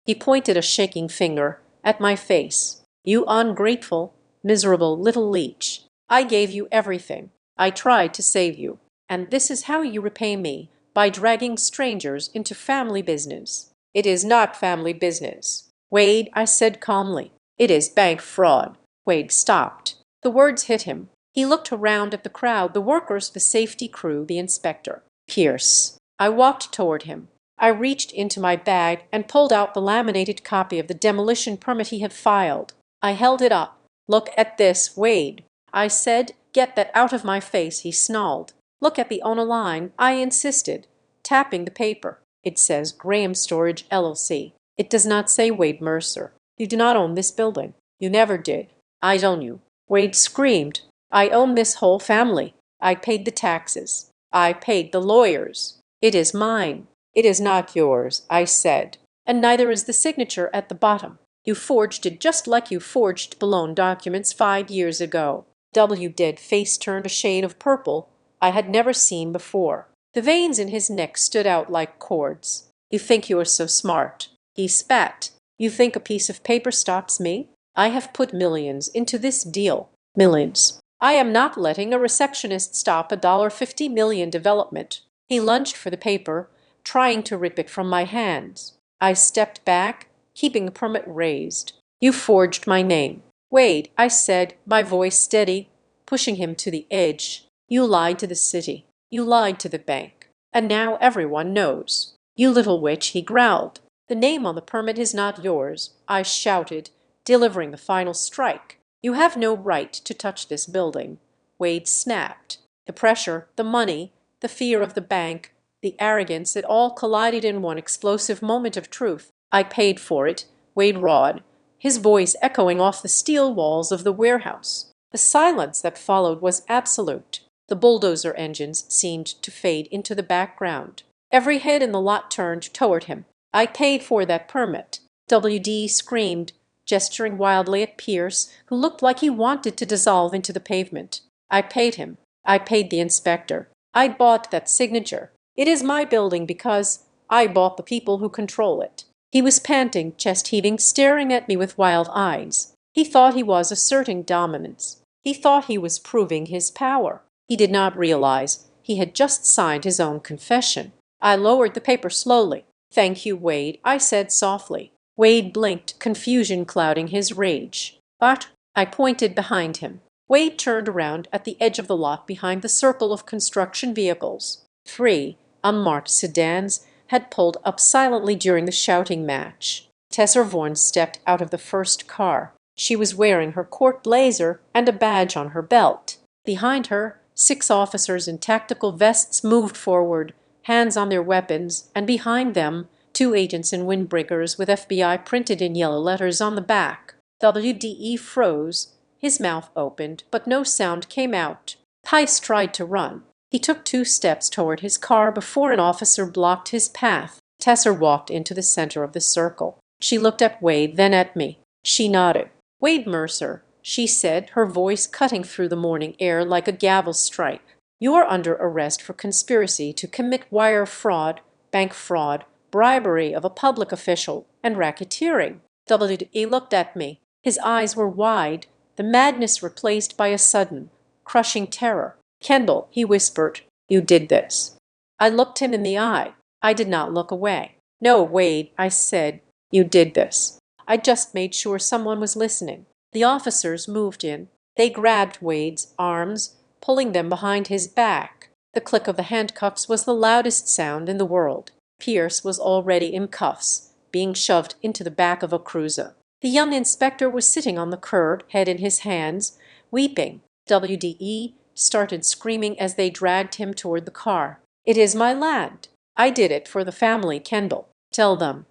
He pointed a shaking finger at my face. You ungrateful, miserable little leech. I gave you everything. I tried to save you. And this is how you repay me, by dragging strangers into family business. It is not family business. Wade, I said calmly. It is bank fraud. Wade stopped. The words hit him. He looked around at the crowd, the workers, the safety crew, the inspector. Pierce. I walked toward him. I reached into my bag and pulled out the laminated copy of the demolition permit he had filed. I held it up. Look at this, Wade. I said, get that out of my face, he snarled. Look at the owner line, I insisted, tapping the paper. It says Graham Storage, LLC. It does not say Wade Mercer. You do not own this building. You never did. I own you. Wade screamed. I own this whole family. I paid the taxes. I paid the lawyers. It is mine. It is not yours, I said. And neither is the signature at the bottom. You forged it just like you forged loan documents 5 years ago. Dead face turned a shade of purple I had never seen before. The veins in his neck stood out like cords. You think you are so smart. He spat. You think a piece of paper stops me? I have put millions into this deal. Millions. I am not letting a receptionist stop a $50 million development. He lunged for the paper, trying to rip it from my hands. I stepped back, keeping the permit raised. You forged my name. Wade, I said, my voice steady, pushing him to the edge. You lied to the city. You lied to the bank. And now everyone knows. You little witch, he growled. The name on the permit is not yours, I shouted, delivering the final strike. You have no right to touch this building. Wade snapped. The pressure, the money, the fear of the bank, the arrogance, it all collided in one explosive moment of truth. I paid for it, Wade roared, his voice echoing off the steel walls of the warehouse. The silence that followed was absolute. The bulldozer engines seemed to fade into the background. Every head in the lot turned toward him. I paid for that permit. WD screamed, gesturing wildly at Pierce, who looked like he wanted to dissolve into the pavement. I paid him. I paid the inspector. I bought that signature. It is my building because I bought the people who control it. He was panting, chest heaving, staring at me with wild eyes. He thought he was asserting dominance. He thought he was proving his power. He did not realize he had just signed his own confession. I lowered the paper slowly. Thank you, Wade, I said softly. Wade blinked, confusion clouding his rage. But I pointed behind him. Wade turned around at the edge of the lot behind the circle of construction vehicles. 3 unmarked sedans had pulled up silently during the shouting match. Tessa Vaughan stepped out of the first car. She was wearing her court blazer and a badge on her belt. Behind her, 6 officers in tactical vests moved forward, hands on their weapons, and behind them, 2 agents in windbreakers with FBI printed in yellow letters on the back. WDE froze. His mouth opened, but no sound came out. Tice tried to run. He took 2 steps toward his car before an officer blocked his path. Tessa walked into the center of the circle. She looked at Wade, then at me. She nodded. "Wade Mercer," she said, her voice cutting through the morning air like a gavel strike. "You are under arrest for conspiracy to commit wire fraud, bank fraud, bribery of a public official, and racketeering." WDE looked at me. His eyes were wide, the madness replaced by a sudden, crushing terror. "Kendall," he whispered, "you did this." I looked him in the eye. I did not look away. "No, Wade," I said, "you did this." I just made sure someone was listening. The officers moved in. They grabbed Wade's arms, pulling them behind his back. The click of the handcuffs was the loudest sound in the world. Pierce was already in cuffs, being shoved into the back of a cruiser. The young inspector was sitting on the curb, head in his hands, weeping. WDE started screaming as they dragged him toward the car. "It is my land. I did it for the family, Kendall. Tell them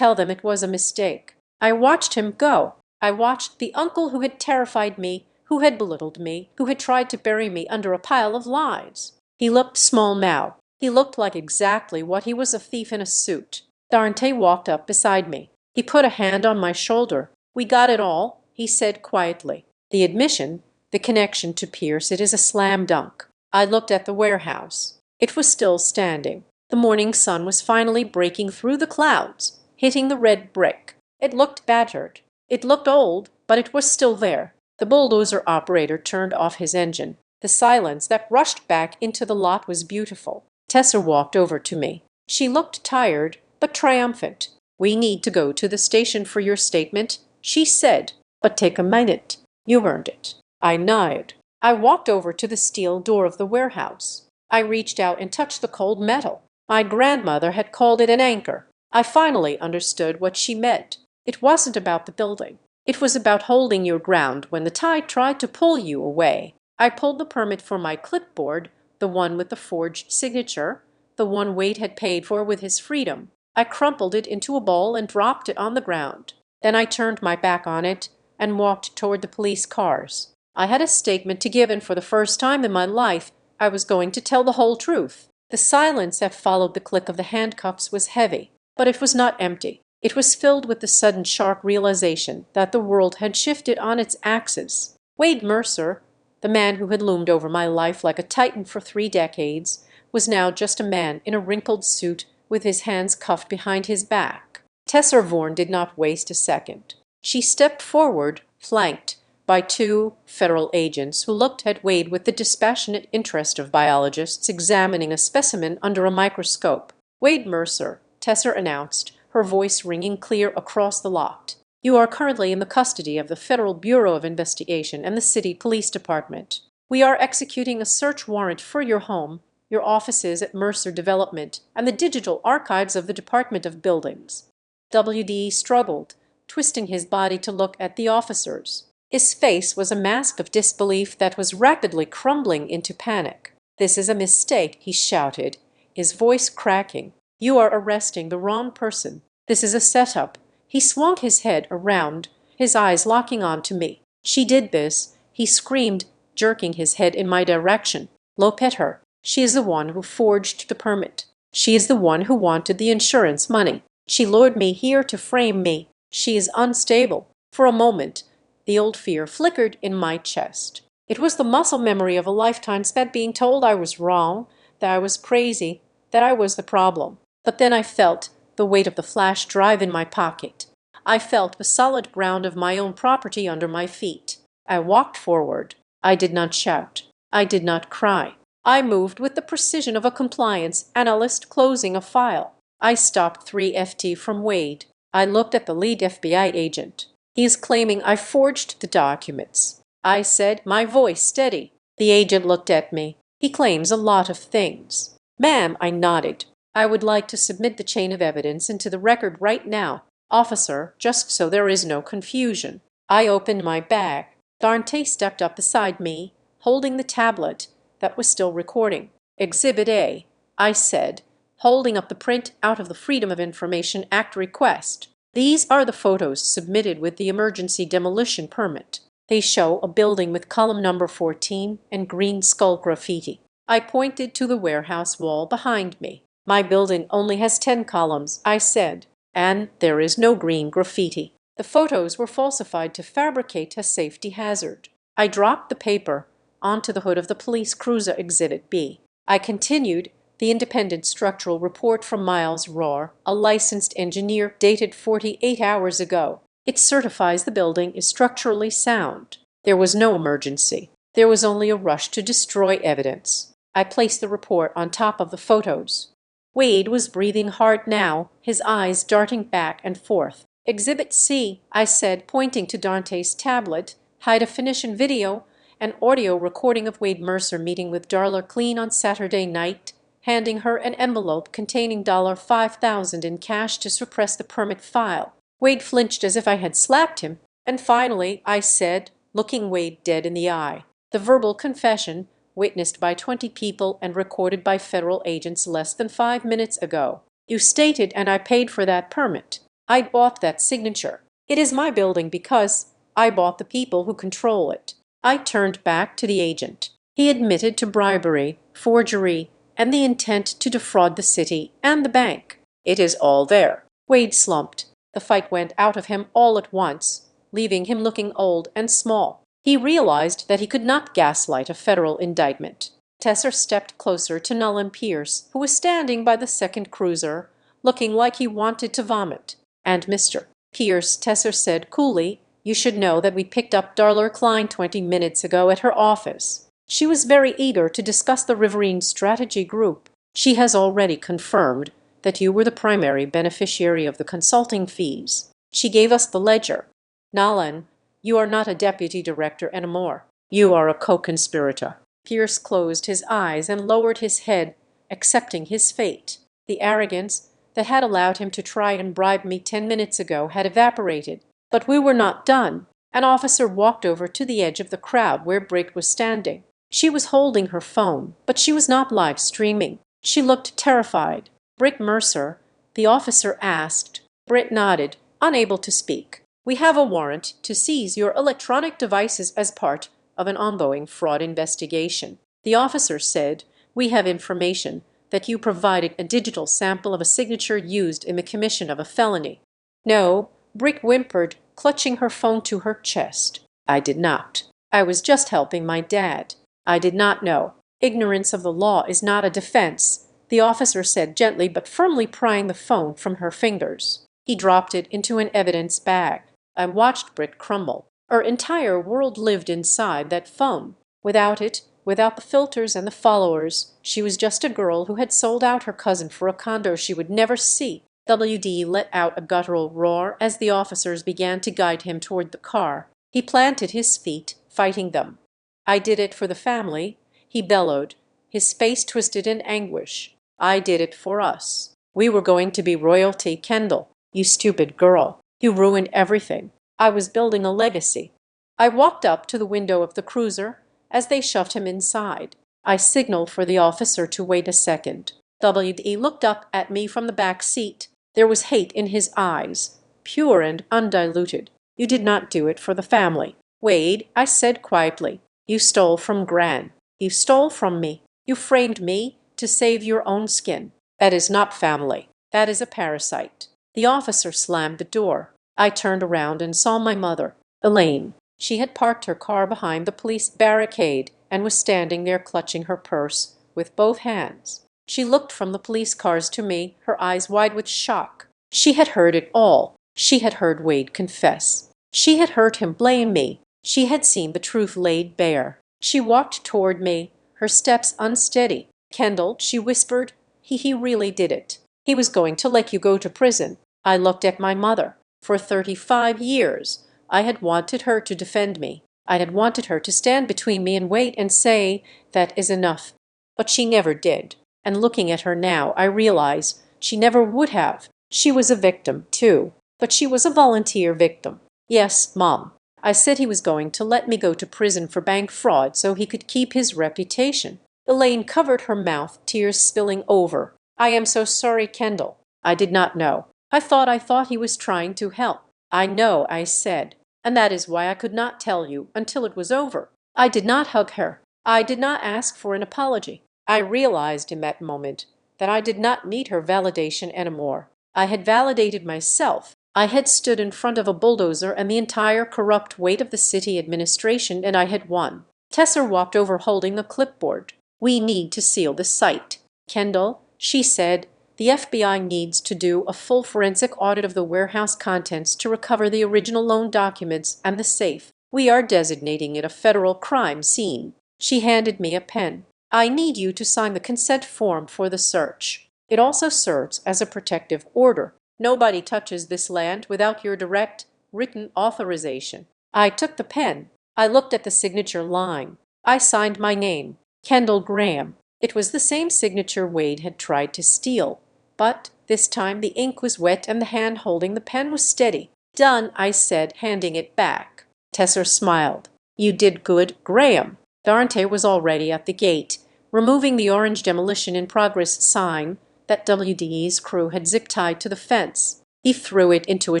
it was a mistake." I watched him go. I watched the uncle who had terrified me, who had belittled me, who had tried to bury me under a pile of lies. He looked small now. He looked like exactly what he was, a thief in a suit. Dante walked up beside me. He put a hand on my shoulder. "We got it all," he said quietly. "The admission, the connection to Pierce, it is a slam dunk." I looked at the warehouse. It was still standing. The morning sun was finally breaking through the clouds, hitting the red brick. It looked battered. It looked old, but it was still there. The bulldozer operator turned off his engine. The silence that rushed back into the lot was beautiful. Tessa walked over to me. She looked tired, but triumphant. "We need to go to the station for your statement," she said. "But take a minute. You earned it." I nodded. I walked over to the steel door of the warehouse. I reached out and touched the cold metal. My grandmother had called it an anchor. I finally understood what she meant. It wasn't about the building. It was about holding your ground when the tide tried to pull you away. I pulled the permit for my clipboard, the one with the forged signature, the one Wade had paid for with his freedom. I crumpled it into a ball and dropped it on the ground. Then I turned my back on it and walked toward the police cars. I had a statement to give, and for the first time in my life, I was going to tell the whole truth. The silence that followed the click of the handcuffs was heavy, but it was not empty. It was filled with the sudden sharp realization that the world had shifted on its axis. Wade Mercer, the man who had loomed over my life like a titan for 3 decades, was now just a man in a wrinkled suit with his hands cuffed behind his back. Tessa Vaughan did not waste a second. She stepped forward, flanked by 2 federal agents who looked at Wade with the dispassionate interest of biologists examining a specimen under a microscope. "Wade Mercer," Tessa announced, her voice ringing clear across the lot. "You are currently in the custody of the Federal Bureau of Investigation and the City Police Department. We are executing a search warrant for your home, your offices at Mercer Development, and the digital archives of the Department of Buildings." WD struggled, twisting his body to look at the officers. His face was a mask of disbelief that was rapidly crumbling into panic. "This is a mistake," he shouted, his voice cracking. "You are arresting the wrong person. This is a setup." He swung his head around, his eyes locking on to me. "She did this," he screamed, jerking his head in my direction. "Look at her. She is the one who forged the permit. She is the one who wanted the insurance money. She lured me here to frame me. She is unstable." For a moment, the old fear flickered in my chest. It was the muscle memory of a lifetime spent being told I was wrong, that I was crazy, that I was the problem. But then I felt the weight of the flash drive in my pocket. I felt the solid ground of my own property under my feet. I walked forward. I did not shout. I did not cry. I moved with the precision of a compliance analyst closing a file. I stopped 3FT from Wade. I looked at the lead FBI agent. "He is claiming I forged the documents," I said, my voice steady. The agent looked at me. "He claims a lot of things." "Ma'am," I nodded. "I would like to submit the chain of evidence into the record right now." Officer, just so there is no confusion. I opened my bag. Dante stepped up beside me, holding the tablet that was still recording. Exhibit A, I said, holding up the print out of the Freedom of Information Act request. These are the photos submitted with the emergency demolition permit. They show a building with column number 14 and green skull graffiti. I pointed to the warehouse wall behind me. My building only has 10 columns, I said, and there is no green graffiti. The photos were falsified to fabricate a safety hazard. I dropped the paper onto the hood of the police cruiser Exhibit B. I continued, the independent structural report from Miles Rohr, a licensed engineer, dated 48 hours ago. It certifies the building is structurally sound. There was no emergency. There was only a rush to destroy evidence. I placed the report on top of the photos. Wade was breathing hard now, his eyes darting back and forth. Exhibit C, I said, pointing to Dante's tablet, high-definition video, an audio recording of Wade Mercer meeting with Darla Clean on Saturday night, handing her an envelope containing $5,000 in cash to suppress the permit file. Wade flinched as if I had slapped him, and finally, I said, looking Wade dead in the eye, the verbal confession, witnessed by 20 people and recorded by federal agents less than 5 minutes ago. You stated, and I paid for that permit. I bought that signature. It is my building because I bought the people who control it. I turned back to the agent. He admitted to bribery, forgery, and the intent to defraud the city and the bank. It is all there. Wade slumped. The fight went out of him all at once, leaving him looking old and small. He realized that he could not gaslight a federal indictment. Tesser stepped closer to Nolan Pierce, who was standing by the second cruiser, looking like he wanted to vomit. And Mr. Pierce, Tesser said coolly, you should know that we picked up Darla Klein 20 minutes ago at her office. She was very eager to discuss the Riverine Strategy Group. She has already confirmed that you were the primary beneficiary of the consulting fees. She gave us the ledger. Nolan, you are not a deputy director anymore. You are a co-conspirator. Pierce closed his eyes and lowered his head, accepting his fate. The arrogance that had allowed him to try and bribe me 10 minutes ago had evaporated. But we were not done. An officer walked over to the edge of the crowd where Britt was standing. She was holding her phone, but she was not live streaming. She looked terrified. Britt Mercer, the officer asked. Britt nodded, unable to speak. We have a warrant to seize your electronic devices as part of an ongoing fraud investigation. The officer said, we have information that you provided a digital sample of a signature used in the commission of a felony. No, Britt whimpered, clutching her phone to her chest. I did not. I was just helping my dad. I did not know. Ignorance of the law is not a defense, the officer said gently but firmly, prying the phone from her fingers. He dropped it into an evidence bag. I watched Britt crumble. Her entire world lived inside that phone. Without it, without the filters and the followers, she was just a girl who had sold out her cousin for a condo she would never see. WD let out a guttural roar as the officers began to guide him toward the car. He planted his feet, fighting them. I did it for the family, he bellowed, his face twisted in anguish. I did it for us. We were going to be royalty, Kendall. You stupid girl. You ruined everything. I was building a legacy. I walked up to the window of the cruiser as they shoved him inside. I signaled for the officer to wait a second. WD looked up at me from the back seat. There was hate in his eyes, pure and undiluted. You did not do it for the family. Wade, I said quietly, you stole from Gran. You stole from me. You framed me to save your own skin. That is not family. That is a parasite. The officer slammed the door. I turned around and saw my mother, Elaine. She had parked her car behind the police barricade and was standing there clutching her purse with both hands. She looked from the police cars to me, her eyes wide with shock. She had heard it all. She had heard Wade confess. She had heard him blame me. She had seen the truth laid bare. She walked toward me, her steps unsteady. Kendall, she whispered, he really did it. He was going to let you go to prison. I looked at my mother. For 35 years, I had wanted her to defend me. I had wanted her to stand between me and Wade and say, that is enough. But she never did. And looking at her now, I realize she never would have. She was a victim, too. but she was a volunteer victim. Yes, Mom. I said he was going to let me go to prison for bank fraud so he could keep his reputation. Elaine covered her mouth, tears spilling over. I am so sorry, Kendall. I did not know. I thought he was trying to help. I know, I said, and that is why I could not tell you until it was over. I did not hug her. I did not ask for an apology. I realized in that moment that I did not need her validation anymore. I had validated myself. I had stood in front of a bulldozer and the entire corrupt weight of the city administration, and I had won. Tessa walked over holding a clipboard. We need to seal the site. Kendall, she said, the FBI needs to do a full forensic audit of the warehouse contents to recover the original loan documents and the safe. We are designating it a federal crime scene. She handed me a pen. I need you to sign the consent form for the search. It also serves as a protective order. Nobody touches this land without your direct, written authorization. I took the pen. I looked at the signature line. I signed my name, Kendall Graham. It was the same signature Wade had tried to steal. But this time the ink was wet and the hand holding the pen was steady. Done, I said, handing it back. Tesser smiled. You did good, Graham. Darnte was already at the gate, removing the orange demolition in progress sign that WDE's crew had zip-tied to the fence. He threw it into a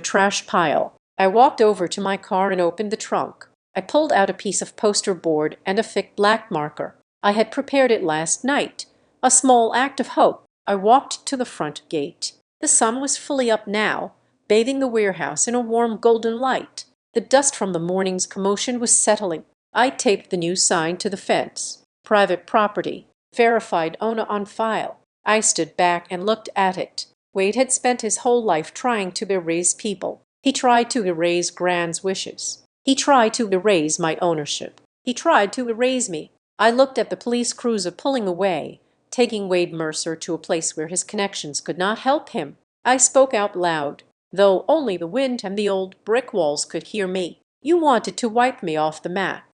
trash pile. I walked over to my car and opened the trunk. I pulled out a piece of poster board and a thick black marker. I had prepared it last night. A small act of hope. I walked to the front gate. The sun was fully up now, bathing the warehouse in a warm golden light. The dust from the morning's commotion was settling. I taped the new sign to the fence. Private property. Verified owner on file. I stood back and looked at it. Wade had spent his whole life trying to erase people. He tried to erase Gran's wishes. He tried to erase my ownership. He tried to erase me. I looked at the police cruiser pulling away, taking Wade Mercer to a place where his connections could not help him. I spoke out loud, though only the wind and the old brick walls could hear me. You wanted to wipe me off the map.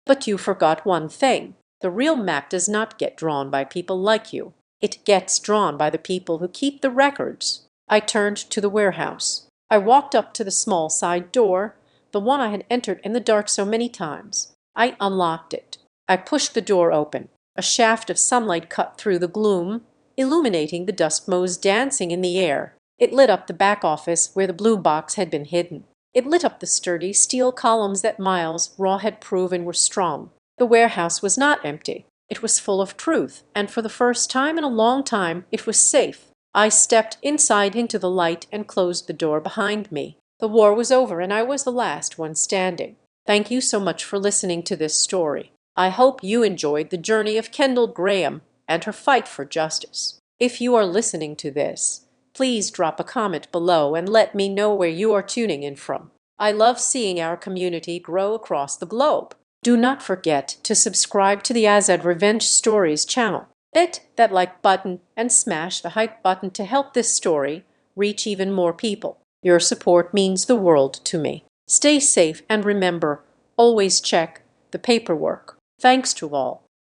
But you forgot one thing. The real map does not get drawn by people like you. It gets drawn by the people who keep the records. I turned to the warehouse. I walked up to the small side door, the one I had entered in the dark so many times. I unlocked it. I pushed the door open. A shaft of sunlight cut through the gloom, illuminating the dust motes dancing in the air. It lit up the back office where the blue box had been hidden. It lit up the sturdy steel columns that Miles Raw had proven were strong. The warehouse was not empty. It was full of truth, and for the first time in a long time, it was safe. I stepped inside into the light and closed the door behind me. The war was over, and I was the last one standing. Thank you so much for listening to this story. I hope you enjoyed the journey of Kendall Graham and her fight for justice. If you are listening to this, please drop a comment below and let me know where you are tuning in from. I love seeing our community grow across the globe. Do not forget to subscribe to the Azad Revenge Stories channel. Hit that like button and smash the hype button to help this story reach even more people. Your support means the world to me. Stay safe and remember, always check the paperwork. Thanks to all.